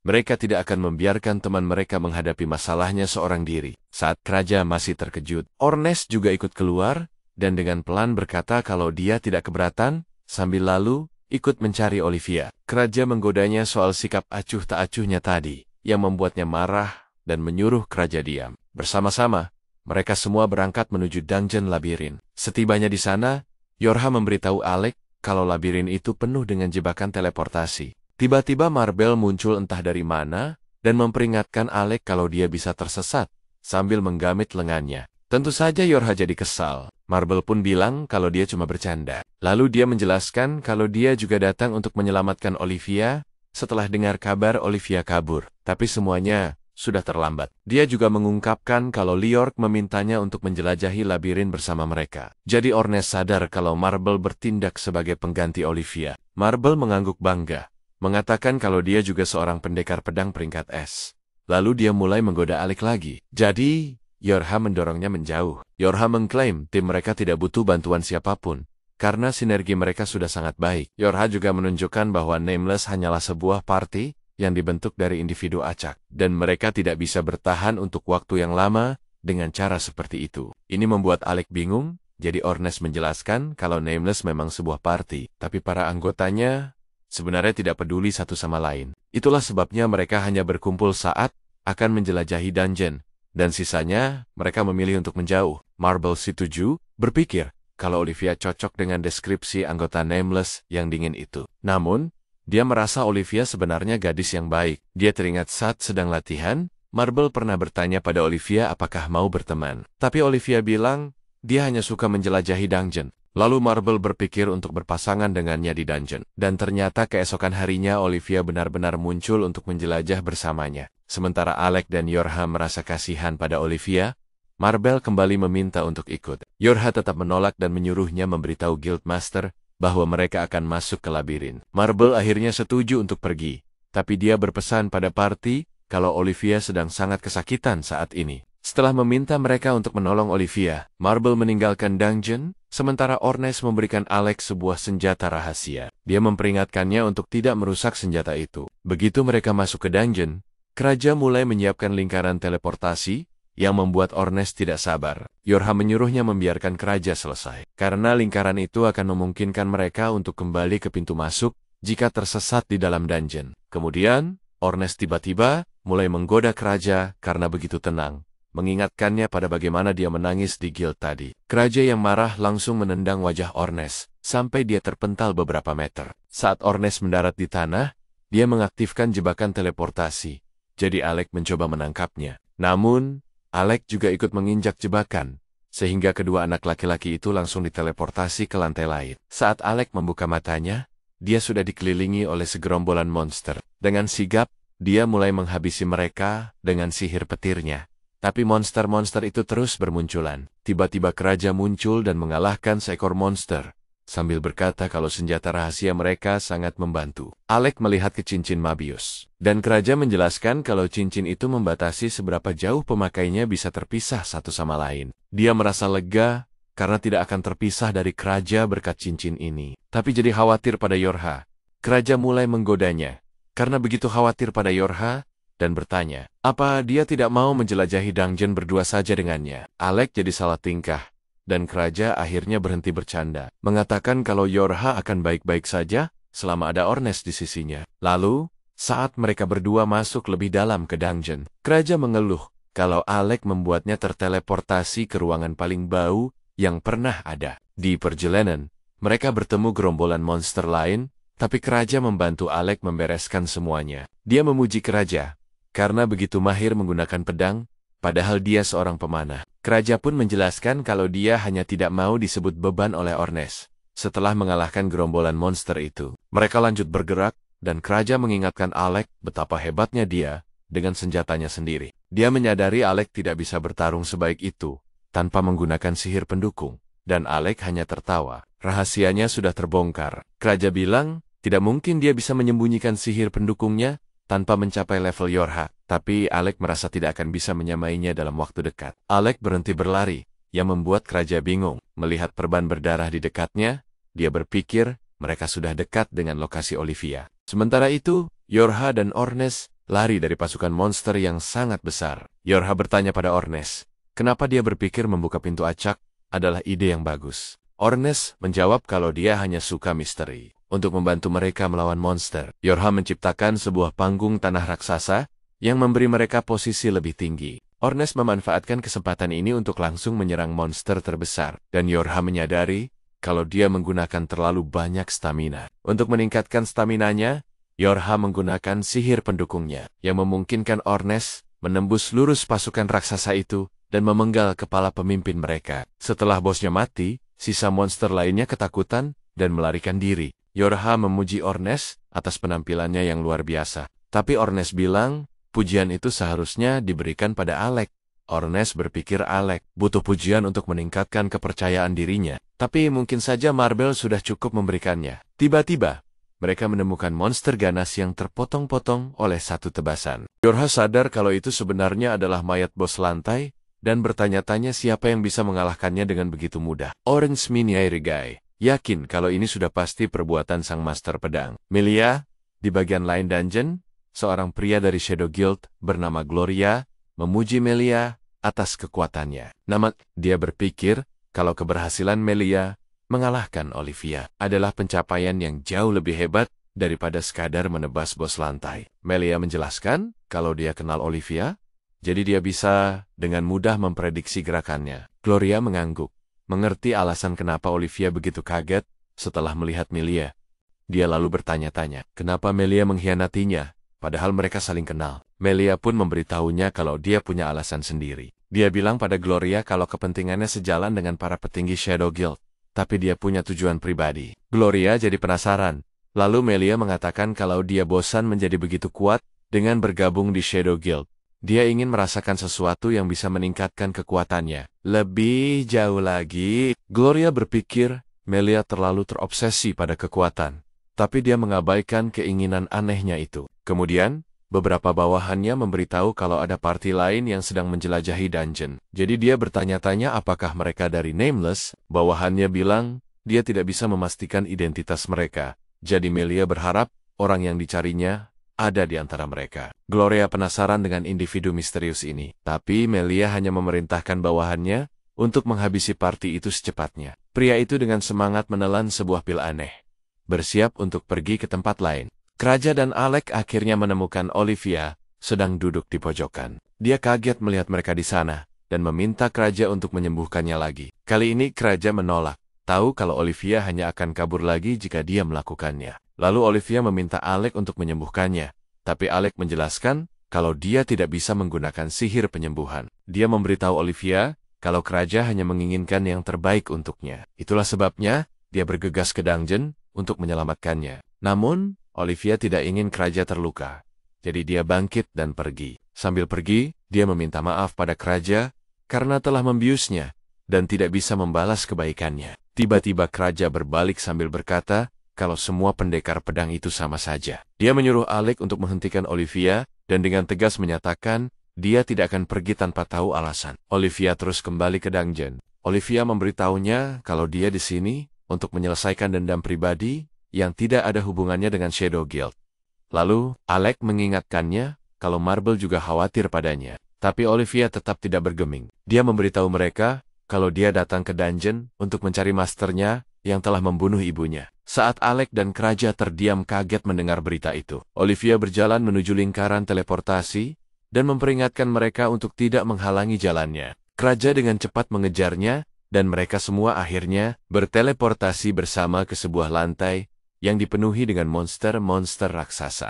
mereka tidak akan membiarkan teman mereka menghadapi masalahnya seorang diri. Saat Keraja masih terkejut, Ornes juga ikut keluar, dan dengan pelan berkata kalau dia tidak keberatan, sambil lalu ikut mencari Olivia. Keraja menggodanya soal sikap acuh tak acuhnya tadi, yang membuatnya marah dan menyuruh Keraja diam. Bersama-sama, mereka semua berangkat menuju dungeon labirin. Setibanya di sana, Yorha memberitahu Alec kalau labirin itu penuh dengan jebakan teleportasi. Tiba-tiba Marble muncul entah dari mana dan memperingatkan Alec kalau dia bisa tersesat sambil menggamit lengannya. Tentu saja Yorha jadi kesal. Marble pun bilang kalau dia cuma bercanda. Lalu dia menjelaskan kalau dia juga datang untuk menyelamatkan Olivia setelah dengar kabar Olivia kabur. Tapi semuanya sudah terlambat. Dia juga mengungkapkan kalau Liork memintanya untuk menjelajahi labirin bersama mereka. Jadi Ornes sadar kalau Marble bertindak sebagai pengganti Olivia. Marble mengangguk bangga, mengatakan kalau dia juga seorang pendekar pedang peringkat S. Lalu dia mulai menggoda Alec lagi. Jadi, Yorha mendorongnya menjauh. Yorha mengklaim tim mereka tidak butuh bantuan siapapun, karena sinergi mereka sudah sangat baik. Yorha juga menunjukkan bahwa Nameless hanyalah sebuah party yang dibentuk dari individu acak, dan mereka tidak bisa bertahan untuk waktu yang lama dengan cara seperti itu. Ini membuat Alec bingung, jadi Ornes menjelaskan kalau Nameless memang sebuah party, tapi para anggotanya sebenarnya tidak peduli satu sama lain. Itulah sebabnya mereka hanya berkumpul saat akan menjelajahi dungeon, dan sisanya mereka memilih untuk menjauh. Marble setuju, berpikir kalau Olivia cocok dengan deskripsi anggota Nameless yang dingin itu. Namun, dia merasa Olivia sebenarnya gadis yang baik. Dia teringat saat sedang latihan, Marble pernah bertanya pada Olivia apakah mau berteman. Tapi Olivia bilang dia hanya suka menjelajahi dungeon. Lalu Marble berpikir untuk berpasangan dengannya di dungeon. Dan ternyata keesokan harinya Olivia benar-benar muncul untuk menjelajah bersamanya. Sementara Alec dan Yorha merasa kasihan pada Olivia, Marble kembali meminta untuk ikut. Yorha tetap menolak dan menyuruhnya memberitahu Guildmaster bahwa mereka akan masuk ke labirin. Marble akhirnya setuju untuk pergi, tapi dia berpesan pada party kalau Olivia sedang sangat kesakitan saat ini. Setelah meminta mereka untuk menolong Olivia, Marble meninggalkan dungeon, sementara Ornes memberikan Alex sebuah senjata rahasia. Dia memperingatkannya untuk tidak merusak senjata itu. Begitu mereka masuk ke dungeon, Keraja mulai menyiapkan lingkaran teleportasi, yang membuat Ornes tidak sabar. Yorha menyuruhnya membiarkan Keraja selesai, karena lingkaran itu akan memungkinkan mereka untuk kembali ke pintu masuk jika tersesat di dalam dungeon. Kemudian, Ornes tiba-tiba mulai menggoda Keraja karena begitu tenang, mengingatkannya pada bagaimana dia menangis di guild tadi. Keraja yang marah langsung menendang wajah Ornes, sampai dia terpental beberapa meter. Saat Ornes mendarat di tanah, dia mengaktifkan jebakan teleportasi, jadi Alec mencoba menangkapnya. Namun, Alec juga ikut menginjak jebakan, sehingga kedua anak laki-laki itu langsung diteleportasi ke lantai lain. Saat Alec membuka matanya, dia sudah dikelilingi oleh segerombolan monster. Dengan sigap, dia mulai menghabisi mereka dengan sihir petirnya. Tapi monster-monster itu terus bermunculan. Tiba-tiba Keraja muncul dan mengalahkan seekor monster, sambil berkata kalau senjata rahasia mereka sangat membantu. Alec melihat ke cincin Mabius, dan Keraja menjelaskan kalau cincin itu membatasi seberapa jauh pemakainya bisa terpisah satu sama lain. Dia merasa lega karena tidak akan terpisah dari Keraja berkat cincin ini. Tapi jadi khawatir pada Yorha. Keraja mulai menggodanya, karena begitu khawatir pada Yorha, dan bertanya, apa dia tidak mau menjelajahi dungeon berdua saja dengannya. Alec jadi salah tingkah, dan Keraja akhirnya berhenti bercanda, mengatakan kalau Yorha akan baik-baik saja selama ada Ornes di sisinya. Lalu, saat mereka berdua masuk lebih dalam ke dungeon, Keraja mengeluh kalau Alec membuatnya terteleportasi ke ruangan paling bau yang pernah ada. Di perjalanan, mereka bertemu gerombolan monster lain, tapi Keraja membantu Alec membereskan semuanya. Dia memuji Keraja karena begitu mahir menggunakan pedang, padahal dia seorang pemanah. Keraja pun menjelaskan kalau dia hanya tidak mau disebut beban oleh Ornes. Setelah mengalahkan gerombolan monster itu, mereka lanjut bergerak, dan Keraja mengingatkan Alec betapa hebatnya dia dengan senjatanya sendiri. Dia menyadari Alec tidak bisa bertarung sebaik itu tanpa menggunakan sihir pendukung, dan Alec hanya tertawa. Rahasianya sudah terbongkar. Keraja bilang tidak mungkin dia bisa menyembunyikan sihir pendukungnya tanpa mencapai level Yorha, tapi Alec merasa tidak akan bisa menyamainya dalam waktu dekat. Alec berhenti berlari, yang membuat Keraja bingung. Melihat perban berdarah di dekatnya, dia berpikir mereka sudah dekat dengan lokasi Olivia. Sementara itu, Yorha dan Ornes lari dari pasukan monster yang sangat besar. Yorha bertanya pada Ornes, kenapa dia berpikir membuka pintu acak adalah ide yang bagus. Ornes menjawab kalau dia hanya suka misteri. Untuk membantu mereka melawan monster, Yorha menciptakan sebuah panggung tanah raksasa yang memberi mereka posisi lebih tinggi. Ornes memanfaatkan kesempatan ini untuk langsung menyerang monster terbesar, dan Yorha menyadari kalau dia menggunakan terlalu banyak stamina. Untuk meningkatkan staminanya, Yorha menggunakan sihir pendukungnya, yang memungkinkan Ornes menembus lurus pasukan raksasa itu dan memenggal kepala pemimpin mereka. Setelah bosnya mati, sisa monster lainnya ketakutan dan melarikan diri. Yorha memuji Ornes atas penampilannya yang luar biasa. Tapi Ornes bilang, pujian itu seharusnya diberikan pada Alec. Ornes berpikir Alec butuh pujian untuk meningkatkan kepercayaan dirinya. Tapi mungkin saja Marble sudah cukup memberikannya. Tiba-tiba, mereka menemukan monster ganas yang terpotong-potong oleh satu tebasan. Yorha sadar kalau itu sebenarnya adalah mayat bos lantai, dan bertanya-tanya siapa yang bisa mengalahkannya dengan begitu mudah. Orange Miniairigai yakin kalau ini sudah pasti perbuatan sang master pedang. Melia, di bagian lain dungeon, seorang pria dari Shadow Guild bernama Gloria memuji Melia atas kekuatannya. Dia berpikir kalau keberhasilan Melia mengalahkan Olivia adalah pencapaian yang jauh lebih hebat daripada sekadar menebas bos lantai. Melia menjelaskan kalau dia kenal Olivia, jadi dia bisa dengan mudah memprediksi gerakannya. Gloria mengangguk, mengerti alasan kenapa Olivia begitu kaget setelah melihat Melia. Dia lalu bertanya-tanya, kenapa Melia mengkhianatinya, padahal mereka saling kenal. Melia pun memberitahunya kalau dia punya alasan sendiri. Dia bilang pada Gloria kalau kepentingannya sejalan dengan para petinggi Shadow Guild, tapi dia punya tujuan pribadi. Gloria jadi penasaran. Lalu Melia mengatakan kalau dia bosan menjadi begitu kuat dengan bergabung di Shadow Guild. Dia ingin merasakan sesuatu yang bisa meningkatkan kekuatannya. Lebih jauh lagi, Gloria berpikir Melia terlalu terobsesi pada kekuatan, tapi dia mengabaikan keinginan anehnya itu. Kemudian, beberapa bawahannya memberitahu kalau ada party lain yang sedang menjelajahi dungeon. Jadi dia bertanya-tanya apakah mereka dari Nameless. Bawahannya bilang dia tidak bisa memastikan identitas mereka. Jadi Melia berharap orang yang dicarinya ada di antara mereka. Gloria penasaran dengan individu misterius ini. Tapi Melia hanya memerintahkan bawahannya untuk menghabisi party itu secepatnya. Pria itu dengan semangat menelan sebuah pil aneh, bersiap untuk pergi ke tempat lain. Kraja dan Alec akhirnya menemukan Olivia sedang duduk di pojokan. Dia kaget melihat mereka di sana dan meminta Kraja untuk menyembuhkannya lagi. Kali ini Kraja menolak, tahu kalau Olivia hanya akan kabur lagi jika dia melakukannya. Lalu Olivia meminta Alec untuk menyembuhkannya, tapi Alec menjelaskan kalau dia tidak bisa menggunakan sihir penyembuhan. Dia memberitahu Olivia kalau Kraja hanya menginginkan yang terbaik untuknya. Itulah sebabnya dia bergegas ke dungeon untuk menyelamatkannya. Namun, Olivia tidak ingin Kraja terluka, jadi dia bangkit dan pergi. Sambil pergi, dia meminta maaf pada Kraja karena telah membiusnya dan tidak bisa membalas kebaikannya. Tiba-tiba Kraja berbalik sambil berkata kalau semua pendekar pedang itu sama saja. Dia menyuruh Alec untuk menghentikan Olivia dan dengan tegas menyatakan dia tidak akan pergi tanpa tahu alasan. Olivia terus kembali ke dungeon. Olivia memberitahunya kalau dia di sini untuk menyelesaikan dendam pribadi yang tidak ada hubungannya dengan Shadow Guild. Lalu, Alec mengingatkannya kalau Marble juga khawatir padanya. Tapi Olivia tetap tidak bergeming. Dia memberitahu mereka kalau dia datang ke dungeon untuk mencari masternya yang telah membunuh ibunya. Saat Alec dan Kraja terdiam kaget mendengar berita itu, Olivia berjalan menuju lingkaran teleportasi dan memperingatkan mereka untuk tidak menghalangi jalannya. Kraja dengan cepat mengejarnya, dan mereka semua akhirnya berteleportasi bersama ke sebuah lantai yang dipenuhi dengan monster-monster raksasa.